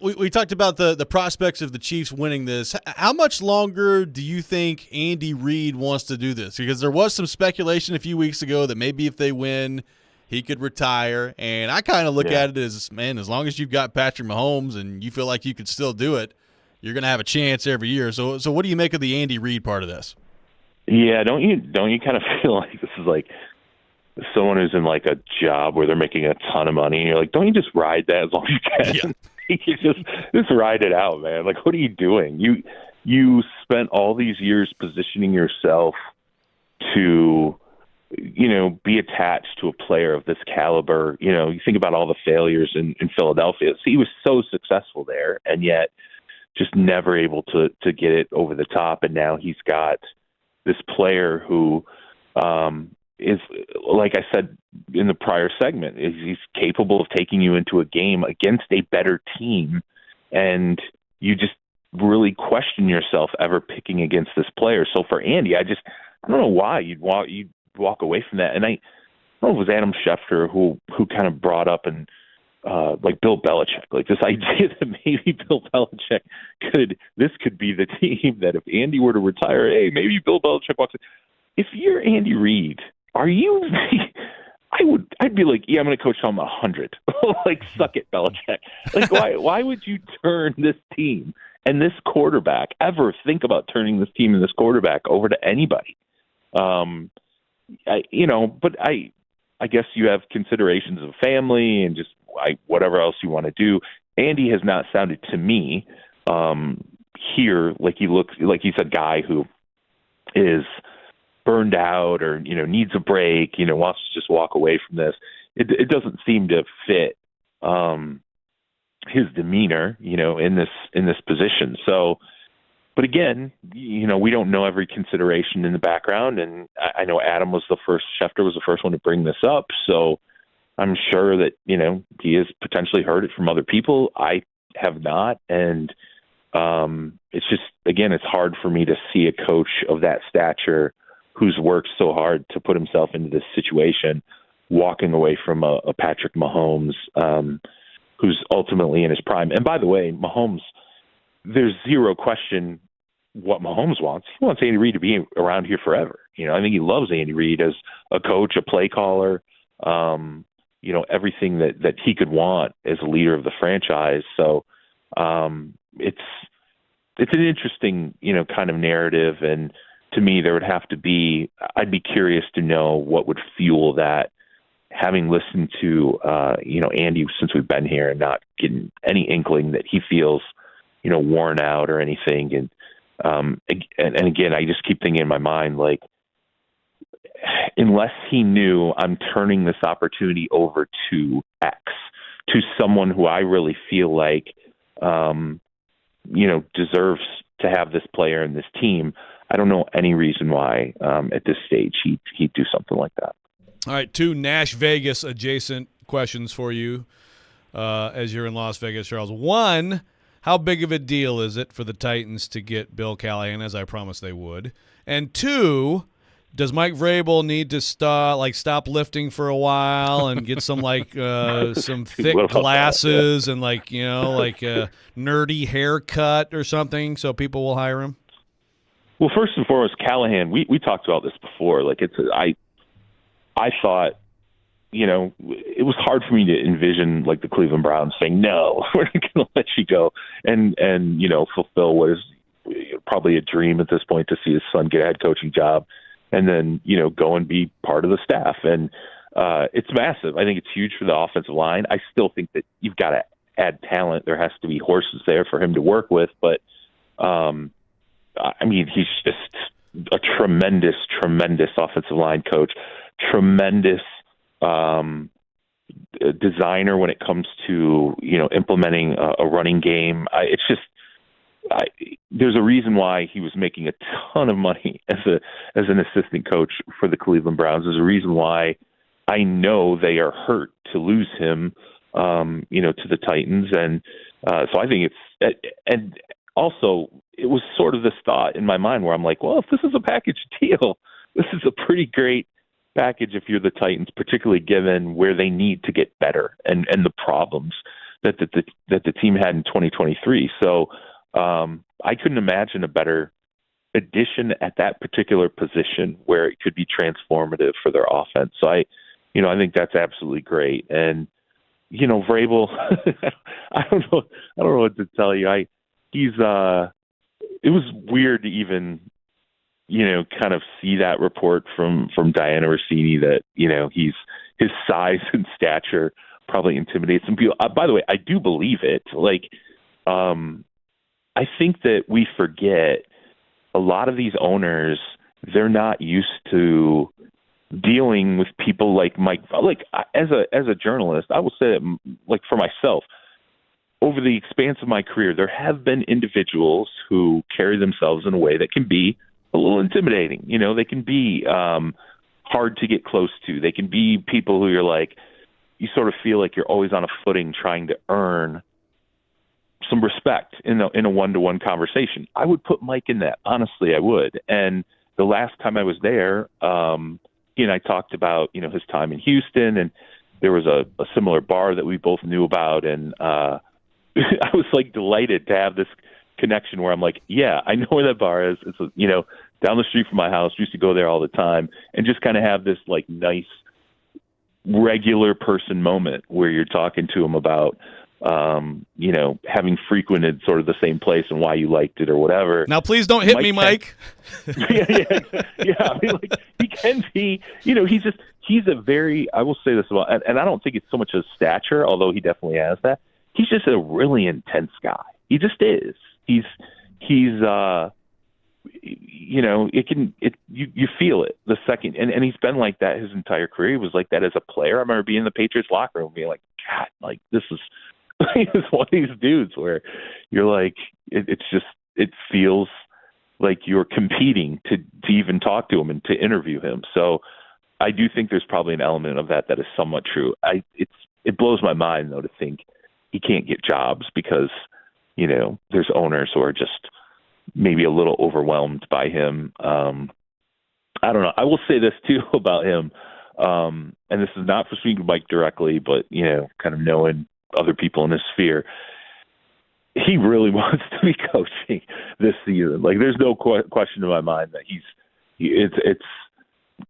we talked about the prospects of the Chiefs winning this. How much longer do you think Andy Reid wants to do this? Because there was some speculation a few weeks ago that maybe if they win, he could retire. And I kind of look at it as, man, as long as you've got Patrick Mahomes and you feel like you could still do it, you're going to have a chance every year. So what do you make of the Andy Reid part of this? Yeah, don't you kind of feel like this is like someone who's in like a job where they're making a ton of money, and you're like, don't you just ride that as long as you can? Yeah. You just ride it out, man. Like, what are you doing? You spent all these years positioning yourself to, be attached to a player of this caliber. You think about all the failures in Philadelphia. So he was so successful there, and yet just never able to get it over the top. And now he's got this player who is, like I said in the prior segment, he's capable of taking you into a game against a better team, and you just really question yourself ever picking against this player. So for Andy, I don't know why you'd walk away from that. And I don't know if it was Adam Schefter who kind of brought up and like Bill Belichick, like this idea that maybe Bill Belichick could be the team that if Andy were to retire, hey, maybe Bill Belichick walks in. If you're Andy Reid, are you? I'd be like, yeah, I'm going to coach him 100. Like, suck it, Belichick. Like, why would you turn this team and this quarterback, ever think about turning this team and this quarterback over to anybody? But I guess you have considerations of family and just whatever else you want to do. Andy has not sounded to me here like he looks like he's a guy who is burned out or needs a break, wants to just walk away from this. It doesn't seem to fit his demeanor, in this position. So, but again, we don't know every consideration in the background, and I know Schefter was the first one to bring this up. So I'm sure that he has potentially heard it from other people. I have not, and it's just, again, it's hard for me to see a coach of that stature who's worked so hard to put himself into this situation, walking away from a Patrick Mahomes, who's ultimately in his prime. And by the way, Mahomes, there's zero question what Mahomes wants. He wants Andy Reid to be around here forever. I think he loves Andy Reid as a coach, a play caller, everything that he could want as a leader of the franchise. So it's an interesting, kind of narrative. And to me, there would have to be, I'd be curious to know what would fuel that, having listened to, Andy since we've been here and not getting any inkling that he feels, worn out or anything. And again, I just keep thinking in my mind, like, unless he knew I'm turning this opportunity over to X, to someone who I really feel like, deserves to have this player and this team, I don't know any reason why at this stage he'd do something like that. All right, 2 Nash Vegas adjacent questions for you as you're in Las Vegas, Charles. 1, how big of a deal is it for the Titans to get Bill Callahan, as I promised they would? And 2, does Mike Vrabel need to stop lifting for a while and get some some thick glasses and a nerdy haircut or something so people will hire him? Well, first and foremost, Callahan, we talked about this before. Like, I thought, it was hard for me to envision like the Cleveland Browns saying, no, we're not going to let you go and fulfill what is probably a dream at this point to see his son get a head coaching job and then, go and be part of the staff. And it's massive. I think it's huge for the offensive line. I still think that you've got to add talent. There has to be horses there for him to work with. But, he's just a tremendous, tremendous offensive line coach, tremendous designer when it comes to, implementing a running game. There's a reason why he was making a ton of money as an assistant coach for the Cleveland Browns. There's a reason why I know they are hurt to lose him, to the Titans. And So I think and also it was sort of this thought in my mind where I'm like, well, if this is a package deal, this is a pretty great package if you're the Titans, particularly given where they need to get better and the problems that the team had in 2023. So I couldn't imagine a better addition at that particular position where it could be transformative for their offense. So I think that's absolutely great. And Vrabel, I don't know what to tell you. It was weird to even kind of see that report from Diana Rossini that his size and stature probably intimidates some people. By the way, I do believe it. Like, I think that we forget a lot of these owners. They're not used to dealing with people like Mike. Like, as a journalist, I will say that, like, for myself, over the expanse of my career, there have been individuals who carry themselves in a way that can be a little intimidating. They can be hard to get close to. They can be people who you're like, you sort of feel like you're always on a footing trying to earn some respect in a one-to-one conversation. I would put Mike in that. Honestly, I would. And the last time I was there, he and I talked about, his time in Houston, and there was a similar bar that we both knew about. And I was like delighted to have this connection where I'm like, yeah, I know where that bar is. It's, down the street from my house. We used to go there all the time and just kind of have this like nice regular person moment where you're talking to him about, having frequented sort of the same place and why you liked it or whatever. Now, please don't hit me, Mike. Yeah. I mean, like, he can be, he's a very, I will say this about, and I don't think it's so much his stature, although he definitely has that. He's just a really intense guy. He just is. He's you feel it the second, and he's been like that his entire career. He was like that as a player. I remember being in the Patriots locker room being like, God, like, this is it's one of these dudes where you're like, it feels like you're competing to even talk to him and to interview him. So I do think there's probably an element of that is somewhat true. It blows my mind though to think he can't get jobs because there's owners who are just maybe a little overwhelmed by him. I don't know. I will say this too about him, and this is not for speaking to Mike directly, but kind of knowing other people in his sphere. He really wants to be coaching this season. Like, there's no question in my mind that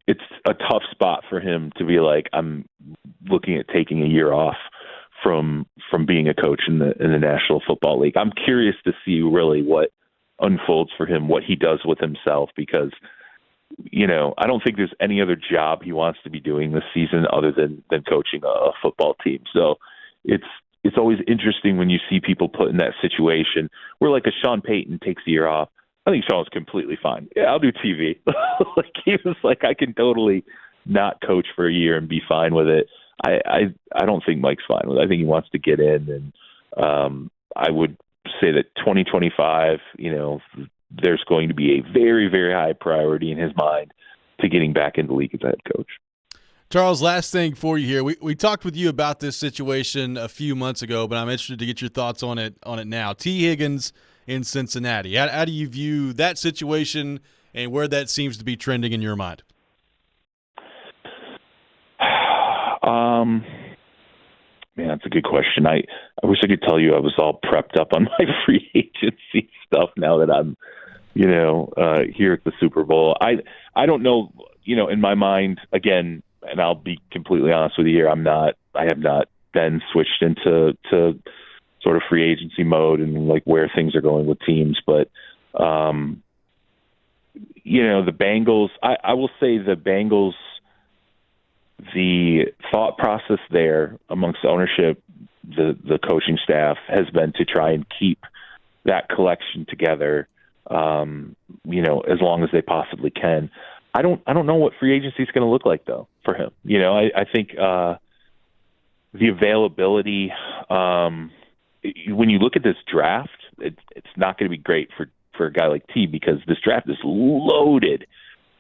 it's a tough spot for him to be like, I'm looking at taking a year off from being a coach in the National Football League. I'm curious to see really what unfolds for him, what he does with himself, because I don't think there's any other job he wants to be doing this season other than coaching a football team. So it's always interesting when you see people put in that situation where, like, a Sean Payton takes a year off. I think Sean's completely fine. Yeah, I'll do TV. Like, he was like, I can totally not coach for a year and be fine with it. I don't think Mike's fine with it. I think he wants to get in, and I would say that 2025, there's going to be a very, very high priority in his mind to getting back in the league as a head coach. Charles, last thing for you here. We talked with you about this situation a few months ago, but I'm interested to get your thoughts on it now. T. Higgins in Cincinnati. How do you view that situation and where that seems to be trending in your mind? Man, that's a good question. I wish I could tell you I was all prepped up on my free agency stuff now that I'm, here at the Super Bowl. I don't know, in my mind, again, and I'll be completely honest with you here, I have not then switched into sort of free agency mode and like where things are going with teams. But, the Bengals, I will say the Bengals, the thought process there amongst the ownership, the coaching staff, has been to try and keep that collection together, as long as they possibly can. I don't know what free agency is going to look like though for him. I think the availability, when you look at this draft, it's not going to be great for a guy like T, because this draft is loaded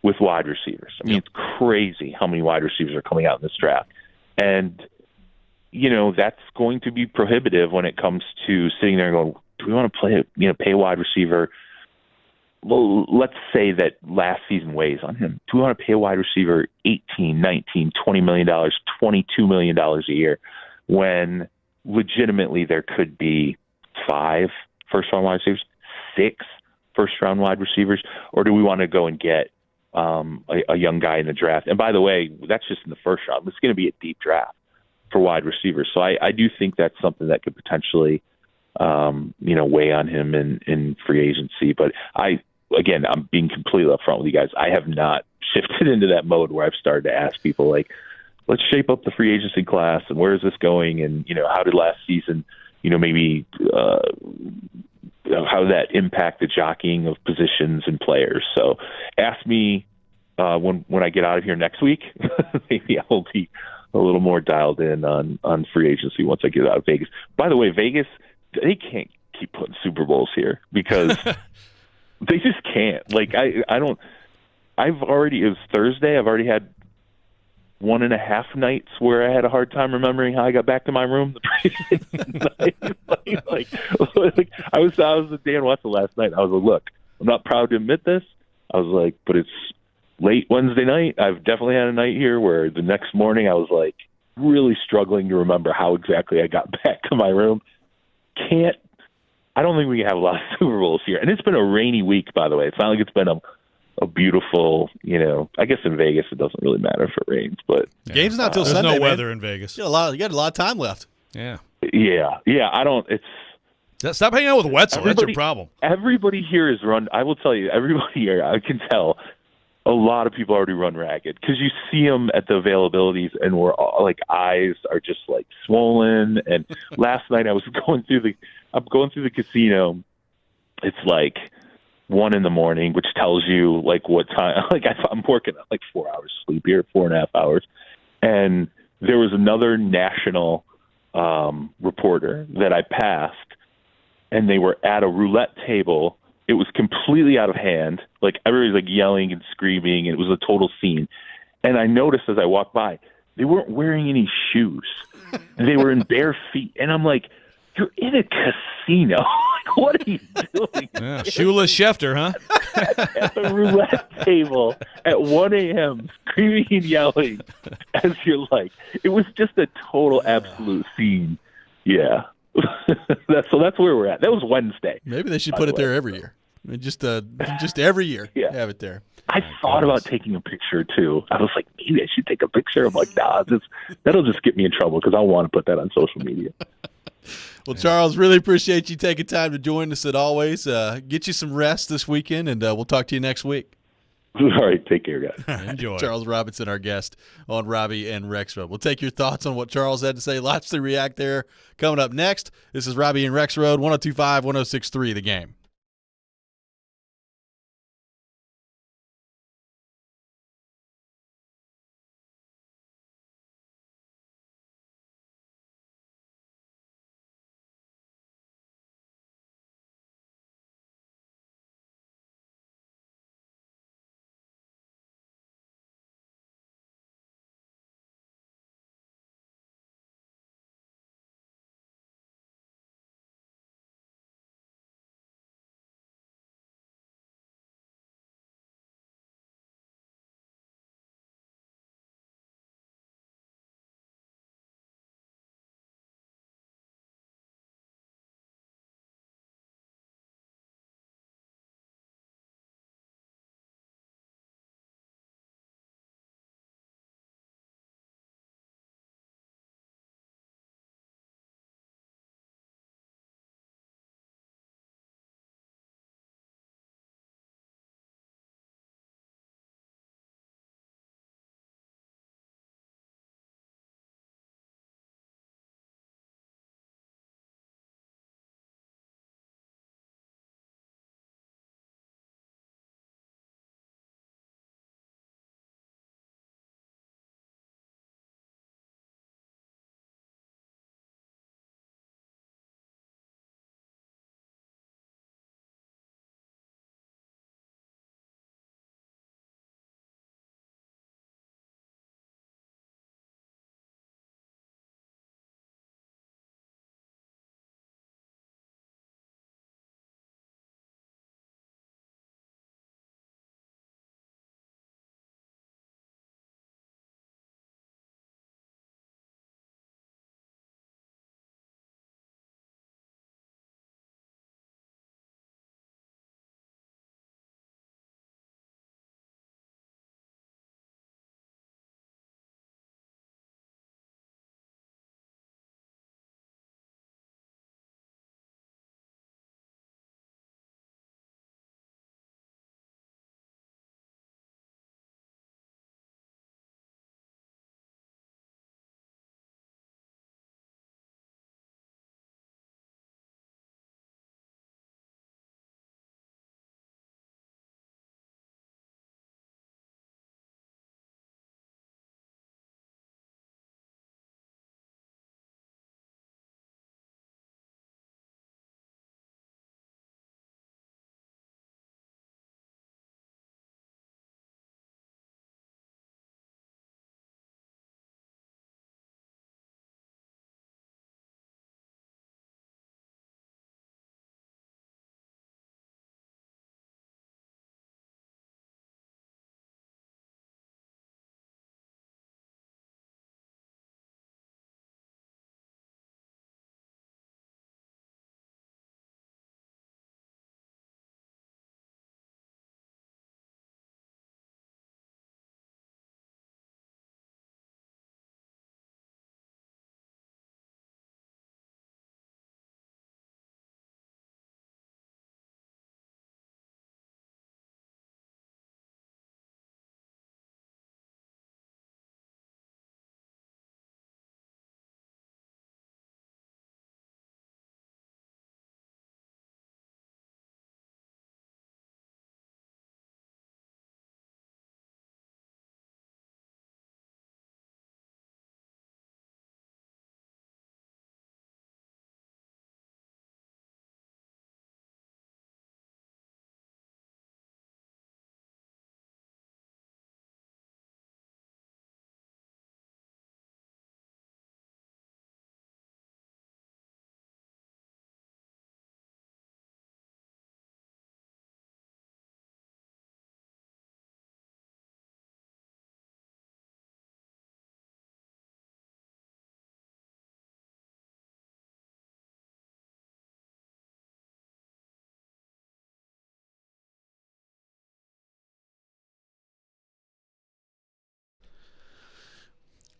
with wide receivers. I mean, It's crazy how many wide receivers are coming out in this draft. And that's going to be prohibitive when it comes to sitting there and going, do we want to pay a wide receiver? Well, let's say that last season weighs on him. Do we want to pay a wide receiver $18, $19, $20 million, $22 million a year when legitimately there could be 5 first-round wide receivers, 6 first-round wide receivers, or do we want to go and get a young guy in the draft? And by the way, that's just in the first round. It's going to be a deep draft for wide receivers. So I do think that's something that could potentially, weigh on him in free agency. But I'm being completely upfront with you guys. I have not shifted into that mode where I've started to ask people like, let's shape up the free agency class and where is this going? And, how did last season, maybe how did that impact the jockeying of positions and players? So ask me when I get out of here next week. Maybe I will be a little more dialed in on free agency once I get out of Vegas. By the way, Vegas, they can't keep putting Super Bowls here because they just can't. Like it was Thursday. I've already had 1.5 nights where I had a hard time remembering how I got back to my room the previous night. like I was with Dan Wessel last night. I was like, look, I'm not proud to admit this. I was like, but it's late Wednesday night. I've definitely had a night here where the next morning I was like really struggling to remember how exactly I got back to my room. I don't think we can have a lot of Super Bowls here. And it's been a rainy week, by the way. It's not like it's been a beautiful, I guess in Vegas it doesn't really matter if it rains, but the game's not till there's Sunday. No weather man. in Vegas. You got a lot of time left. Yeah. I don't. Stop hanging out with Wetzel. That's your problem. Everybody here is run. I will tell you, everybody here, I can tell a lot of people already run ragged because you see them at the availabilities and we're all, like eyes are just like swollen. And last night I was going through the casino. It's like 1 a.m, which tells you like what time. Like I'm working at like 4 hours sleep here, 4.5 hours, and there was another national reporter that I passed, and they were at a roulette table. It was completely out of hand. Like everybody's like yelling and screaming, and it was a total scene. And I noticed as I walked by, they weren't wearing any shoes. They were in bare feet, and I'm like, you're in a casino. Like, what are you doing? Yeah, shoeless Schefter, huh? At the roulette table at 1 a.m., screaming and yelling as you're like, it was just a total absolute scene. Yeah. That's where we're at. That was Wednesday. Maybe they should put it there every year. I mean, just every year have it there. I thought about taking a picture, too. I was like, maybe I should take a picture. I'm like, nah, that'll just get me in trouble because I want to put that on social media. Well, Charles, really appreciate you taking time to join us as always. Get you some rest this weekend, and we'll talk to you next week. All right, take care, guys. Enjoy. Charles Robinson, our guest on Robby and Rexrode. We'll take your thoughts on what Charles had to say. Lots to react there. Coming up next, this is Robby and Rexrode, 102.5, 106.3, The Game.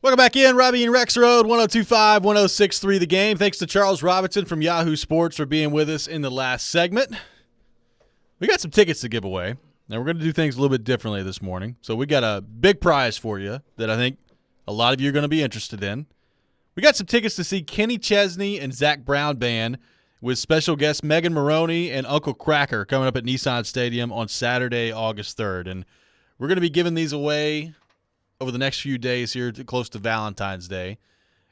Welcome back in, Robby and Rexrode, 102.5, 106.3 The Game. Thanks to Charles Robinson from Yahoo Sports for being with us in the last segment. We got some tickets to give away, and we're going to do things a little bit differently this morning. So we got a big prize for you that I think a lot of you are going to be interested in. We got some tickets to see Kenny Chesney and Zach Brown Band with special guests Megan Maroney and Uncle Kracker coming up at Nissan Stadium on Saturday, August 3rd. And we're going to be giving these away over the next few days here close to Valentine's Day.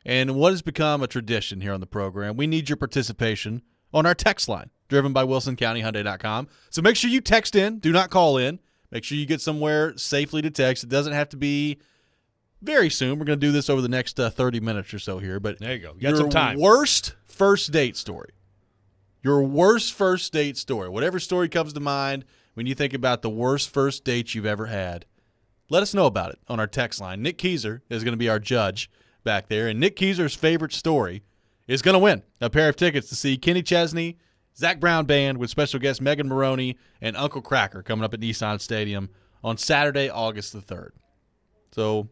And what has become a tradition here on the program, we need your participation on our text line, driven by WilsonCountyHyundai.com. So make sure you text in. Do not call in. Make sure you get somewhere safely to text. It doesn't have to be very soon. We're going to do this over the next 30 minutes or so here. But there you go. You got some time. Your worst first date story. Your worst first date story. Whatever story comes to mind when you think about the worst first date you've ever had. Let us know about it on our text line. Nick Keyser is going to be our judge back there, and Nick Keyser's favorite story is going to win a pair of tickets to see Kenny Chesney, Zach Brown Band with special guest Megan Maroney and Uncle Kracker coming up at Nissan Stadium on Saturday, August the 3rd. So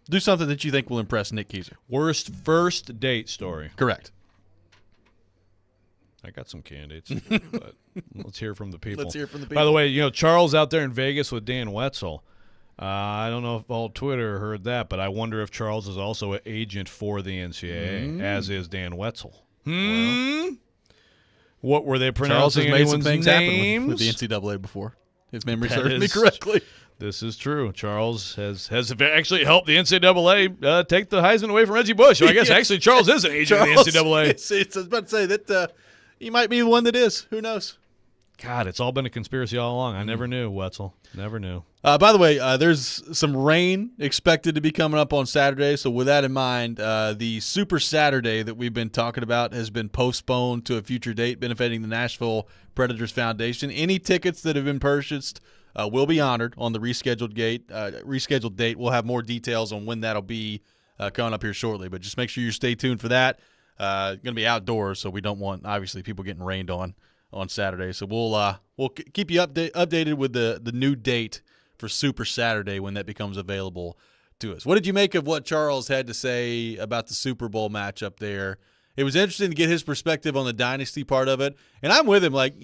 do something that you think will impress Nick Keyser. Worst first date story. Correct. I got some candidates, but let's hear from the people. Let's hear from the people. By the way, Charles out there in Vegas with Dan Wetzel. I don't know if all Twitter heard that, but I wonder if Charles is also an agent for the NCAA, as is Dan Wetzel. Well, what were they pronouncing? Charles has made some things names? happen with the NCAA before. His memory serves me correctly. This is true. Charles has actually helped the NCAA take the Heisman away from Reggie Bush. So I guess actually Charles is an agent of the NCAA. I was about to say that he might be the one that is. Who knows? God, it's all been a conspiracy all along. I never knew, Wetzel. Never knew. By the way, there's some rain expected to be coming up on Saturday. So with that in mind, the Super Saturday that we've been talking about has been postponed to a future date, benefiting the Nashville Predators Foundation. Any tickets that have been purchased will be honored on the rescheduled date. We'll have more details on when that'll be coming up here shortly. But just make sure you stay tuned for that. Going to be outdoors, so we don't want, obviously, people getting rained on Saturday. So we'll keep you updated with the new date for Super Saturday when that becomes available to us. What did you make of what Charles had to say about the Super Bowl matchup there? It was interesting to get his perspective on the dynasty part of it. And I'm with him. Like,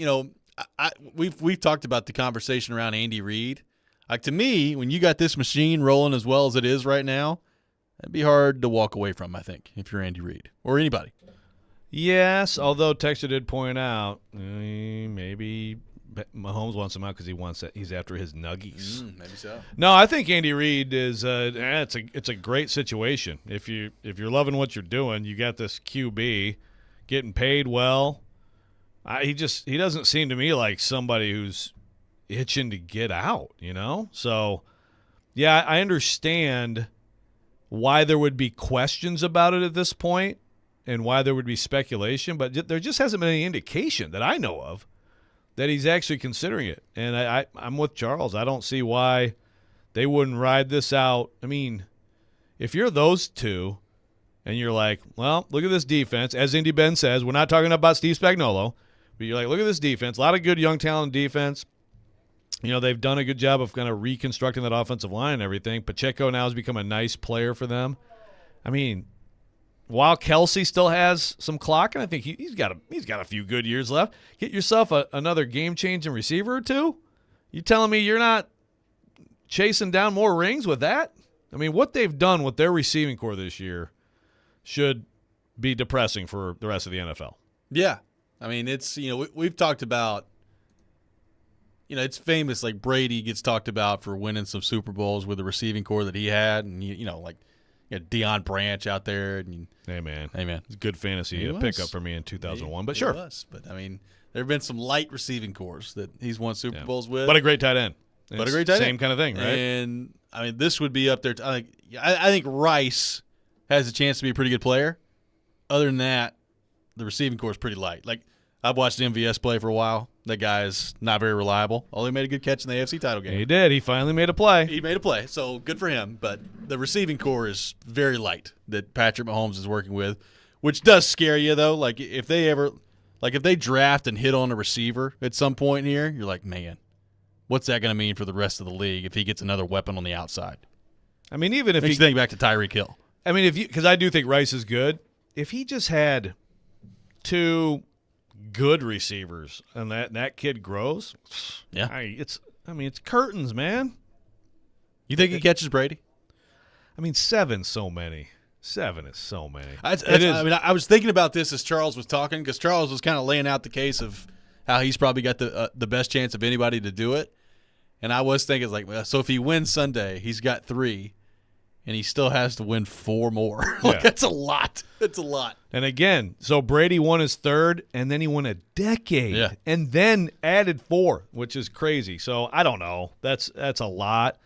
we've talked about the conversation around Andy Reid. Like, to me, when you got this machine rolling as well as it is right now, it'd be hard to walk away from, I think, if you're Andy Reid or anybody. Yes, although Texter did point out maybe Mahomes wants him out because he's after his nuggies. Maybe so. No, I think Andy Reid is it's a great situation. If you're loving what you're doing, you got this QB getting paid well. He doesn't seem to me like somebody who's itching to get out, So, yeah, I understand why there would be questions about it at this point and why there would be speculation, but there just hasn't been any indication that I know of that he's actually considering it. And I'm with Charles. I don't see why they wouldn't ride this out. I mean, if you're those two and you're like, well, look at this defense. As Indy Ben says, we're not talking about Steve Spagnuolo, but you're like, look at this defense. A lot of good young talent defense. They've done a good job of kind of reconstructing that offensive line and everything. Pacheco now has become a nice player for them. I mean, while Kelsey still has some clock, and I think he's got a few good years left, get yourself another game-changing receiver or two. You telling me you're not chasing down more rings with that? I mean, what they've done with their receiving core this year should be depressing for the rest of the NFL. Yeah. I mean, it's, we've talked about, it's famous, like Brady gets talked about for winning some Super Bowls with the receiving core that he had, and Deion Branch out there. And hey man, it's good fantasy pickup for me in 2001. But sure, but I mean, there have been some light receiving cores that he's won Super Bowls with. But a great tight end. Same kind of thing, right? And I mean, this would be up there. I think Rice has a chance to be a pretty good player. Other than that, the receiving core is pretty light. Like, I've watched MVS play for a while. That guy is not very reliable. Although he made a good catch in the AFC title game. He did. He finally made a play. He made a play, so good for him. But the receiving core is very light that Patrick Mahomes is working with, which does scare you, though. Like, if they draft and hit on a receiver at some point here, you're like, man, what's that going to mean for the rest of the league if he gets another weapon on the outside? I mean, even if you think back to Tyreek Hill. I mean, because I do think Rice is good. If he just had 2 good receivers and that kid grows, yeah, it's curtains, man. You think he catches Brady? I mean, 7's so many. 7 is so many. It is. I mean, I was thinking about this as Charles was talking, because Charles was kind of laying out the case of how he's probably got the best chance of anybody to do it. And I was thinking, like, so if he wins Sunday, he's got 3, and he still has to win 4 more. That's a lot. It's a lot. And again, so Brady won his 3rd, and then he won a decade, and then added 4, which is crazy. So I don't know. That's a lot.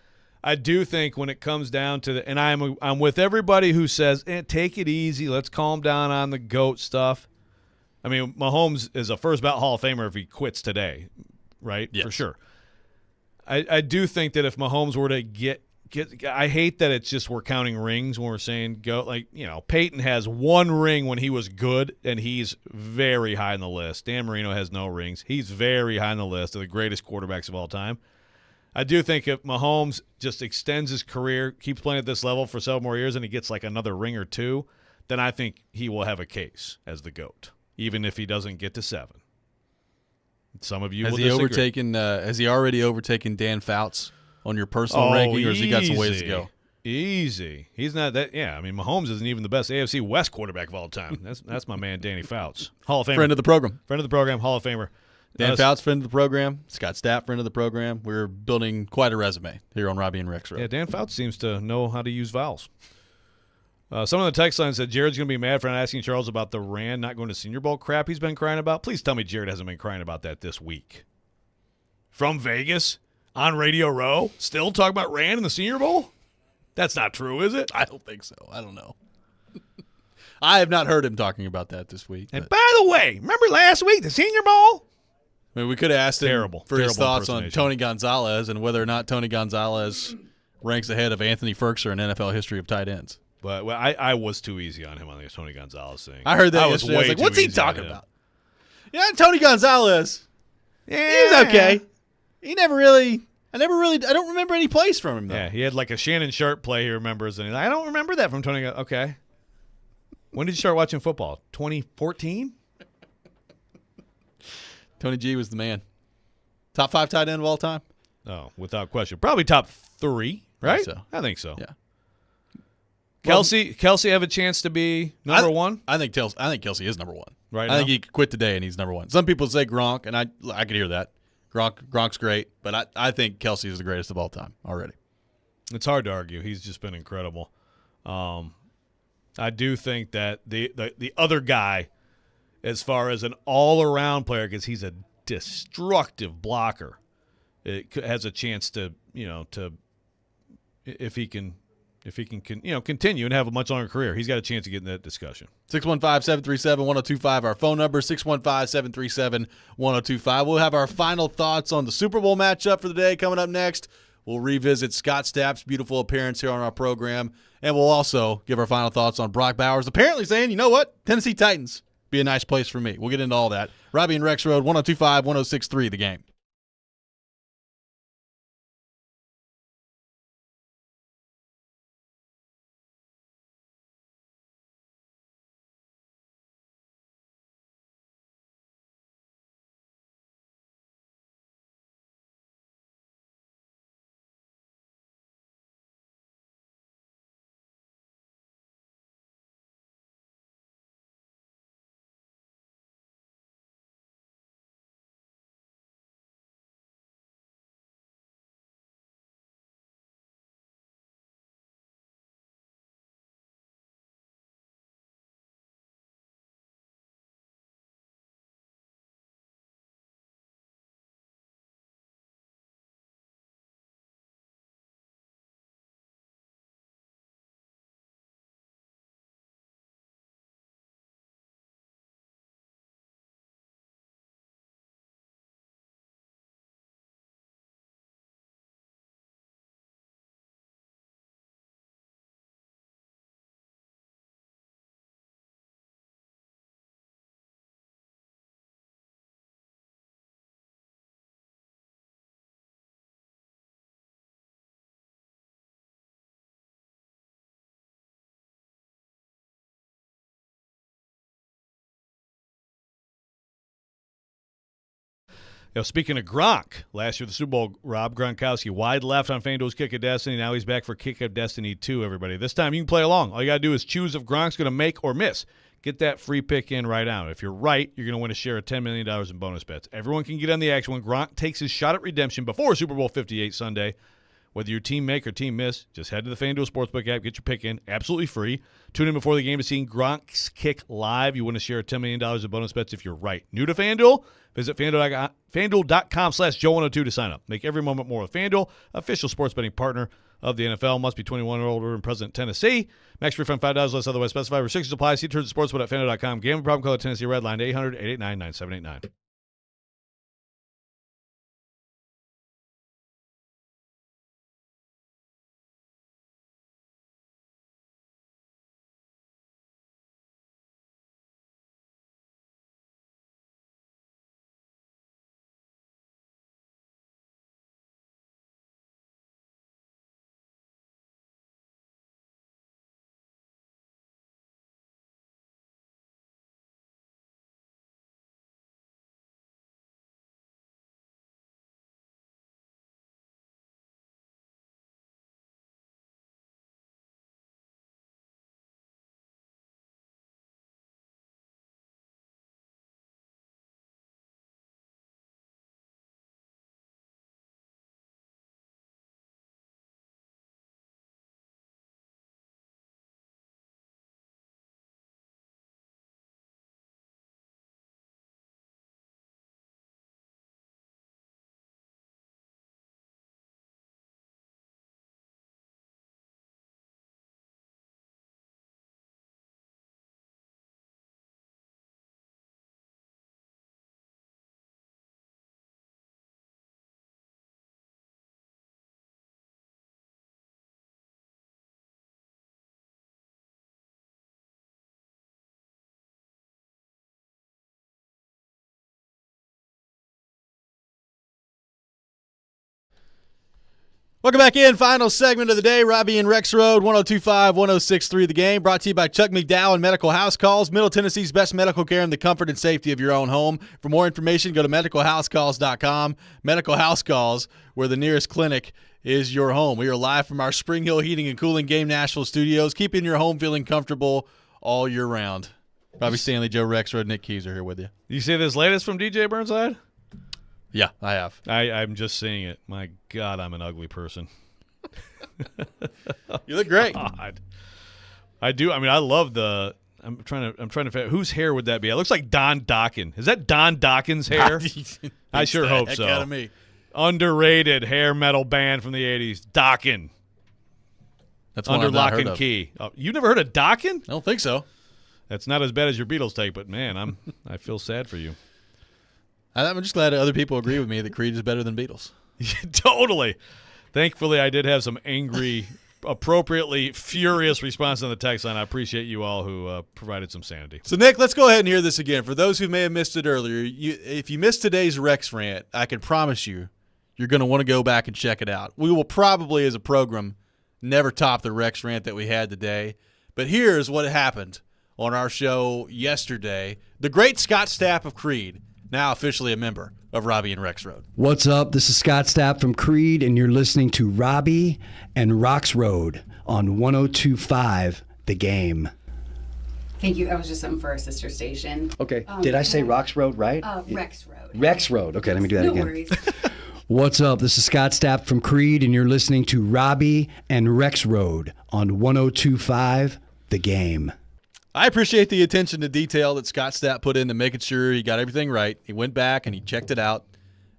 I do think when it comes down to and I'm with everybody who says, take it easy, let's calm down on the GOAT stuff. I mean, Mahomes is a first ballot Hall of Famer if he quits today, right? Yes. For sure. I do think that if Mahomes were to get I hate that it's just we're counting rings when we're saying go. Like, Peyton has 1 ring when he was good, and he's very high on the list. Dan Marino has no rings. He's very high on the list of the greatest quarterbacks of all time. I do think if Mahomes just extends his career, keeps playing at this level for several more years, and he gets like another ring or 2, then I think he will have a case as the GOAT, even if he doesn't get to 7. Some of you will disagree. Has he already overtaken Dan Fouts on your personal ranking, or has he got some ways to go? Easy. He's not that. Yeah, I mean, Mahomes isn't even the best AFC West quarterback of all time. That's my man, Danny Fouts, Hall of Famer, friend of the program, Hall of Famer. Dan Fouts, friend of the program. Scott Stapp, friend of the program. We're building quite a resume here on Robby and Rexrode. Yeah, Dan Fouts seems to know how to use vowels. Some of the text line said Jared's going to be mad for not asking Charles about the Rand not going to Senior Bowl crap he's been crying about. Please tell me Jared hasn't been crying about that this week. From Vegas on Radio Row, still talking about Rand in the Senior Bowl? That's not true, is it? I don't think so. I don't know. I have not heard him talking about that this week. And by the way, remember last week, the Senior Bowl? I mean, we could have asked him for his thoughts on Tony Gonzalez and whether or not Tony Gonzalez ranks ahead of Anthony Ferkser in NFL history of tight ends. But I was too easy on him on the Tony Gonzalez thing. I heard that yesterday. I was like, what's he talking about? Yeah, Tony Gonzalez. Yeah. He was okay. I don't remember any plays from him, though. Yeah, he had like a Shannon Sharp play he remembers, and I don't remember that from Tony. Okay. When did you start watching football? 2014? Tony G was the man. Top 5 tight end of all time? Oh, without question. Probably top 3, right? I think so. Yeah. Kelsey have a chance to be number 1? I think Kelsey is number 1. Right. I think he could quit today and he's number 1. Some people say Gronk, and I could hear that. Gronk's great, but I think Kelsey is the greatest of all time already. It's hard to argue. He's just been incredible. I do think that the other guy, as far as an all-around player, because he's a destructive blocker, has a chance to if he can continue and have a much longer career, he's got a chance to get in that discussion. 615-737-1025, our phone number, 615-737-1025. We'll have our final thoughts on the Super Bowl matchup for the day coming up next. We'll revisit Scott Stapp's beautiful appearance here on our program, and we'll also give our final thoughts on Brock Bowers apparently saying, you know what, Tennessee Titans be a nice place for me. We'll get into all that. Robby and Rexrode, 102.5, 106.3, The Game. Speaking of Gronk, last year the Super Bowl, Rob Gronkowski wide left on FanDuel's Kick of Destiny. Now he's back for Kick of Destiny 2, everybody. This time you can play along. All you got to do is choose if Gronk's going to make or miss. Get that free pick in right now. If you're right, you're going to win a share of $10 million in bonus bets. Everyone can get on the action when Gronk takes his shot at redemption before Super Bowl 58 Sunday. Whether your team make or team miss, just head to the FanDuel Sportsbook app, get your pick in, absolutely free. Tune in before the game to see Gronk's kick live. You win a share of $10 million in bonus bets if you're right. New to FanDuel? Visit FanDuel.com/Joe102 to sign up. Make every moment more with FanDuel, official sports betting partner of the NFL. Must be 21 or older and present in Tennessee. Max refund $5 unless otherwise specified. Restrictions apply. See terms of sportsbook at FanDuel.com. Gambling problem? Call Tennessee Red Line 800-889-9789. Welcome back in. Final segment of the day. Robby and Rexrode, 102.5, 106.3 The Game. Brought to you by Chuck McDowell and Medical House Calls. Middle Tennessee's best medical care in the comfort and safety of your own home. For more information, go to medicalhousecalls.com. Medical House Calls, where the nearest clinic is your home. We are live from our Spring Hill Heating and Cooling Game Nashville studios, keeping your home feeling comfortable all year round. Robby Stanley, Joe Rexrode, Nick Keys are here with you. You see this latest from DJ Burnside? Yeah, I have. I'm just seeing it. My God, I'm an ugly person. You look great. God. I do. I mean, I love the. I'm trying to figure out whose hair would that be. It looks like Don Dokken. Is that Don Dokken's hair? I sure hope so. Out of me. Underrated hair metal band from the 80s. Dokken. That's Under Lock and Key. Oh, you never heard of Dokken? I don't think so. That's not as bad as your Beatles take, but man, I feel sad for you. I'm just glad other people agree with me that Creed is better than Beatles. Totally. Thankfully, I did have some angry, appropriately furious response on the text line. I appreciate you all who provided some sanity. So, Nick, let's go ahead and hear this again. For those who may have missed it earlier, if you missed today's Rex rant, I can promise you're going to want to go back and check it out. We will probably, as a program, never top the Rex rant that we had today. But here's what happened on our show yesterday. The great Scott Stapp of Creed, now officially a member of Robby and Rexrode. What's up? This is Scott Stapp from Creed, and you're listening to Robby and Rexrode on 102.5 The Game. Thank you. That was just something for our sister station. Okay. Did I say Rexrode right? Rexrode. Rexrode. Okay, let me do that no again. Worries. What's up? This is Scott Stapp from Creed, and you're listening to Robby and Rexrode on 102.5 The Game. I appreciate the attention to detail that Scott Stapp put into making sure he got everything right. He went back and he checked it out.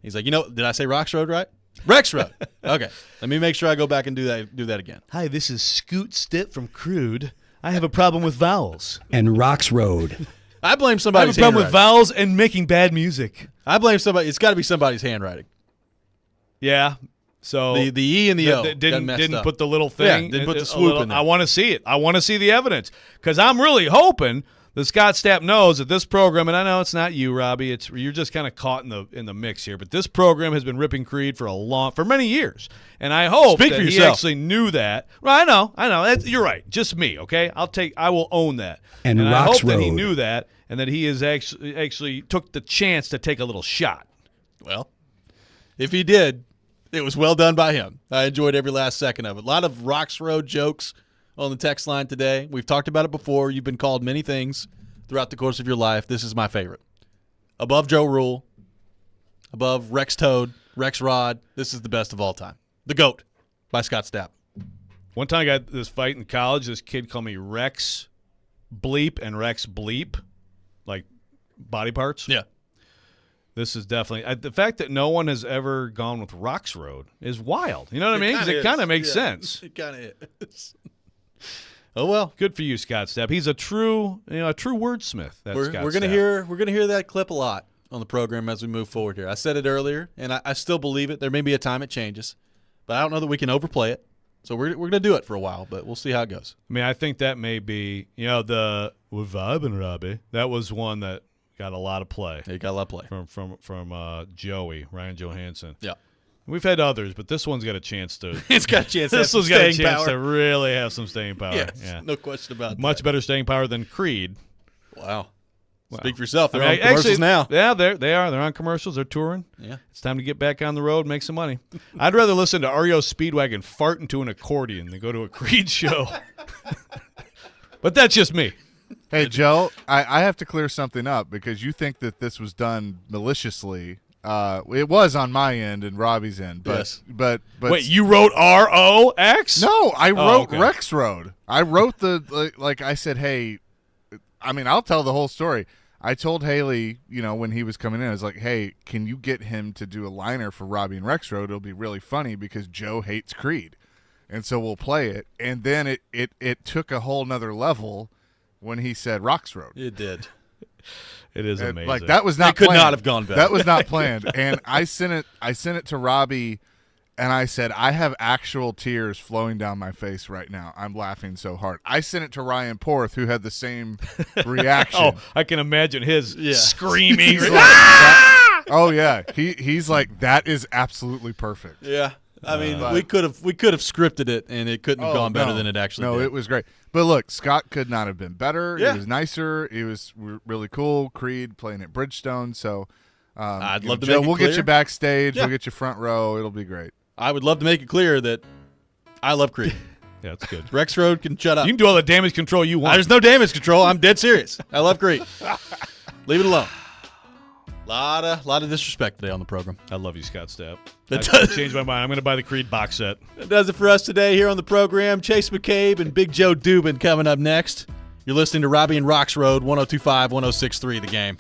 He's like, did I say Rexrode right? Rexrode. Okay. Let me make sure I go back and do that again. Hi, this is Scoot Stitt from Crude. I have a problem with vowels. And Rexrode. I blame somebody's I have a problem with vowels and making bad music. I blame somebody. It's got to be somebody's handwriting. Yeah. So the E and the O didn't put the little thing. Yeah, didn't put the swoop in there. I want to see it. I want to see the evidence because I'm really hoping that Scott Stapp knows that this program, and I know it's not you, Robby. You're just kind of caught in the mix here. But this program has been ripping Creed for many years, and I hope that he actually knew that. Well, I know. You're right. Just me, okay? I will own that, and I hope that he knew that, and that he is actually took the chance to take a little shot. Well, if he did, it was well done by him. I enjoyed every last second of it. A lot of Rexrode jokes on the text line today. We've talked about it before. You've been called many things throughout the course of your life. This is my favorite. Above Joe Rule, above Rexrode, Rexrode, this is the best of all time. The GOAT by Scott Stapp. One time I got this fight in college. This kid called me Rex Bleep and Rex Bleep, like body parts. Yeah. This is definitely the fact that no one has ever gone with Rexrode is wild. You know what I mean? 'Cause it kind of makes sense. It kind of is. Oh well, good for you, Scott Stapp. He's a true wordsmith. We're gonna hear that clip a lot on the program as we move forward here. I said it earlier, and I still believe it. There may be a time it changes, but I don't know that we can overplay it. So we're gonna do it for a while, but we'll see how it goes. I mean, I think that may be the "We're vibing, Robby." That was one that got a lot of play. It got a lot of play from Joey Ryan Johansson. Yeah. We've had others, but this one's got a chance to. It's got a chance. This one's got a chance to really have some staying power. Yes, yeah, no question about that. Much better staying power than Creed. Wow. Speak for yourself. They're on commercials commercials now. Yeah, they are. They're on commercials. They're touring. Yeah. It's time to get back on the road, make some money. I'd rather listen to REO Speedwagon fart into an accordion than go to a Creed show. But that's just me. Hey, Joe, I have to clear something up because you think that this was done maliciously. It was on my end and Robbie's end. But, yes. But wait, you wrote ROX? No, I wrote okay. Rexrode. I wrote like I said, hey, I mean, I'll tell the whole story. I told Haley, when he was coming in, I was like, hey, can you get him to do a liner for Robby and Rexrode? It'll be really funny because Joe hates Creed. And so we'll play it. And then it took a whole nother level when he said Rexrode. It did. It is amazing. Like that was not. It could planned. not have gone better. That was not planned. And I sent it to Robby, and I said, I have actual tears flowing down my face right now. I'm laughing so hard. I sent it to Ryan Porth, who had the same reaction. Oh, I can imagine his screaming. Oh yeah, he's like, that is absolutely perfect. Yeah. I mean, we could have scripted it, and it couldn't have gone better than it actually did. No, it was great. But look, Scott could not have been better. Yeah. He was nicer. He was really cool. Creed playing at Bridgestone. So I'd love to Joe, make it we'll clear. get you backstage. Yeah. We'll get you front row. It'll be great. I would love to make it clear that I love Creed. Yeah, that's good. Rexrode can shut up. You can do all the damage control you want. There's no damage control. I'm dead serious. I love Creed. Leave it alone. Lot of disrespect today on the program. I love you, Scott Stapp. That I does- changed my mind. I'm going to buy the Creed box set. That does it for us today here on the program. Chase McCabe and Big Joe Dubin coming up next. You're listening to Robby and Rexrode, 102.5, 106.3 The Game.